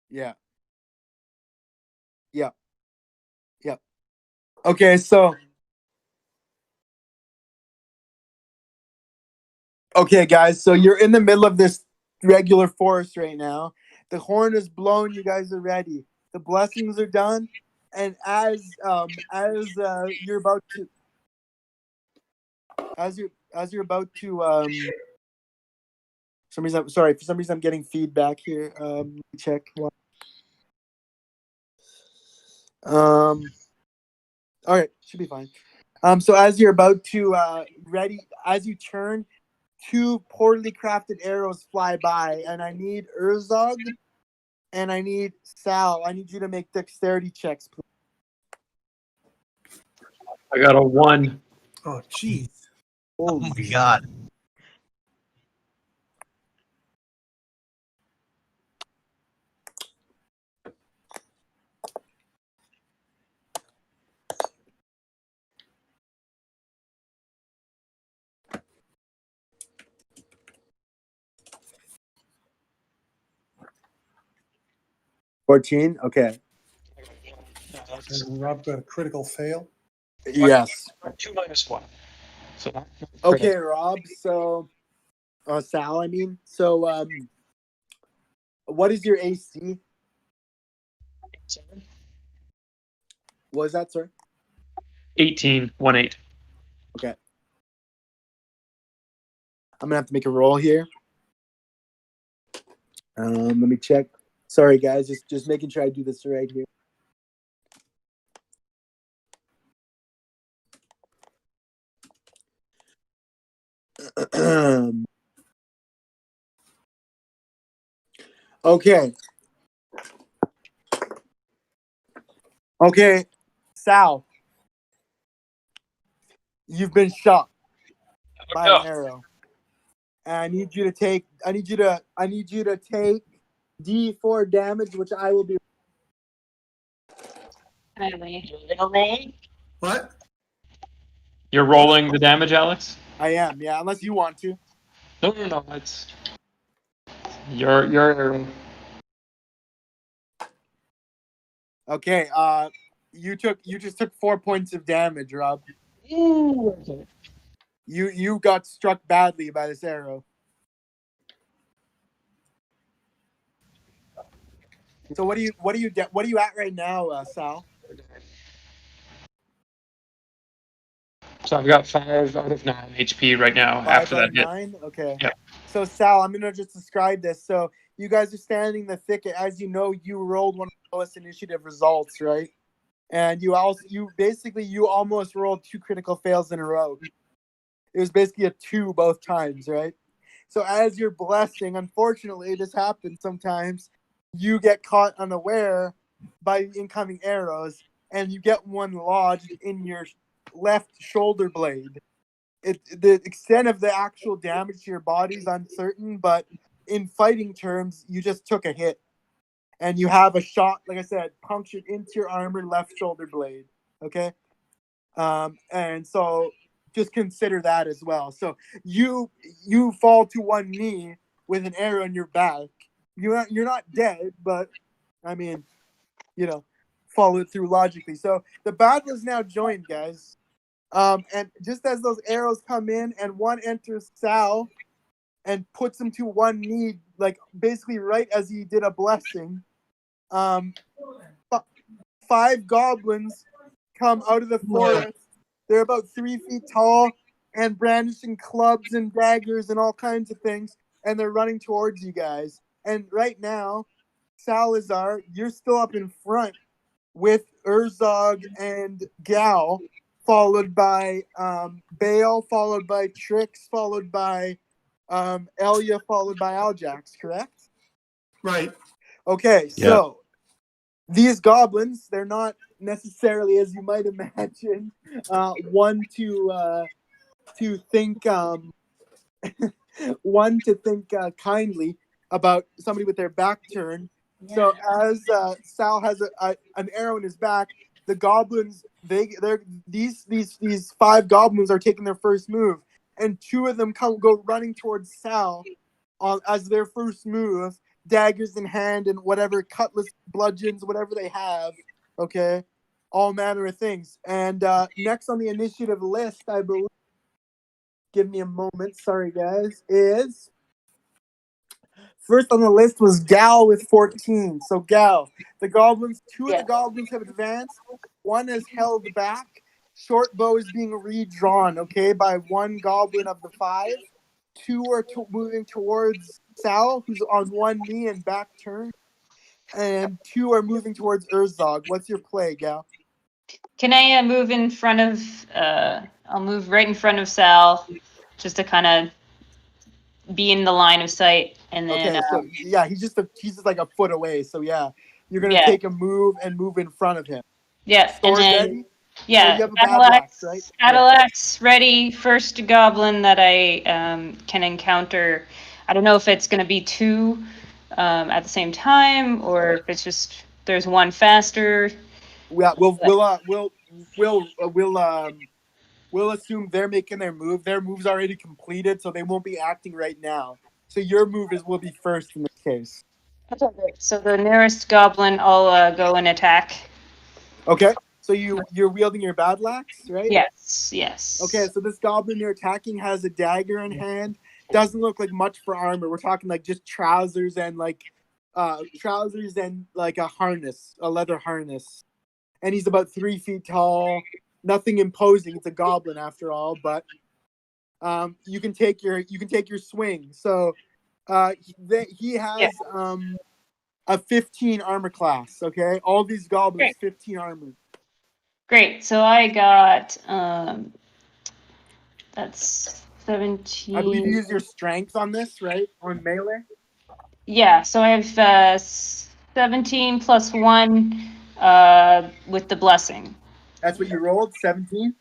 Yeah. Yeah. Yeah. Okay, so. Okay, guys, so you're in the middle of this regular forest right now. The horn is blown. You guys are ready. The blessings are done, and as you're about to, you're about to, for some reason I'm getting feedback here. Let me check. All right, should be fine. So as you're about to as you turn, 2 poorly crafted arrows fly by, and I need Urzog and I need Sal. I need you to make dexterity checks, please. I got a 1. Oh, jeez. Oh my god. $14? Okay. And Rob got a critical fail. Yes. 2 minus 1. So not Okay, Rob. So, Sal, I mean. So, what is your AC? What was that, sir? 18, 1-8. Okay. I'm gonna have to make a roll here. Let me check. Sorry, guys. Just making sure I do this right here. Okay. Okay, Sal. You've been shot by an arrow. And I need you to take D4 damage, which I will be. What? You're rolling the damage, Alex? I am, yeah, unless you want to. No. It's your Okay, you just took 4 points of damage, Rob. You got struck badly by this arrow. So what are you at right now, Sal? So I've got 5 out of 9 HP right now 5 after out that of hit. 9? Okay. Yeah. So Sal, I'm gonna just describe this. So you guys are standing in the thicket. As you know, you rolled one of the lowest initiative results, right? And you almost rolled 2 critical fails in a row. It was basically a 2 both times, right? So as you're blessing, unfortunately, this happens sometimes. You get caught unaware by incoming arrows, and you get one lodged in your left shoulder blade. The extent of the actual damage to your body is uncertain, but in fighting terms, you just took a hit. And you have a shot, like I said, punctured into your armor left shoulder blade. Okay? And so just consider that as well. So you fall to one knee with an arrow in your back. You're not dead, but I mean, follow it through logically. So the battle is now joined, guys. And just as those arrows come in and one enters Sal and puts him to one knee, like basically right as he did a blessing, 5 goblins come out of the forest. They're about 3 feet tall and brandishing clubs and daggers and all kinds of things, and they're running towards you guys. And right now, Salazar, you're still up in front with Urzog and Gal, followed by Bale, followed by Trix, followed by Elia, followed by Aljax, correct? Right. Okay, so these goblins, they're not necessarily, as you might imagine, one to think kindly about somebody with their back turned. So as Sal has an arrow in his back, the goblins these 5 goblins are taking their first move, and 2 of them go running towards Sal as their first move, daggers in hand and whatever cutlass, bludgeons, whatever they have. Okay, all manner of things. And next on the initiative list, I believe. Give me a moment. Sorry, guys. Is first on the list was Gal with 14. So Gal, the goblins, 2 of the goblins have advanced. 1 is held back. Short bow is being redrawn, okay, by 1 goblin of the 5. 2 are moving towards Sal, who's on one knee and back turn. And 2 are moving towards Urzog. What's your play, Gal? Can I move in front of? I'll move right in front of Sal, just to kind of be in the line of sight, and then. Okay, so yeah, he's just like a foot away. So yeah, you're gonna take a move and move in front of him. Yeah, Sword and then ready? yeah, you have a battle axe, right? Battle axe ready. First goblin that I can encounter. I don't know if it's gonna be 2 at the same time, or if it's just there's one faster. Yeah, we'll assume they're making their move. Their move's already completed, so they won't be acting right now. So your move will be first in this case. So the nearest goblin, I'll go and attack. Okay, so you're wielding your battle axe, right? Yes. Okay, so this goblin you're attacking has a dagger in hand. Doesn't look like much for armor. We're talking like just trousers and like a harness, a leather harness. and he's about 3 feet tall. Nothing imposing. It's a goblin after all, but you can take your swing. So he has a 15 armor class. Okay, all these goblins 15 armor. Great. So I got that's 17. I believe you use your strength on this, right? On melee. Yeah. So I have 17 plus 1 with the blessing. That's what you rolled. 17.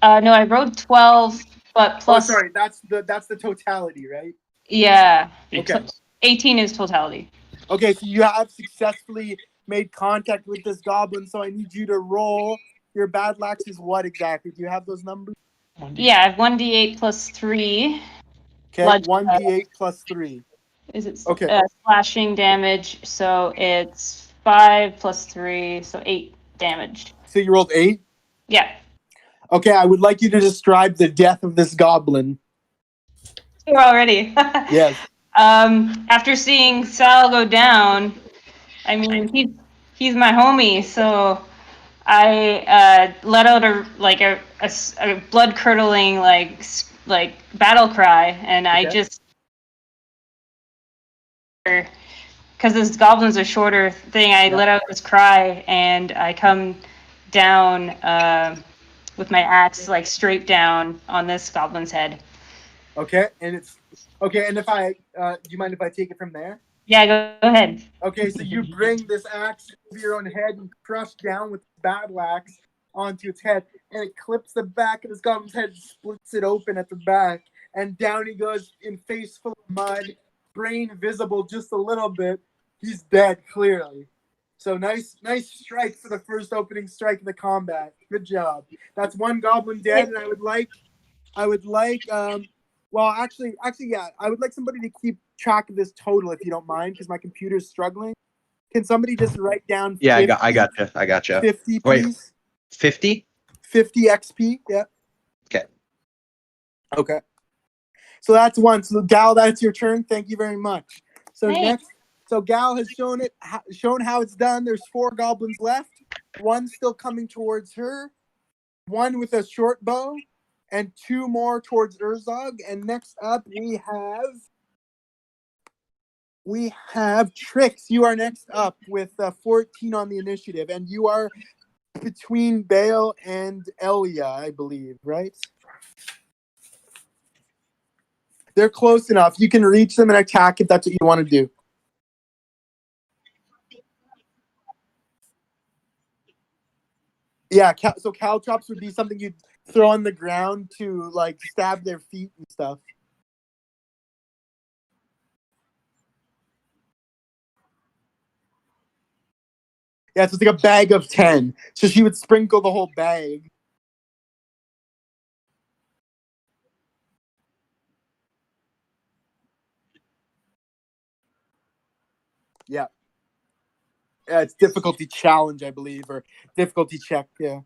No, I rolled 12, but plus. Oh, sorry. That's the totality, right? Yeah. Okay. 18 is totality. Okay, so you have successfully made contact with this goblin, so I need you to roll. Your battle axe is what exactly? Do you have those numbers? Yeah, I have 1d8 plus 3. Okay, 1d8 plus 3. Is it Okay. slashing damage? So it's 5 plus 3, so 8 damage. So you rolled 8? Yeah. Okay, I would like you to describe the death of this goblin. You're already. Yes. After seeing Sal go down, I mean he's my homie, so I let out a blood curdling like battle cry, and I just because this goblins are shorter thing. I let out this cry, and I come down with my axe like straight down on this goblin's head. Okay, and if I do you mind if I take it from there? Yeah, go ahead. Okay, so you bring this axe over your own head and crush down with the battle axe onto its head, and it clips the back of this goblin's head, splits it open at the back, and down he goes in face full of mud, brain visible just a little bit. He's dead, clearly. So nice strike for the first opening strike of the combat. Good job. That's one goblin dead, and I would like well, actually, yeah. I would like somebody to keep track of this total, if you don't mind, because my computer's struggling. Can somebody just write down? 50, Yeah, I got you. 50, Wait. please. 50? 50 XP. Yeah. Okay. Okay. So that's one. So Gal, that's your turn. Thank you very much. So next, so Gal has shown how it's done. There's 4 goblins left. One still coming towards her. One with a short bow. And 2 more towards Urzog. And next up, we have Trix. You are next up with 14 on the initiative, and you are between Bale and Elia, I believe, right? They're close enough. You can reach them and attack if that's what you want to do. Yeah, so caltrops would be something you'd throw on the ground to like stab their feet and stuff. Yeah, so it's like a bag of 10. So she would sprinkle the whole bag. Yeah. Yeah, it's difficulty challenge, I believe, or difficulty check, yeah.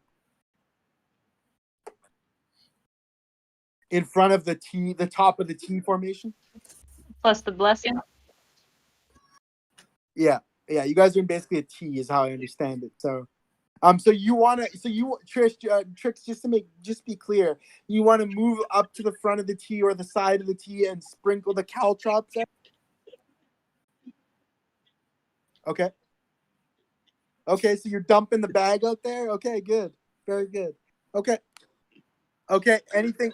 In front of the top of the T formation. Plus the blessing. Yeah, you guys are in basically a T, is how I understand it. So, Trix, just be clear, you want to move up to the front of the T or the side of the T and sprinkle the caltrops out? Okay. Okay, so you're dumping the bag out there? Okay, good. Very good. Okay, anything?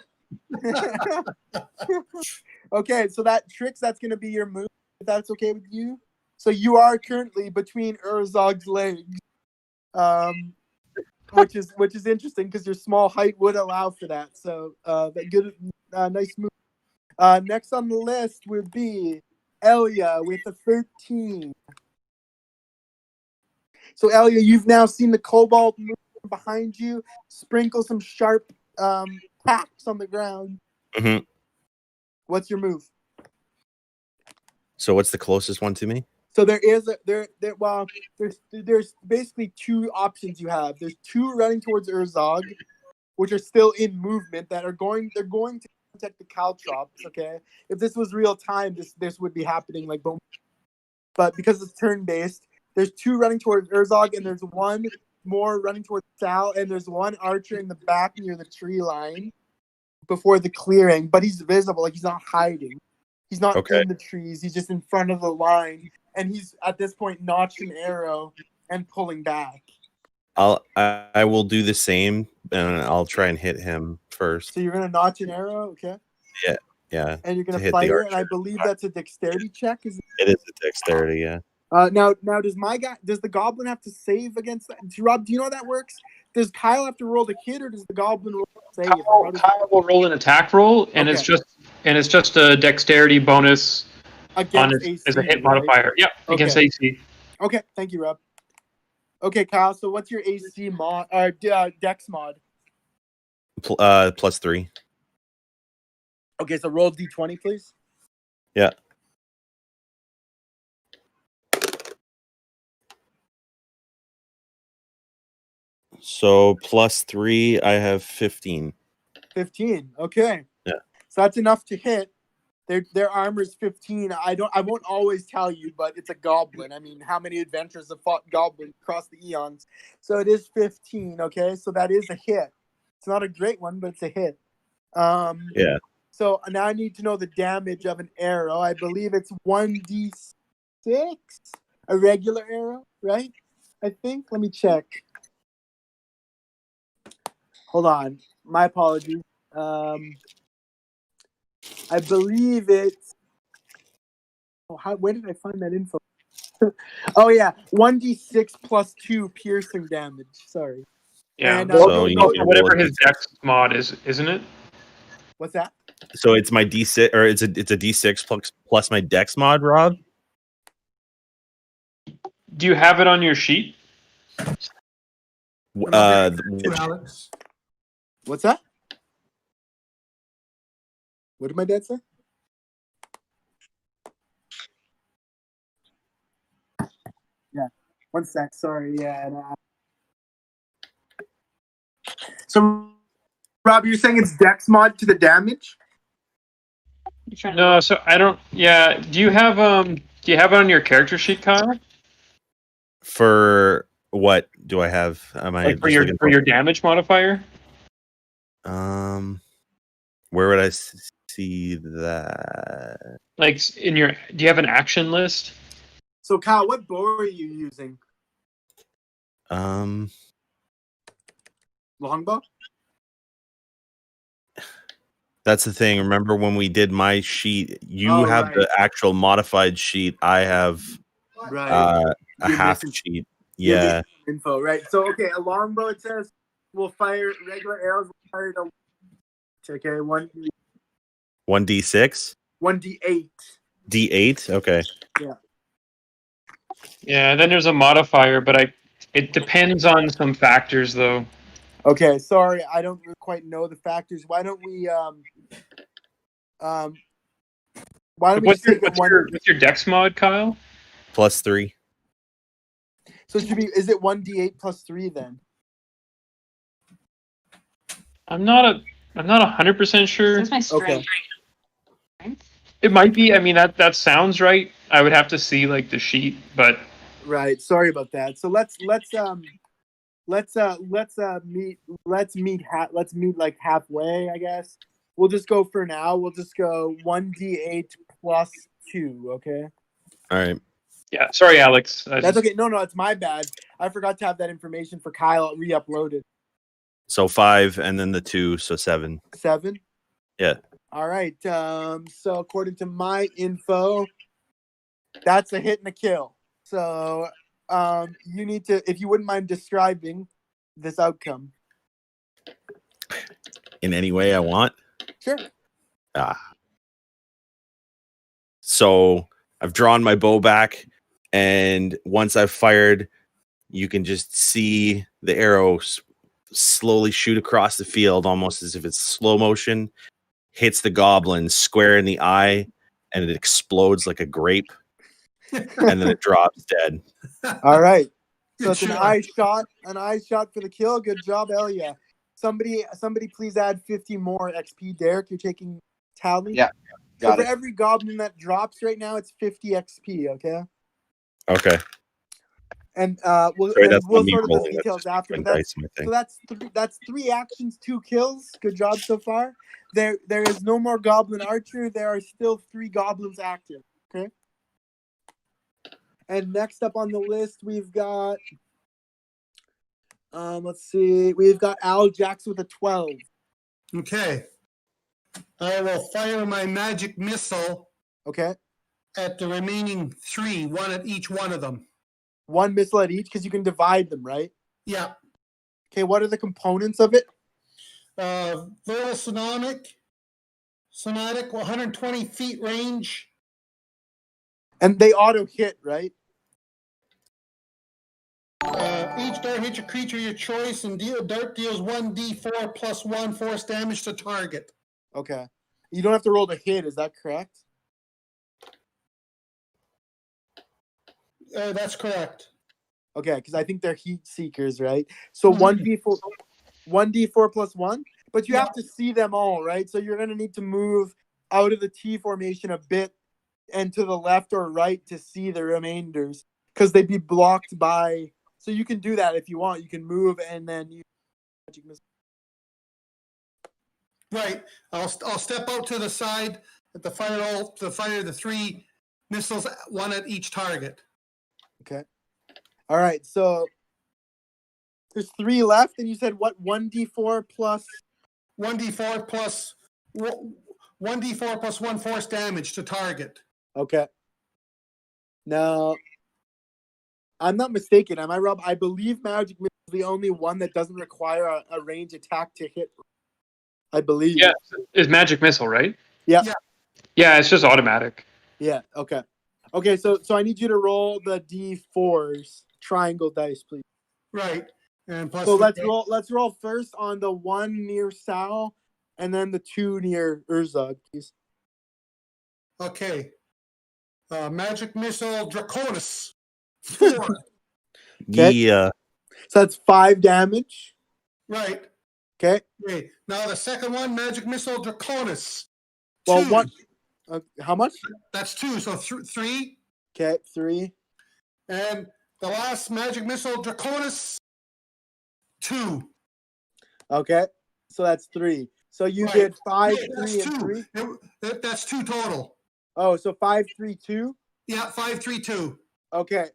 Okay, so that Trix, that's going to be your move, if that's okay with you. So you are currently between Urzog's legs, which is interesting because your small height would allow for that. So nice move. Next on the list would be Elia with a 13. So Elia, you've now seen the kobold move behind you, sprinkle some sharp packs on the ground. Mm-hmm. What's your move? So what's the closest one to me? So there's basically 2 options you have. There's 2 running towards Urzog, which are still in movement they're going to contact the caltrops. Okay, if this was real time, this would be happening like boom. But because it's turn based, there's 2 running towards Urzog, and there's 1 more running towards Sal, and there's one archer in the back near the tree line before the clearing, but he's visible, like he's not hiding. He's not Okay. in the trees. He's just in front of the line, and he's at this point notched an arrow and pulling back. I will do the same, and I'll try and hit him first. So you're gonna notch an arrow, okay? Yeah, And you're gonna hit the fire, and I archer. believe that's a dexterity check. Is it is a dexterity. Yeah. now does the goblin have to save against that? Rob, do you know how that works? Does Kyle have to roll the hit, or does the goblin roll the save? Kyle will roll an attack roll, and Okay. it's just a dexterity bonus on Against his, AC, as a hit right? modifier. Yep, against Okay. AC. Okay, thank you, Rob. Okay, Kyle. So what's your AC mod? Dex mod. +3. Okay, so roll d20, please. Yeah. So +3, I have 15. 15. Okay. Yeah. So that's enough to hit. Their armor's 15. I won't always tell you, but it's a goblin. I mean, how many adventurers have fought goblins across the eons? So it is 15. Okay, so that is a hit. It's not a great one, but it's a hit. Yeah. So now I need to know the damage of an arrow. I believe it's 1d6, a regular arrow, right? I think. Let me check. Hold on. My apologies. I believe it's. Oh, where did I find that info? Oh yeah, 1d6 plus 2 piercing damage. Sorry. Yeah, And, So you need to whatever roll a his dex mod is, isn't it? What's that? So it's my D6, or it's a D6 plus my Dex mod, Rob. Do you have it on your sheet? To Which- Alex. What's that? What did my dad say? Yeah. 1 sec. Sorry. Yeah. So, Rob, you're saying it's Dex mod to the damage? You're trying to- No, so I don't. Yeah, do you have it on your character sheet, Kyle? For what do I have? Am I Like for just your looking for your damage modifier? Where would I see that? Like in your, do you have an action list? So, Kyle, what bow are you using? Longbow? That's the thing. Remember when we did my sheet? You Oh, have right. the actual modified sheet. I have Right. a You're half missing- sheet. You're Yeah. missing info, right? So, okay, a longbow, it says, will fire regular arrows, will fire to. Okay, 1d6, 1d8. d8. Okay. Yeah, then there's a modifier, but it depends on some factors though. Okay, sorry, I don't quite know the factors. Why don't we What's just take it one? what's your dex mod, Kyle? +3. So it should be, is it 1d8 plus 3 then? I'm not 100% sure. Where's my strength? It might be. I mean, that sounds right. I would have to see like the sheet, but Right. Sorry about that. So let's meet like halfway, I guess. We'll just go for now. We'll just go 1d8 plus 2, okay? All right. yeah. Sorry, Alex. That's okay. No, it's my bad. I forgot to have that information for Kyle re-uploaded. So 5, and then the 2, so 7. 7? Yeah. All right. So according to my info, that's a hit and a kill. So you need to, if you wouldn't mind describing this outcome. In any way I want. Sure. So I've drawn my bow back, and once I've fired, you can just see the arrow slowly shoot across the field, almost as if it's slow motion, hits the goblin square in the eye, and it explodes like a grape, and then it drops dead. All right. So Good it's an shot. eye shot for the kill. Good job, Elia. Somebody please add 50 more XP. Derek, you're taking tally? Yeah, So got for it. every goblin that drops right now, it's 50 XP, okay? Okay. And Sorry, that's we'll not me sort of the rolling. That's details just after. different But dice in my thing. so that's 3 actions, 2 kills. Good job so far. There is no more goblin archer. There are still 3 goblins active. Okay. And next up on the list, we've got let's see, we've got Al Jackson with a 12. Okay. I will fire my magic missile Okay. at the remaining 3, one at each one of them. 1 missile at each because you can divide them, right? Yeah. Okay, what are the components of it? Viral somatic, 120 feet range. And they auto hit, right? Each dart hits a creature of your choice, and dart deals 1d4 plus 1 force damage to target. Okay. You don't have to roll to hit, is that correct? That's correct. Okay, because I think they're heat seekers, right? So Mhm. 1d4 plus 1, but you Yeah. have to see them all, right? So you're going to need to move out of the T formation a bit and to the left or right to see the remainders because they'd be blocked by. So you can do that if you want. You can move and then you. Right. I'll step out to the side at the fire the 3 missiles, 1 at each target. Okay. All right. So there's 3 left, and you said what? 1d4 plus 1d4 plus 1d4 plus 1 force damage to target. Okay. Now, I'm not mistaken, am I, Rob? I believe Magic Missile is the only one that doesn't require a range attack to hit. I believe. Yeah, it's magic missile, right? Yeah. Yeah. Yeah, it's just automatic. Yeah. Okay. Okay. So I need you to roll the d4s, triangle dice, please. Right. And plus So let's roll first on the 1 near Sal, and then the 2 near Urzog, please. Okay. Magic missile Draconis. 4. Okay. Yeah. So that's 5 damage. Right. Okay. Okay. Now the second one, magic missile Draconis. Well, 2. what? How much? That's 2. So 3. Okay, 3. And the last magic missile Draconis. 2. Okay. So that's 3. So you Right. did 5, Yeah, 3, and 3. That's 2 total. Oh, so 5, 3, 2. Yeah, 5, 3, 2. Okay.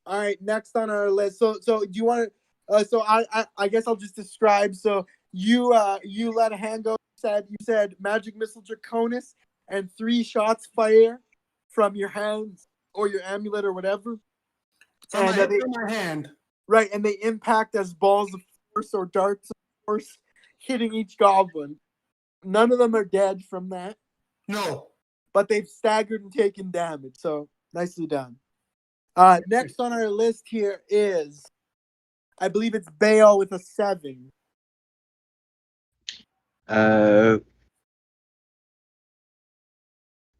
All right. Next on our list. So do you want to? So I guess I'll just describe. So you let a hand go. You said magic missile Draconis and 3 shots fire from your hands or your amulet or whatever. From And my hand. right, and they impact as balls of force or darts of force, hitting each goblin. None of them are dead from that, No. but they've staggered and taken damage. So nicely done. Next on our list here is, I believe it's Baal with a 7.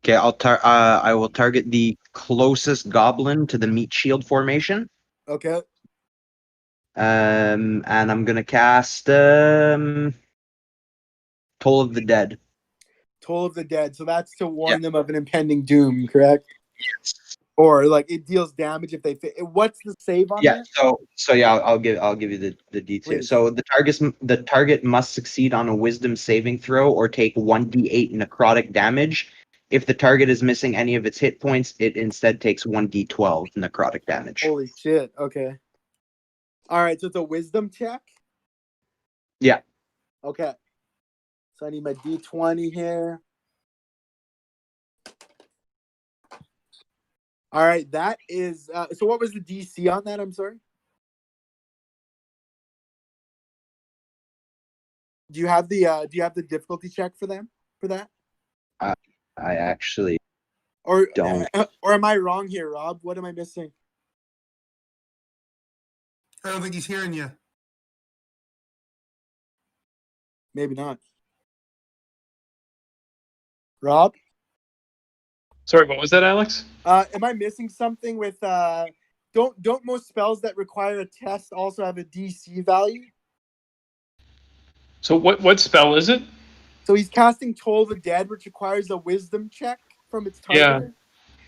Okay, I will target the closest goblin to the meat shield formation. Okay. And I'm gonna cast Toll of the Dead. Toll of the Dead. So that's to warn them of an impending doom, correct? Or like it deals damage if they fit. What's the save on Yeah. that? So yeah, I'll give you the details. Please. So the target must succeed on a Wisdom saving throw or take 1d8 necrotic damage. If the target is missing any of its hit points, it instead takes 1d12 necrotic damage. Holy shit. Okay. All right. So it's a wisdom check? Yeah. Okay. So I need my d20 here. All right. That is. So what was the DC on that? I'm sorry. Do you have the difficulty check for them for that? I actually Or don't. Or am I wrong here, Rob? What am I missing? I don't think he's hearing you. Maybe not. Rob? Sorry, what was that, Alex? Am I missing something with don't most spells that require a test also have a DC value? So what spell is it? So he's casting Toll the Dead, which requires a wisdom check from its target. Yeah.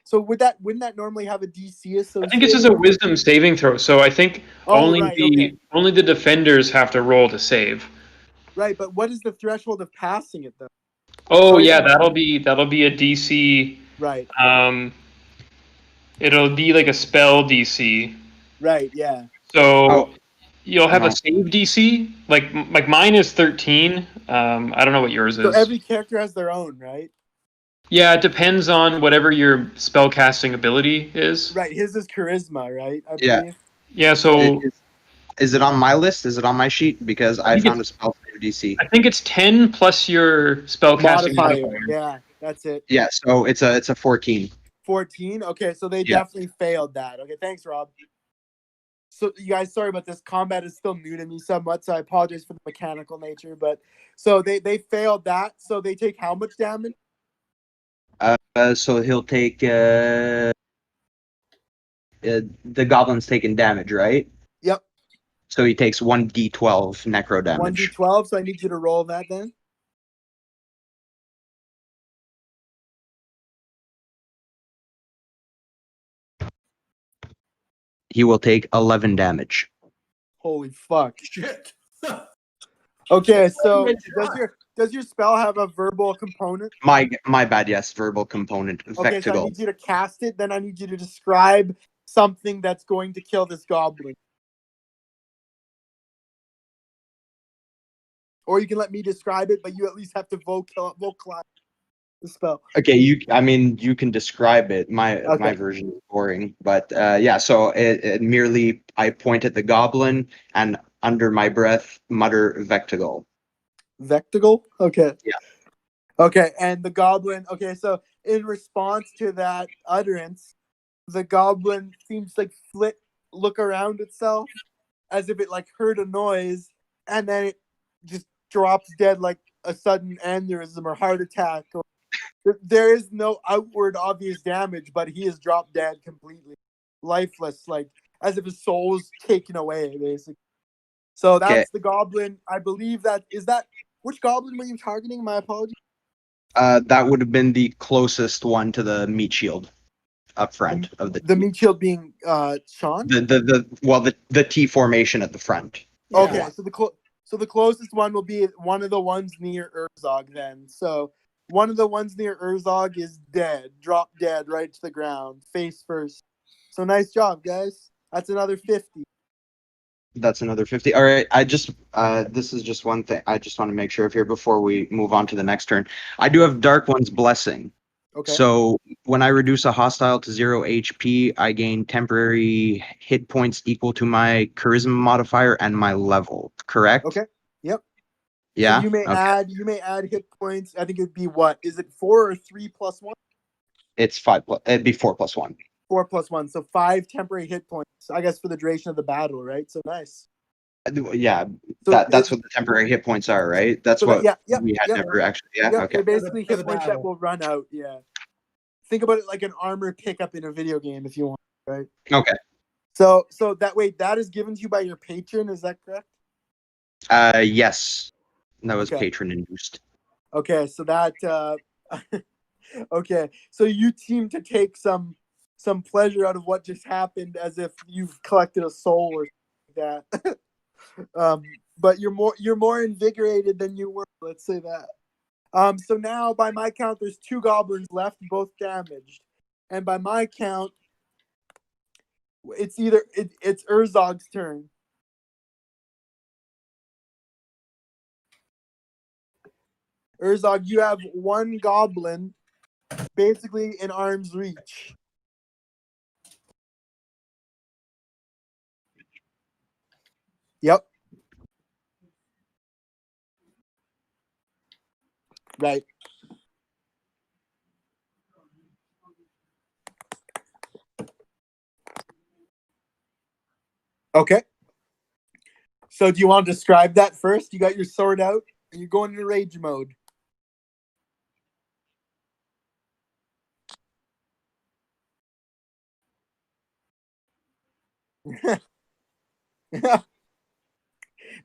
So wouldn't that normally have a DC associated? I think it's just a wisdom saving throw. So I think only right, only the defenders have to roll to save. Right, but what is the threshold of passing it though? Oh Or is yeah, it- that'll be a DC. Right, It'll be like a spell DC. right, yeah. So Oh. you'll have Uh-huh. a save DC. Like mine is 13. I don't know what yours So is. every character has their own, right? Yeah, it depends on whatever your spell casting ability is. Right, his is charisma, right? I Yeah. believe. Yeah, so Is it on my list? Is it on my sheet? Because I think found a spell save DC. I think it's 10 plus your spell casting Modifier. modifier. Yeah, that's it. Yeah, so it's a 14. 14. Okay, so they Yeah. definitely failed that. Okay, thanks, Rob. So you guys, sorry about this. Combat is still new to me somewhat, so I apologize for the mechanical nature. But so they failed that. So they take how much damage? So he'll take the goblin's taking damage, right? Yep, So he takes 1d12 necro damage. 1d12. So I need you to roll that then. He will take 11 damage. Holy fuck. Shit. Okay, so does your spell have a verbal component? My bad, yes, verbal component. Okay, so I Vectigal. need you to cast it. Then I need you to describe something that's going to kill this goblin. Or you can let me describe it, but you at least have to vocalize the spell. Okay, you can describe it. My Okay. version is boring, but yeah. So it merely I point at the goblin and under my breath mutter Vectigal. Vectigal? Okay. Yeah. Okay, and the goblin. Okay, so in response to that utterance, the goblin seems to like look around itself as if it like heard a noise, and then it just drops dead like a sudden aneurysm or heart attack. Or there is no outward obvious damage, but he is dropped dead completely, lifeless, like as if his soul's taken away, basically. So that's Okay. the goblin. I believe that is that. Which goblin were you targeting? My apologies. That would have been the closest one to the meat shield up front of The meat shield being Sean. the T formation at the front. Okay, Yeah. so the closest one will be one of the ones near Urzog then. So one of the ones near Urzog is dead, drop dead right to the ground, face first. So nice job, guys. That's another 50. That's another 50. All right. I just this is just one thing. I just want to make sure of here before we move on to the next turn. I do have Dark One's Blessing. Okay. So when I reduce a hostile to 0 HP, I gain temporary hit points equal to my charisma modifier and my level. Correct? Okay. Yep. Yeah. So you may add hit points. I think it'd be what? Is it 4 or 3 plus 1? It's 5 plus. It'd be 4 plus 1. 4 plus 1. So 5 temporary hit points, I guess, for the duration of the battle, right? So nice. Yeah. So That's what the temporary hit points are, right? That's So what yeah, never actually. Yeah. Yep, Okay. they're basically For the hit points that battle. will run out. Yeah. Think about it like an armor pickup in a video game, if you want, right? Okay. So that way, that is given to you by your patron. Is that correct? Yes. That was Okay. patron induced. Okay, so that. Okay, so you seem to take some pleasure out of what just happened, as if you've collected a soul or something like that. But you're more invigorated than you were. Let's say that. So now, by my count, there's 2 goblins left, both damaged, and by my count, it's it's Urzog's turn. Urzog, you have 1 goblin, basically in arm's reach. Yep. Right. Okay. So do you want to describe that first? You got your sword out and you're going into rage mode.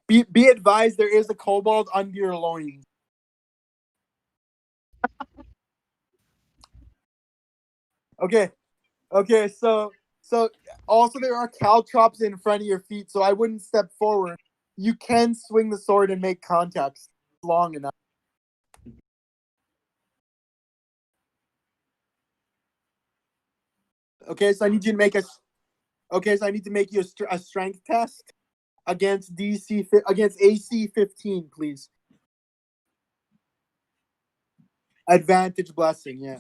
Be advised, there is a kobold under your loins. Okay. Okay. So also there are caltrops in front of your feet, so I wouldn't step forward. You can swing the sword and make contact long enough. Okay, so I need you to make a. Okay, so I need to make you a strength test against against AC 15, please. Advantage blessing, yeah.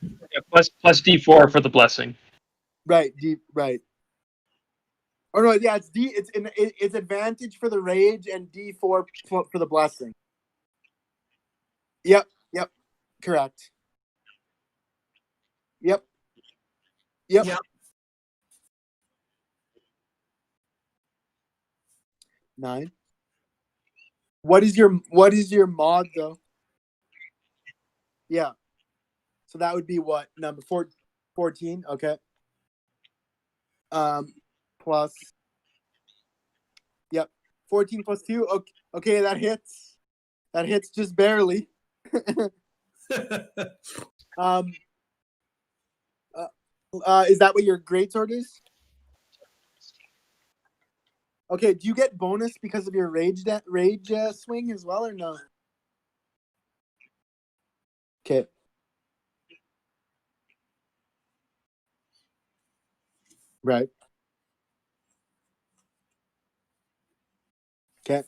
Yeah, plus D4 for the blessing. Right, right. Or no, yeah, it's advantage for the rage and D4 for the blessing. Yep, correct. Yep. Yep. 9. What is your mod though? Yeah. So that would be what? Number 14, okay. Plus. Yep. 14 plus 2. Okay, that hits. That hits just barely. Is that what your greatsword is? Okay, do you get bonus because of your rage swing as well, or no? Okay. Right. Okay.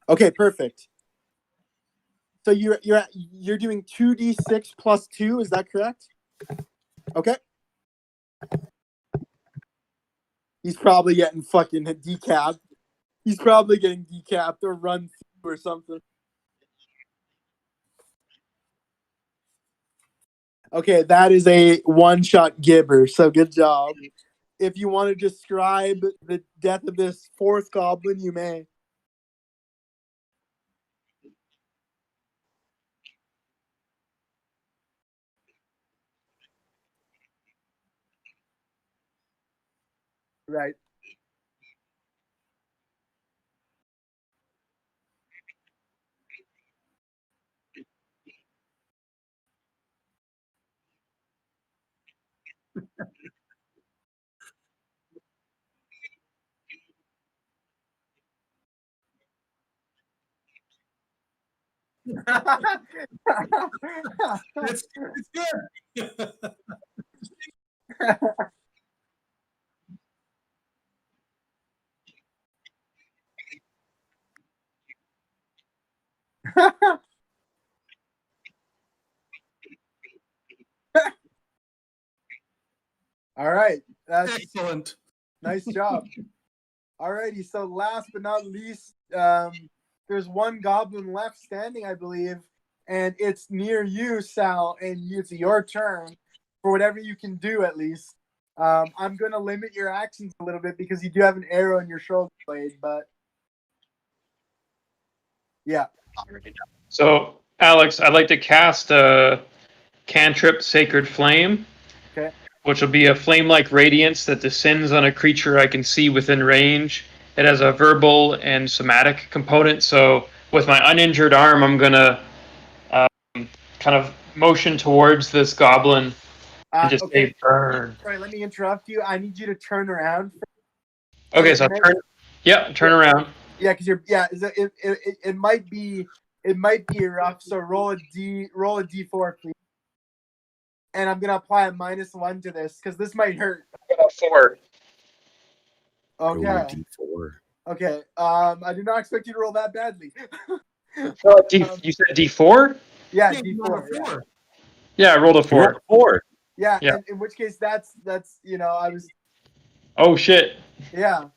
Okay, perfect. So you're doing 2d6 plus 2, is that correct? Okay. He's probably getting fucking decapped. He's probably getting decapped or run through or something. Okay, that is a one-shot gibber, so good job. If you want to describe the death of this fourth goblin, you may. Right. It's good. All right. That's Excellent. nice job. Alrighty, so last but not least, there's one goblin left standing, I believe, and it's near you, Sal, and it's your turn for whatever you can do at least. I'm gonna limit your actions a little bit because you do have an arrow in your shoulder blade, but yeah. So, Alex, I'd like to cast a cantrip Sacred Flame, Okay. which will be a flame-like radiance that descends on a creature I can see within range. It has a verbal and somatic component, so with my uninjured arm, I'm gonna kind of motion towards this goblin and just Okay. say burn. Sorry, let me interrupt you. I need you to turn around. Okay, so turn around. Yeah, because it might be rough. So roll a d4, please. And I'm gonna apply a -1 to this because this might hurt. 4. Okay. D4. Okay. I did not expect you to roll that badly. You said D4? Yeah, Yeah, you rolled a D4. Yeah. 4. Yeah, I rolled a 4. 4. Yeah, Yeah. and in which case that's I was Oh shit. yeah.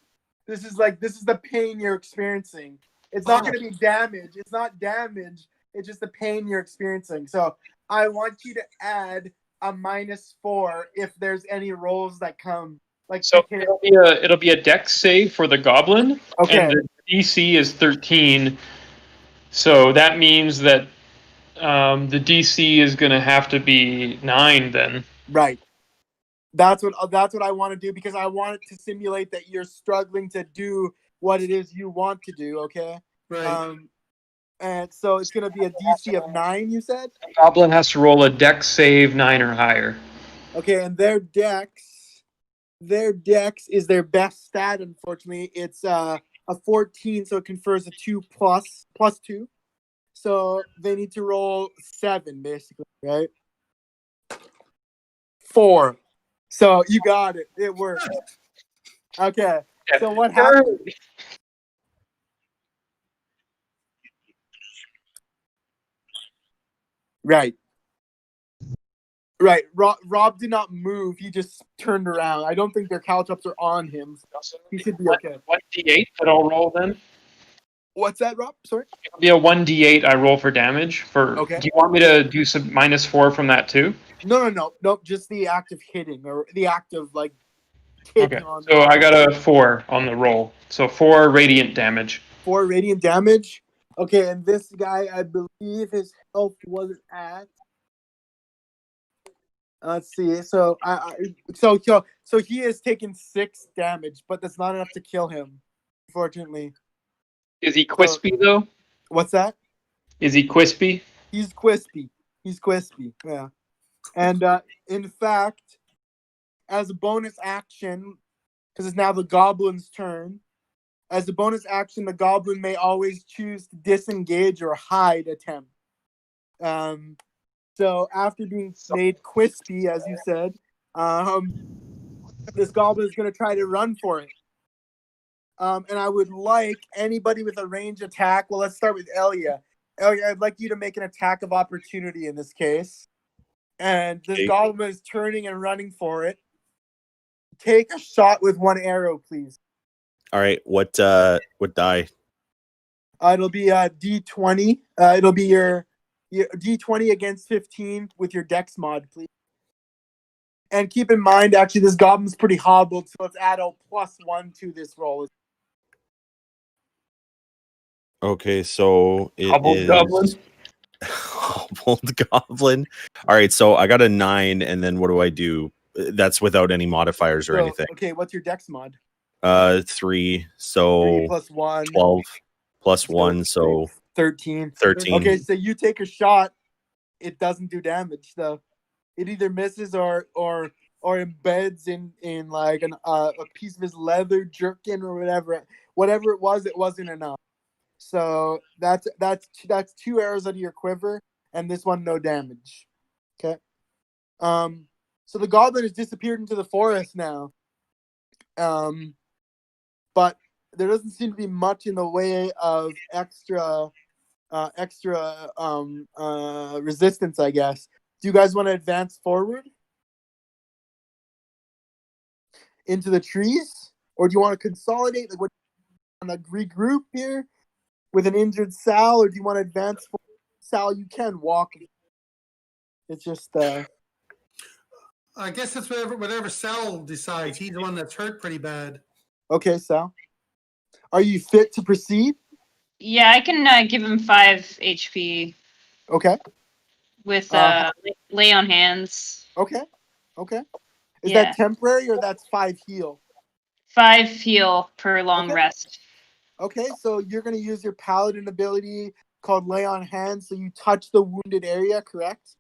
This is the pain you're experiencing. It's not going to be damage. It's not damage. It's just the pain you're experiencing. So I want you to add a -4 if there's any rolls that come. Like So okay. it'll be a dex save for the goblin, Okay. and the DC is 13. So that means that the DC is going to have to be 9 then. Right. That's what I want to do because I want it to simulate that you're struggling to do what it is you want to do. Okay. Right. And so it's gonna be a DC of 9. You said. Goblin has to roll a Dex save 9 or higher. Okay, and their dex is their best stat. Unfortunately, it's a 14, so it confers a 2 plus 2. So they need to roll 7, basically, right? 4. So you got it. It worked. Okay. So what happened? Right. Right. Rob did not move. He just turned around. I don't think their caltrops are on him. He should be okay. What D8 that I'll roll then? What's that, Rob? Sorry? It'll be a 1d8 I roll for damage. Okay. Do you want me to do some -4 from that too? No. Just the act of hitting or the act of like hitting Okay. on. So I got a 4 on the roll. So 4 radiant damage. 4 radiant damage. Okay, and this guy, I believe his health wasn't at. Let's see. So so he has taken 6 damage, but that's not enough to kill him, unfortunately. Is he Quispy though? What's that? Is he Quispy? He's Quispy. Yeah. And in fact, as a bonus action, because it's now the goblin's turn, as a bonus action, the goblin may always choose to disengage or hide attempt. So after being made Quispy, as you said, this goblin is going to try to run for it. And I would like anybody with a range attack. Well, let's start with Elia. Elia, I'd like you to make an attack of opportunity in this case. And this goblin is turning and running for it. Take a shot with 1 arrow, please. All right. What die? It'll be a D20. It'll be your D20 against 15 with your Dex mod, please. And keep in mind, actually, this goblin's pretty hobbled, so let's add a +1 to this roll. Okay, so it Hobbled is goblin? hobbled goblin. All right, so I got a 9, and then what do I do? That's without any modifiers or So, anything. okay, what's your Dex mod? 3, so 3 + 1. 12 plus 1, so 13. 13. Okay, so you take a shot. It doesn't do damage, though. It either misses or embeds in like a piece of his leather jerkin or whatever. Whatever it wasn't enough. So that's 2 arrows out of your quiver, and this one no damage. Okay. So the goblin has disappeared into the forest now. But there doesn't seem to be much in the way of extra resistance, I guess. Do you guys want to advance forward into the trees, or do you want to consolidate? Like, what, want to regroup here with an injured Sal, or do you want to advance forward? Sal, you can walk. It's just. I guess it's whatever Sal decides. He's the one that's hurt pretty bad. Okay, Sal. Are you fit to proceed? Yeah, I can give him 5 HP Okay. with lay on hands. Okay. Is Yeah. that temporary or that's 5 heal? 5 heal per long Okay. rest. Okay, so you're going to use your paladin ability called Lay on Hands, so you touch the wounded area, correct?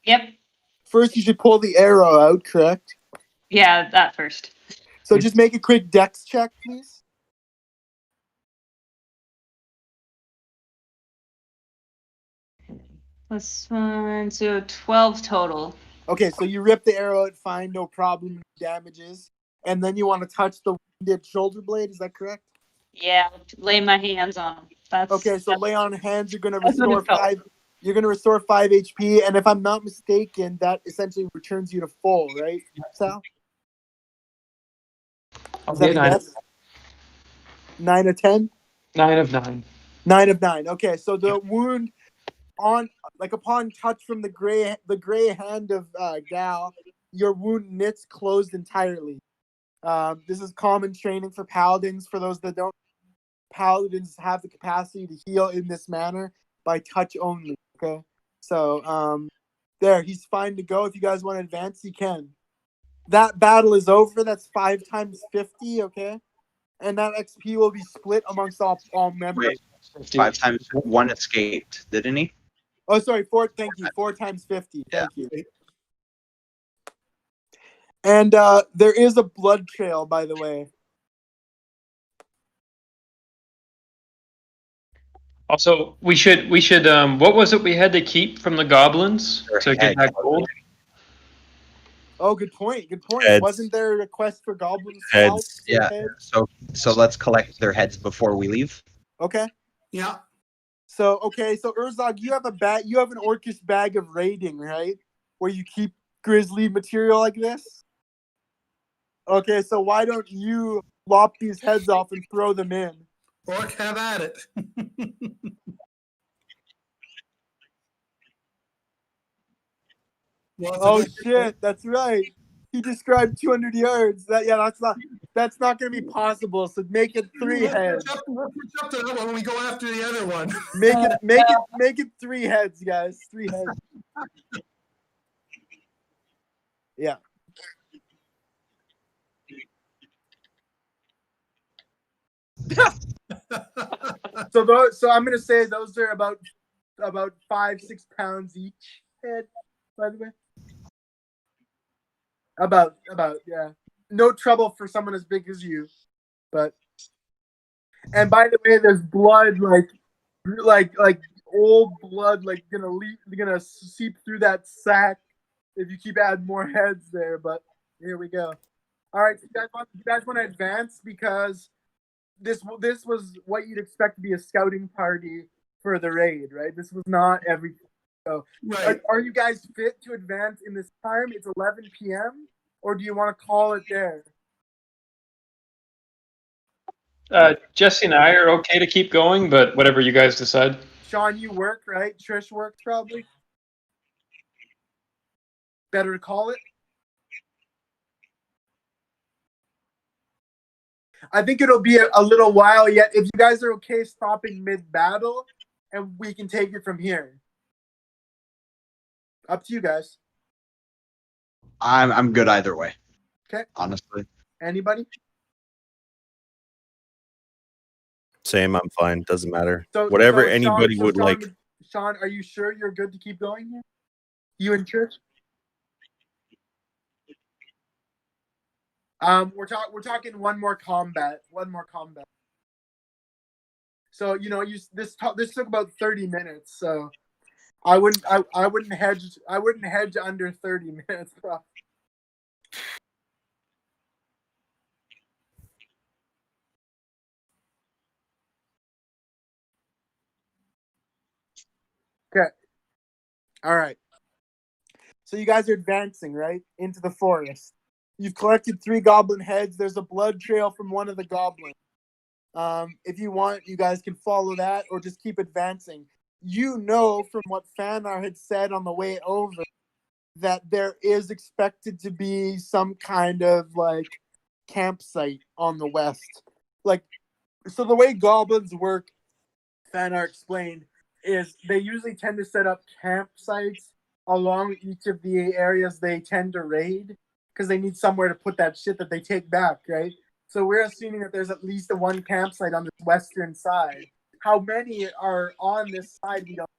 Yep. First, you should pull the arrow out, correct? Yeah, that first. So just make a quick dex check, please. +1, so 12 total. Okay, so you rip the arrow out, fine, no problem, no damages. And then you want to touch the wounded shoulder blade, is that correct? Yeah, lay my hands on him. That's Okay, so Lay on Hands, you're going to That's what restore it felt. 5. You're going to restore 5 HP, and if I'm not mistaken, that essentially returns you to full, right, Sal? I'll Is that be a a 9. guess? 9 of 10? 9 of 9. 9 of 9. Okay, so the wound upon touch from the gray hand of Gal, your wound knits closed entirely. This is common training for paladins. For those that don't, paladins have the capacity to heal in this manner by touch only. Okay, so there, he's fine to go. If you guys want to advance, you can. That battle is over. That's 5 times 50. Okay, and that XP will be split amongst all members. 50. 5 times 1 escaped, didn't he? Oh, sorry, 4. Thank you. 4 times 50. Thank you. And there is a blood trail, by the way. Also, we should what was it we had to keep from the goblins Their to get head. that gold? Oh, good point. Good point. Heads. Wasn't there a request for goblin Heads. scalps? Yeah. Heads? So let's collect their heads before we leave. Okay. Yeah. So Urzog, you have an Orcish bag of raiding, right? Where you keep grizzly material like this? Okay, so why don't you lop these heads off and throw them in? Orc, have at it. Well, it's a Oh good- shit, that's right. He described 200 yards. That's not going to be possible. So make it 3 heads. We'll catch up to that one when we go after the other one. Make it 3 heads, guys. 3 heads. Yeah. So I'm gonna say those are about 5-6 pounds each head, by the way. About yeah. No trouble for someone as big as you, but. And by the way, there's blood like old blood gonna seep through that sack if you keep adding more heads there. But here we go. All right, you guys want to advance because this was what you'd expect to be a scouting party for the raid, right? This was not everything. So, Right. are you guys fit to advance in this time? It's 11 p.m. Or do you want to call it there? Jesse and I are okay to keep going, but whatever you guys decide. Sean, you work, right? Trish works probably. Better to call it. I think it'll be a little while yet. If you guys are okay stopping mid-battle, and we can take it from here. Up to you guys. I'm good either way. Okay. Honestly. Anybody? Same. I'm fine. Doesn't matter. So Whatever Sean- anybody so would Sean, like. Sean, are you sure you're good to keep going here? You and Trish? We're talking one more combat. So this took about 30 minutes. So I wouldn't hedge under 30 minutes. Okay. All right. So you guys are advancing, right? Into the forest. You've collected 3 goblin heads. There's a blood trail from one of the goblins. If you want, you guys can follow that or just keep advancing. You know from what Fanar had said on the way over that there is expected to be some kind of campsite on the west. So the way goblins work, Fanar explained, is they usually tend to set up campsites along each of the areas they tend to raid because they need somewhere to put that shit that they take back, right? So we're assuming that there's at least one campsite on the western side. How many are on this side? We don't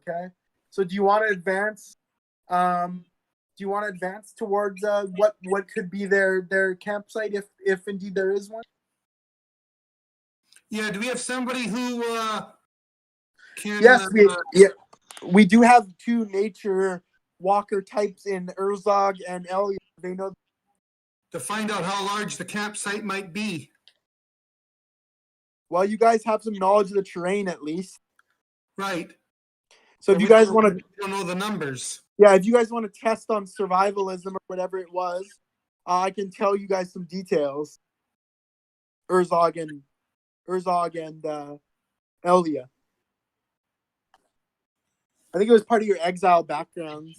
know, okay? So do you want to advance? Do you want to advance towards what could be their campsite if indeed there is one? Yeah. Do we have somebody who can? Yes, we do have 2 nature walker types in Urzog and Elliot. They know to find out how large the campsite might be. well, you guys have some knowledge of the terrain at least. Right. So if you guys want to, we don't know the numbers. yeah, if you guys want to test on survivalism or whatever it was, I can tell you guys some details. Urzog and Elia. I think it was part of your exile backgrounds.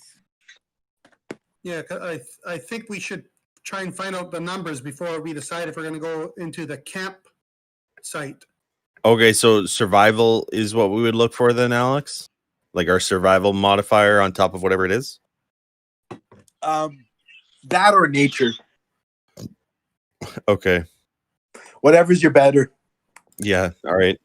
Yeah, 'cause I think we should try and find out the numbers before we decide if we're going to go into the camp site. Okay, so survival is what we would look for then, Alex? Like our survival modifier on top of whatever it is? That or nature. Okay. Whatever's your better. Yeah. All right.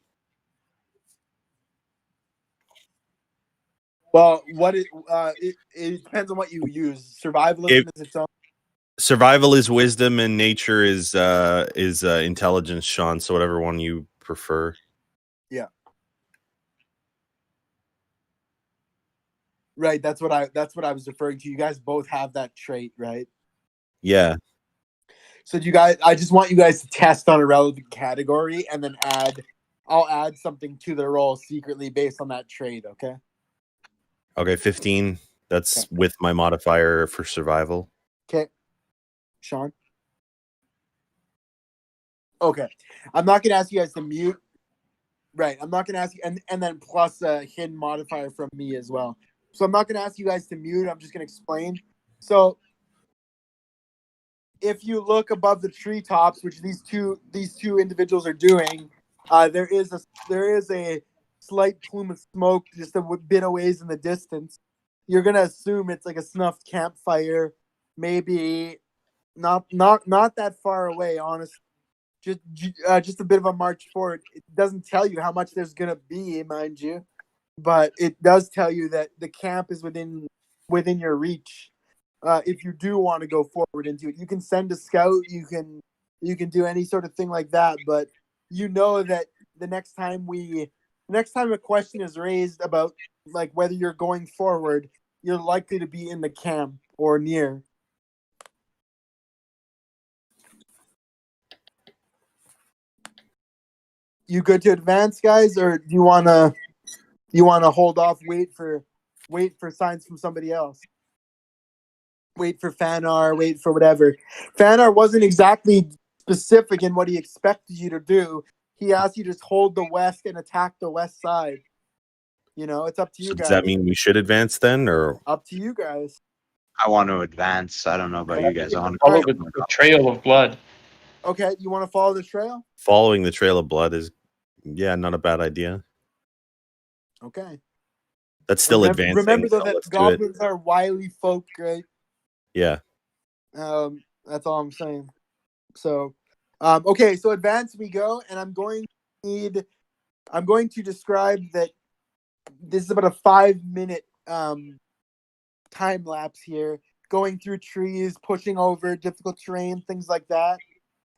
Well, it depends on what you use. Survivalism is its own. Survival is wisdom, and nature is intelligence, Sean. So whatever one you prefer. Right, that's what I was referring to. You guys both have that trait, right? Yeah. So I just want you guys to test on a relevant category and then I'll add something to the roll secretly based on that trait, okay? Okay, 15. That's Okay. with my modifier for survival. Okay. Sean? Okay. I'm not gonna ask you guys to mute. Right. I'm not gonna ask you and then plus a hidden modifier from me as well. So I'm not gonna ask you guys to mute, I'm just gonna explain. So if you look above the treetops, which these two individuals are doing, there is a slight plume of smoke just a bit a ways in the distance. You're gonna assume it's like a snuffed campfire, maybe not that far away. Honestly, just a bit of a march forward. It doesn't tell you how much there's gonna be, mind you, but it does tell you that the camp is within your reach. If you do want to go forward into it, you can send a scout. You can do any sort of thing like that. But you know that the next time a question is raised about like whether you're going forward, you're likely to be in the camp or near. You good to advance, guys, or do you wanna hold off, wait for signs from somebody else? Wait for Fanar, wait for whatever. Fanar wasn't exactly specific in what he expected you to do. He asked you to just hold the west and attack the west side. You know, it's up to you So guys. does that mean we should advance then, or Up to you guys. I want to advance. I don't know about you guys. I want to Follow the trail of blood. Okay, you want to follow the trail? following the trail of blood is not a bad idea. Okay. That's still advancing. Remember though so that let's do it. goblins are wily folk, right? Yeah. That's all I'm saying. So, okay, so advance we go, and I'm going to describe that this is about a 5-minute time lapse here, going through trees, pushing over difficult terrain, things like that,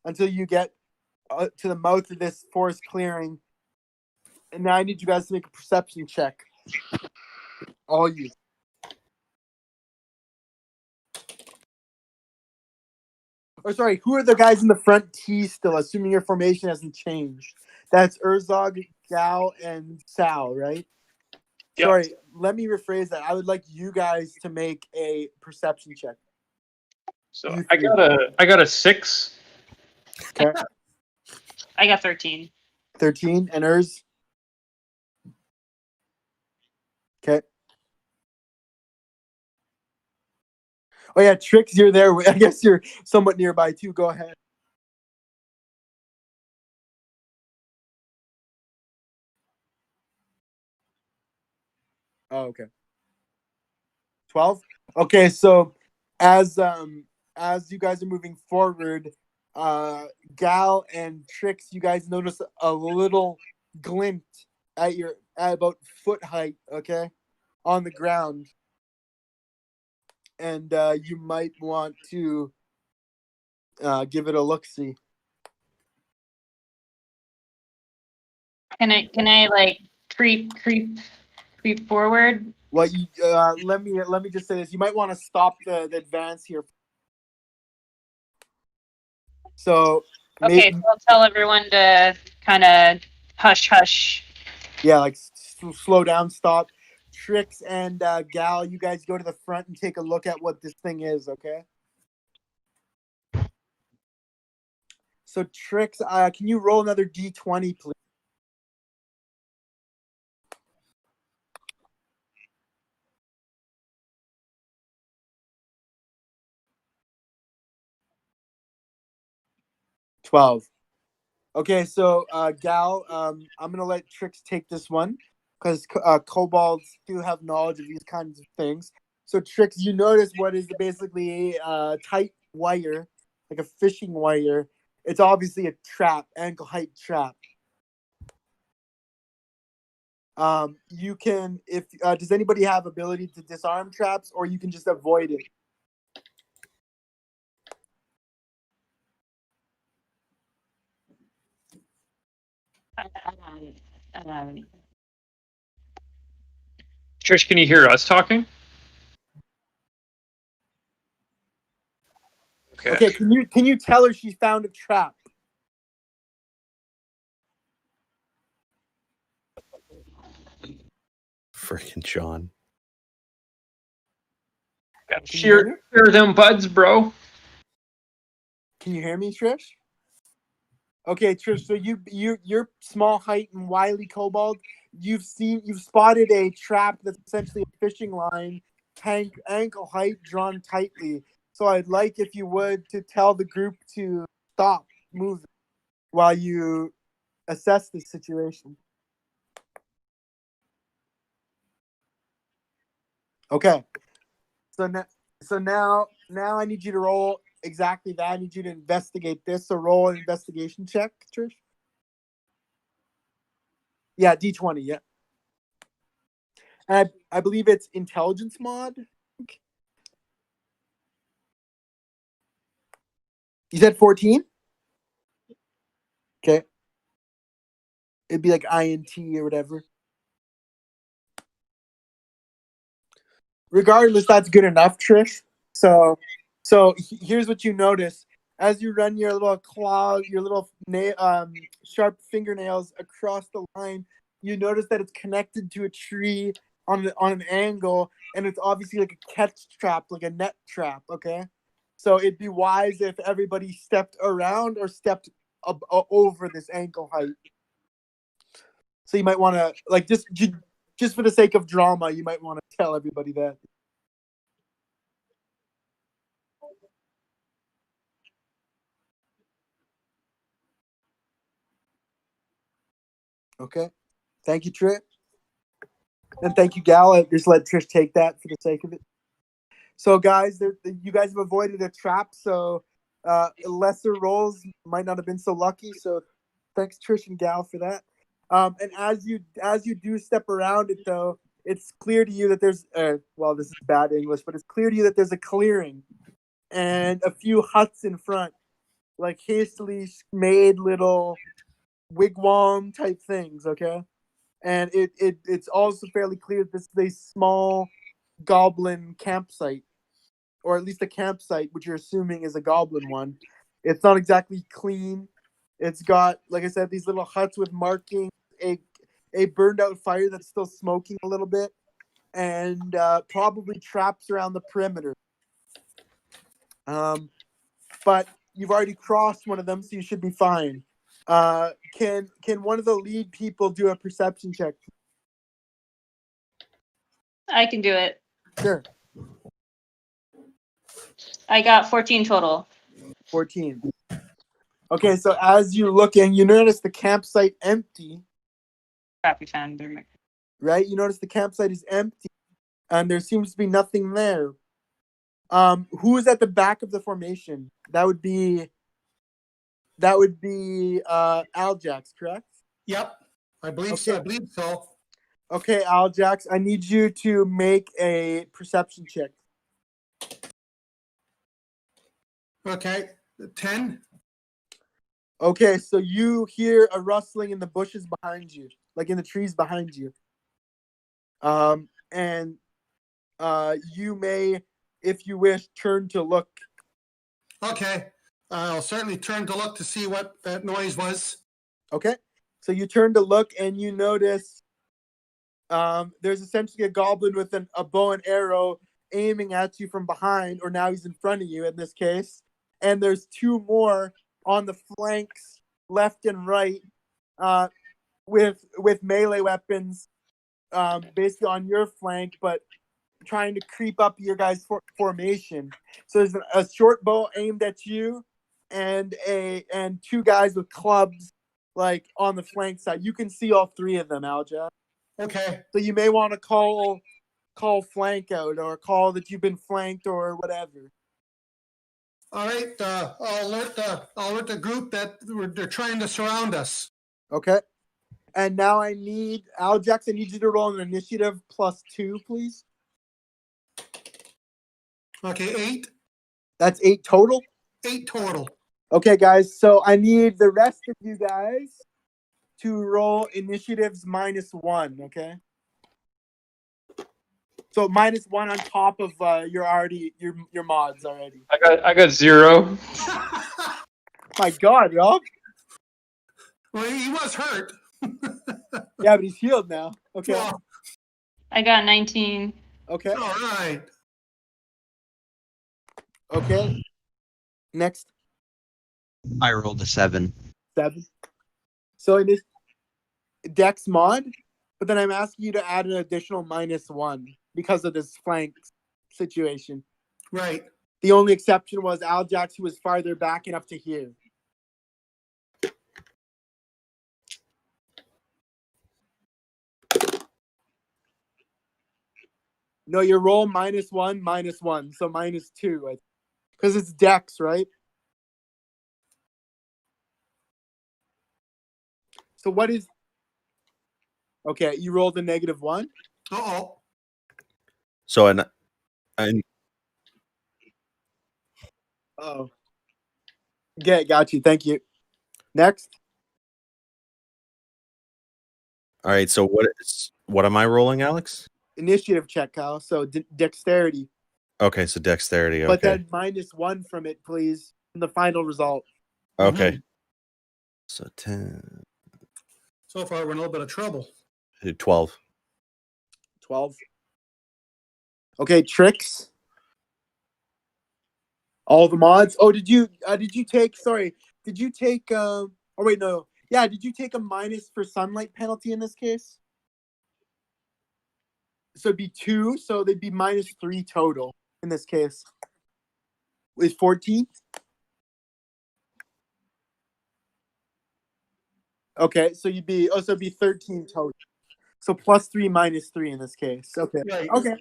until you get to the mouth of this forest clearing. And now I need you guys to make a perception check. All you. Or sorry, who are the guys in the front T still, assuming your formation hasn't changed? That's Urzog, Gal, and Sal, right? Yep. Sorry, let me rephrase that. I would like you guys to make a perception check. So You I three. got a 6. Okay. I got 13. 13, and Urz? Okay. Oh yeah, Trix, you're there. I guess you're somewhat nearby too. Go ahead. Oh, okay. 12? Okay, so as you guys are moving forward, Gal and Trix, you guys notice a little glint at about foot height, okay, on the ground. And you might want to give it a look-see. Can I like creep forward? Well, you let me just say this. You might want to stop the advance here. So Okay, so I'll tell everyone to kind of hush. yeah, like slow down, stop. Trix and Gal, you guys go to the front and take a look at what this thing is, okay? So Trix, can you roll another D20, please? $12. Okay, so Gal, I'm gonna let Trix take this one because kobolds do have knowledge of these kinds of things. So Trix, you notice what is basically a tight wire, like a fishing wire. It's obviously a trap, ankle height trap. You can, if does anybody have ability to disarm traps, or you can just avoid it? Trish, can you hear us talking? Okay, can you tell her she found a trap? Freaking Sean. Gotta Can you hear shear them buds, bro. Can you hear me, Trish? Okay, Trish. So you're small height and wily kobold. You've spotted a trap that's essentially a fishing line, ankle height, drawn tightly. So I'd like, if you would, to tell the group to stop moving while you assess the situation. Okay. So now I need you to roll exactly that. I need you to investigate this. So roll an investigation check, Trish. Yeah, D20, yeah. And I believe it's intelligence mod. You said 14? Okay. It'd be like INT or whatever. Regardless, that's good enough, Trish. So here's what you notice. As you run your little claw, your little sharp fingernails across the line, you notice that it's connected to a tree on an angle, and it's obviously like a catch trap, like a net trap, okay? So it'd be wise if everybody stepped around or stepped over this ankle height. So you might want to, like, just for the sake of drama, you might want to tell everybody that. Okay. Thank you, Trish. And thank you, Gal. I just let Trish take that for the sake of it. So, guys, you guys have avoided a trap, so lesser rolls might not have been so lucky. So thanks, Trish and Gal, for that. And as you do step around it, though, it's clear to you that there's well, this is bad English, but it's clear to you that there's a clearing and a few huts in front, like hastily made little wigwam type things, okay? And it's also fairly clear that this is a small goblin campsite, or at least a campsite, which you're assuming is a goblin one. It's not exactly clean. It's got, like I said, these little huts with markings, a burned out fire that's still smoking a little bit, and probably traps around the perimeter. But you've already crossed one of them, so you should be fine. Can one of the lead people do a perception check? I can do it. Sure. I got 14 total. 14. Okay, so as you look in, you notice the campsite empty. Crappy fan. Right? You notice the campsite is empty, and there seems to be nothing there. Who is at the back of the formation? That would be Aljax, correct? Yep, I believe Okay. so. I believe so. Okay, Aljax, I need you to make a perception check. Okay, 10. Okay, so you hear a rustling in the bushes behind you, like in the trees behind you. And you may, if you wish, turn to look. Okay, I'll certainly turn to look to see what that noise was. Okay, so you turn to look and you notice there's essentially a goblin with a bow and arrow aiming at you from behind, or now he's in front of you in this case. And there's two more on the flanks, left and right, with melee weapons, basically on your flank, but trying to creep up your guys' formation. So there's a short bow aimed at you, and two guys with clubs, like on the flank side. You can see all three of them, Alja. Okay. So you may want to call flank out, or call that you've been flanked, or whatever. All right. I'll alert the group that they're trying to surround us. Okay. And now I need Aljax. I need you to roll an initiative +2, please. Okay, 8. That's 8 total. 8 total. Okay, guys. So I need the rest of you guys to roll initiatives -1. Okay. So -1 on top of your mods already. I got 0. My God, Rob. Well, he was hurt. Yeah, but he's healed now. Okay. Well, I got 19. Okay. all right. Okay. Next. I rolled a 7. 7. So in this Dex mod, but then I'm asking you to add an additional -1 because of this flank situation. Right. The only exception was Aljax, who was farther back and up to here. No, your roll -1, -1, so -2, because it's Dex, right? So what is? Okay, you rolled a -1. Uh-oh. So and Oh. Okay, got you. Thank you. Next. all right. So what am I rolling, Alex? Initiative check, Kyle. So dexterity. Okay, so dexterity. But Okay. then -1 from it, please. From the final result. Okay. So 10, So far, we're in a little bit of trouble. 12. 12. Okay, tricks. All the mods. Oh, did you take? Sorry, did you take? Oh wait, no. Yeah, did you take a minus for sunlight penalty in this case? So it'd be 2. So they'd be -3 total in this case. With 14. Okay, so you'd be so it'd be 13 total. So +3 -3 in this case. Okay. Right. Okay.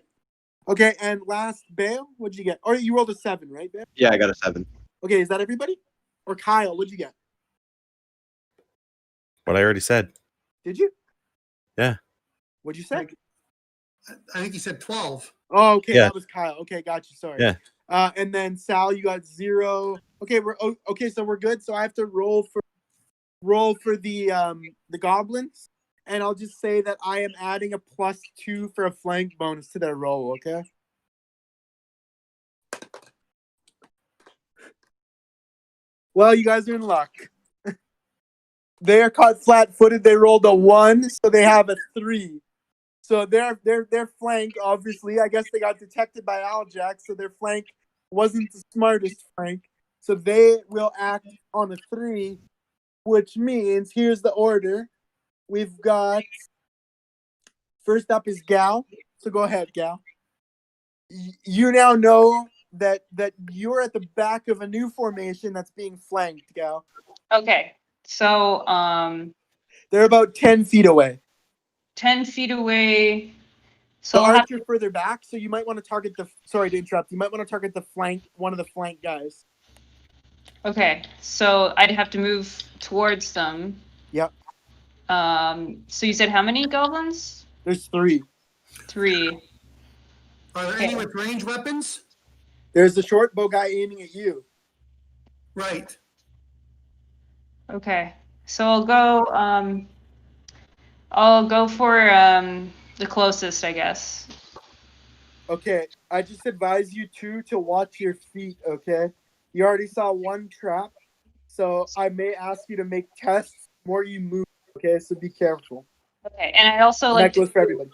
Okay, and last Bale, what'd you get? Or you rolled a 7, right, Bale? Yeah, I got a 7. Okay, is that everybody? Or Kyle, what'd you get? What I already said. Did you? Yeah. What'd you say? I think he said 12. Oh, okay, Yeah. that was Kyle. Okay, got you. Sorry. Yeah. And then Sal, you got 0. Okay, okay, so we're good. So I have to roll for the goblins, and I'll just say that I am adding a +2 for a flank bonus to their roll. Okay. Well, you guys are in luck. They are caught flat-footed. They rolled a 1, so they have a 3. So their flank, obviously, I guess they got detected by Aljax, so their flank wasn't the smartest flank. So they will act on a 3, which means here's the order. We've got first up is Gal. So go ahead, Gal. You now know that you're at the back of a new formation that's being flanked, Gal. Okay. So, They're about 10 feet away. 10 feet away. The So I'll have archer further back, so you might want to target sorry to interrupt. You might want to target the flank, one of the flank guys. okay. So I'd have to move towards them. Yep. So you said how many goblins? There's 3. 3. Are there any with range weapons? There's the short bow guy aiming at you. Right. Okay. So I'll go for the closest, I guess. Okay, I just advise you to watch your feet, okay? You already saw 1 trap, so I may ask you to make tests more you move, okay? So be careful. Okay. And I also And like that goes for everybody.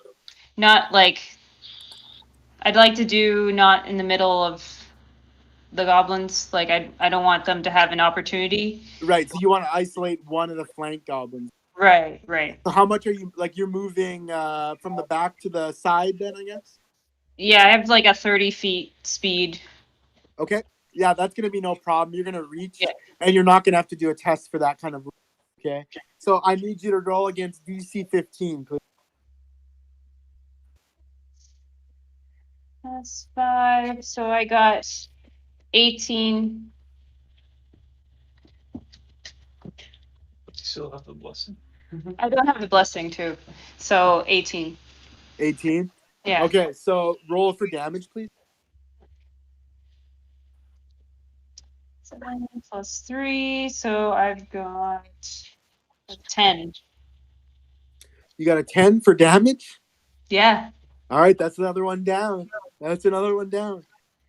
I'd like to do not in the middle of the goblins. Like I don't want them to have an opportunity. Right, so you want to isolate one of the flank goblins. Right, right. So how much are you, you're moving from the back to the side then, I guess? Yeah, I have like a 30 feet speed. Okay. Yeah, that's going to be no problem. You're going to reach, Yeah. and you're not going to have to do a test for that kind of. Okay. So I need you to roll against DC 15, please. That's 5. So I got 18. Still have the blessing. I don't have the blessing too. So 18. 18. Yeah. Okay, so roll for damage, please. 7 plus 3, so I've got a 10. You got a 10 for damage. Yeah. All right, that's another one down. That's another one down.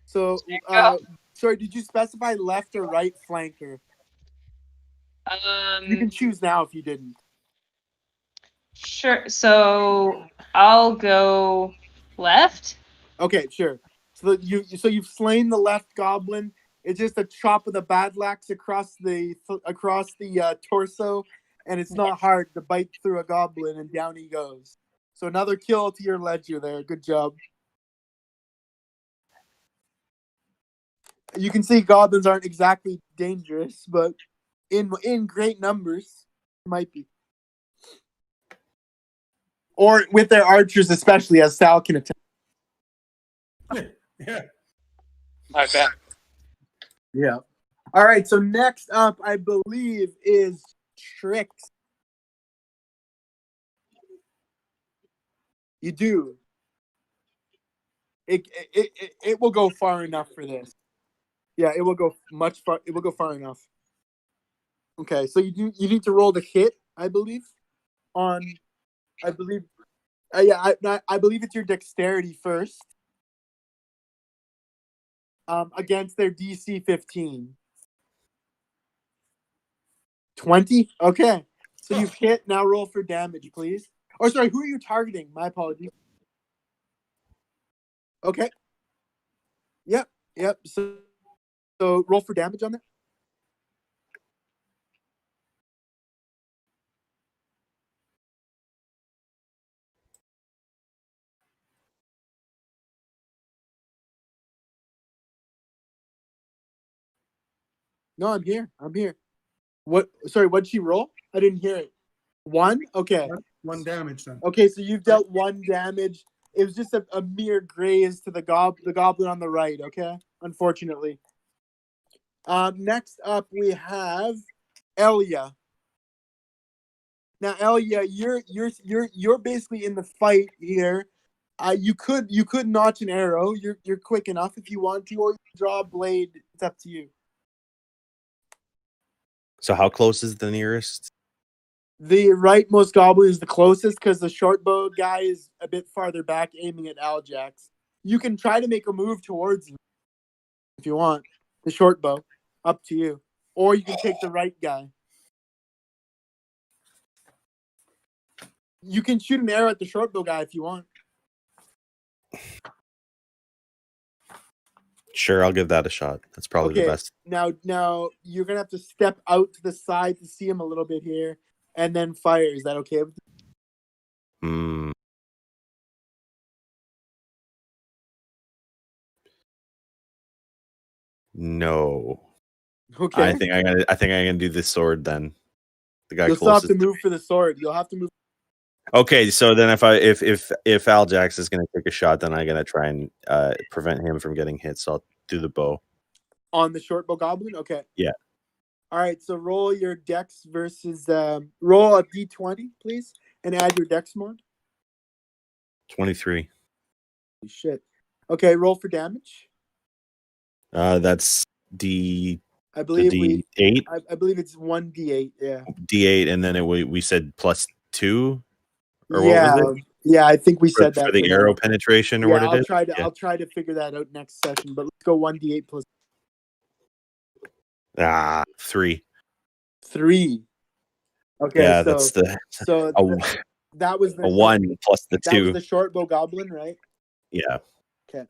So, There you go. sorry, did you specify left or right flanker? You can choose now if you didn't. Sure. So I'll go left. Okay, sure. So you've slain the left goblin. It's just a chop of the badlax across the torso, and it's not hard to bite through a goblin, and down he goes. So another kill to your ledger there. Good job. You can see goblins aren't exactly dangerous, but in great numbers, might be. Or with their archers, especially, as Sal can attack. Yeah. I bet. Yeah. All right. So next up, I believe, is Trix. You do. It will go far enough for this. Yeah, it will go much far. It will go far enough. Okay, so you need to roll the hit, I believe. I believe it's your dexterity first. Against their DC 15. 20? Okay. So you've hit. Now roll for damage, please. Or sorry, who are you targeting? My apologies. Okay. Yep. So roll for damage on that. No, I'm here. What? Sorry, what'd she roll? I didn't hear it. 1? Okay. One damage then. Okay, so you've dealt 1 damage. It was just a mere graze to the goblin on the right. Okay, unfortunately. Next up we have Elia. Now, Elia, you're basically in the fight here. You could notch an arrow. You're quick enough if you want to, or you can draw a blade. It's up to you. So how close is the nearest? The rightmost goblin is the closest because the short bow guy is a bit farther back, aiming at Aljax. You can try to make a move towards him if you want. The short bow, up to you, or you can take the right guy. You can shoot an arrow at the short bow guy if you want. Sure, I'll give that a shot. That's probably the best. Now you're gonna have to step out to the side to see him a little bit here, and then fire. Is that okay? No. Okay. I think I'm gonna do the sword then. The guy You'll still have closest. to move for the sword. You'll have to move. Okay, so then if Aljax is gonna take a shot, then I'm gonna try and prevent him from getting hit. So I'll do the bow. On the short bow goblin? Okay. Yeah. All right, so roll your dex versus roll a d20, please, and add your dex mod. 23. Holy shit. Okay, roll for damage. That's D. I believe D8. I believe it's 1d8. Yeah. D8, and then we said +2, or yeah. what was it? Yeah, I think we For, said that for the arrow penetration, or what it is. I'll try to figure that out next session. But let's go 1d8 plus 3. 3. Okay. Yeah, so, that's the so that was the a 1 plus the that 2. was the short bow goblin, right? Yeah. Okay.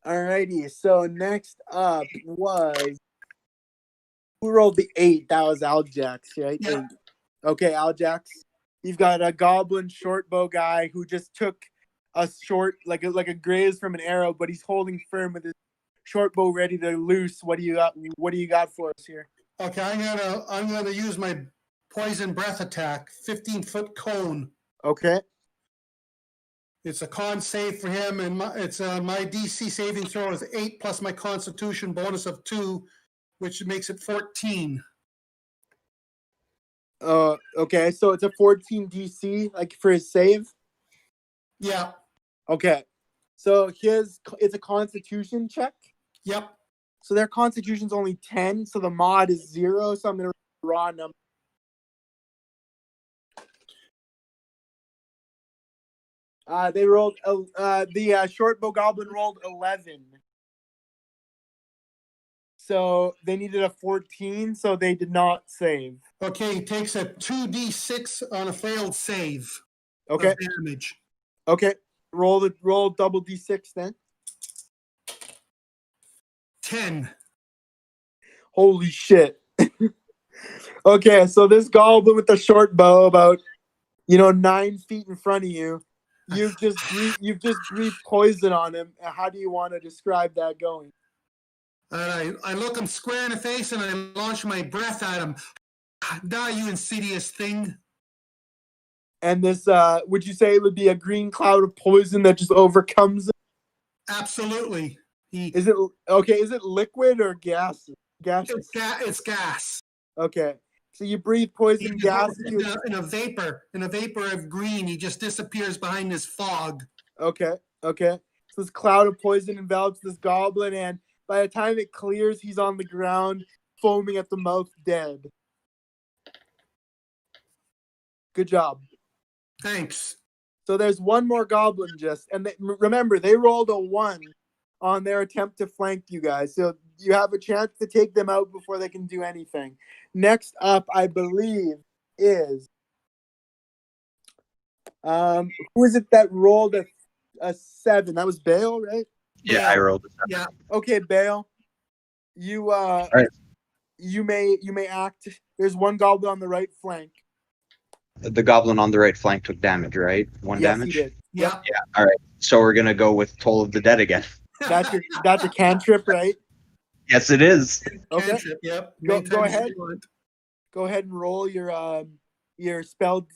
Alrighty. So next up was who rolled the 8? That was Aljax, right? Yeah. 8. Okay, Aljax. You've got a goblin short bow guy who just took a short, like a graze from an arrow, but he's holding firm with his short bow ready to loose. What do you got? What do you got for us here? Okay, I'm gonna use my poison breath attack, 15-foot cone. Okay. It's a con save for him, and my DC saving throw is 8 plus my Constitution bonus of 2, which makes it 14. Okay, so it's a 14 DC, like for his save. Yeah. Okay, so it's a Constitution check. Yep. So their Constitution's only 10, so the mod is 0. So I'm gonna raw number. They rolled the short bow goblin rolled 11. So they needed a 14, so they did not save. Okay, he takes a 2d6 on a failed save Okay, of damage. okay. Roll double D6 then. 10. Holy shit. Okay, so this goblin with the short bow, about 9 feet in front of you, you've just breathed poison on him. How do you want to describe that going? And I look him square in the face and I launch my breath at him. Die, you insidious thing. And this, would you say it would be a green cloud of poison that just overcomes it? Absolutely. Is it liquid or gas? Gas. It's gas. Okay. So you breathe poison gas into in a vapor of green. He just disappears behind this fog. Okay. So this cloud of poison envelops this goblin, and by the time it clears, he's on the ground, foaming at the mouth, dead. Good job. Thanks. So there's one more goblin remember, they rolled a 1 on their attempt to flank you guys. So you have a chance to take them out before they can do anything. Next up, I believe, is who is it that rolled a 7? That was Bale, right? Yeah, I rolled a 7. Yeah. Okay, Bale. You right. you may act. There's one goblin on the right flank. The goblin on the right flank took damage, right? One Yes, damage? he did. Yeah. Yeah, all right. So we're going to go with Toll of the Dead again. That's a cantrip, right? Yes, it is. Okay. Cantrip, yep. Go Anytime ahead. you want. Go ahead and roll your spell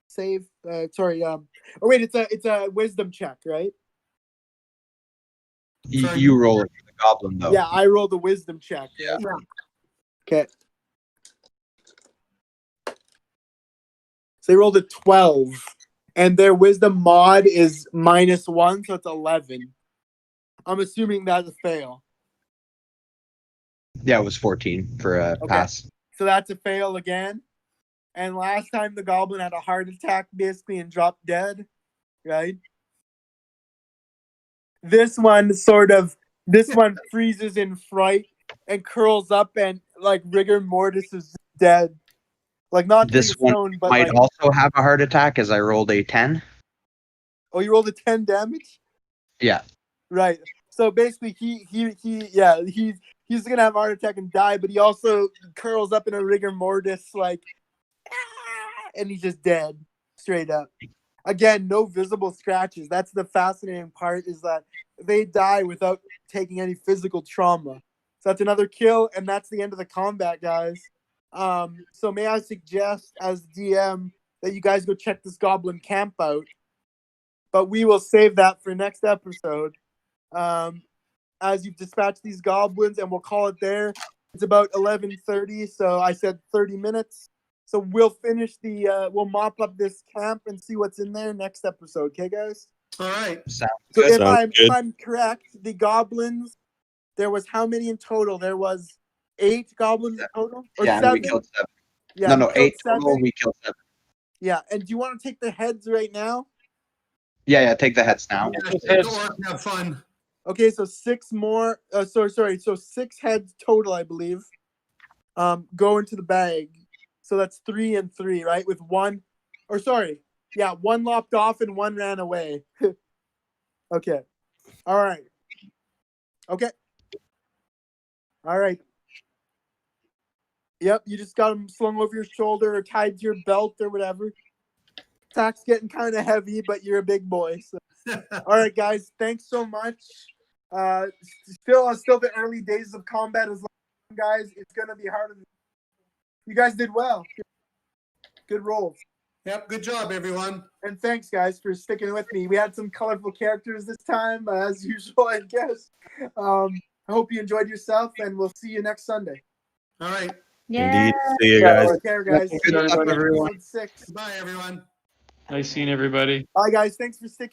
save. Sorry. Oh wait, it's a wisdom check, right? You roll it for the goblin, though. Yeah, I rolled the wisdom check. Yeah. Okay. So they rolled a 12, and their wisdom mod is -1, so it's 11. I'm assuming that's a fail. Yeah, it was 14 for a pass. So that's a fail again. And last time the goblin had a heart attack basically and dropped dead, right? This one freezes in fright and curls up, and like rigor mortis is dead. Like not to This the one stone, but might like, also have a heart attack as I rolled a 10. oh, you rolled a 10 damage? Yeah. Right. So basically he's gonna have a heart attack and die, but he also curls up in a rigor mortis, like, and he's just dead straight up. Again, no visible scratches. That's the fascinating part, is that they die without taking any physical trauma. So that's another kill, and that's the end of the combat, guys. So may I suggest, as DM, that you guys go check this goblin camp out, but we will save that for next episode. As you've dispatched these goblins, and we'll call it there. It's about 11:30, so I said 30 minutes. So we'll finish we'll mop up this camp and see what's in there next episode. Okay, guys? All right. Sounds So good. if I'm correct, the goblins, there was how many in total? There was 8 goblins in total? Or Yeah, 7? we killed 7. Yeah, No, we killed 8 total. 7. We killed 7. Yeah, and do you want to take the heads right now? Yeah, take the heads now. Yeah, go and have fun. Okay, so 6 more. So 6 heads total, I believe. Go into the bag. So that's 3 and 3, right? With 1, or sorry, yeah, 1 lopped off and 1 ran away. Okay. All right. Okay. All right. Yep, you just got them slung over your shoulder or tied to your belt or whatever. Attack's getting kind of heavy, but you're a big boy. So. All right, guys, thanks so much. Still the early days of combat as long, guys. It's gonna be harder. You guys did well. Good rolls. Yep, good job, everyone. And thanks, guys, for sticking with me. We had some colorful characters this time, as usual, I guess. I hope you enjoyed yourself, and we'll see you next Sunday. All right. Yeah. Indeed. See you guys. Take care, guys. Good stuff, everyone. Episode 6. Bye, everyone. Nice seeing everybody. Bye, guys. Thanks for sticking.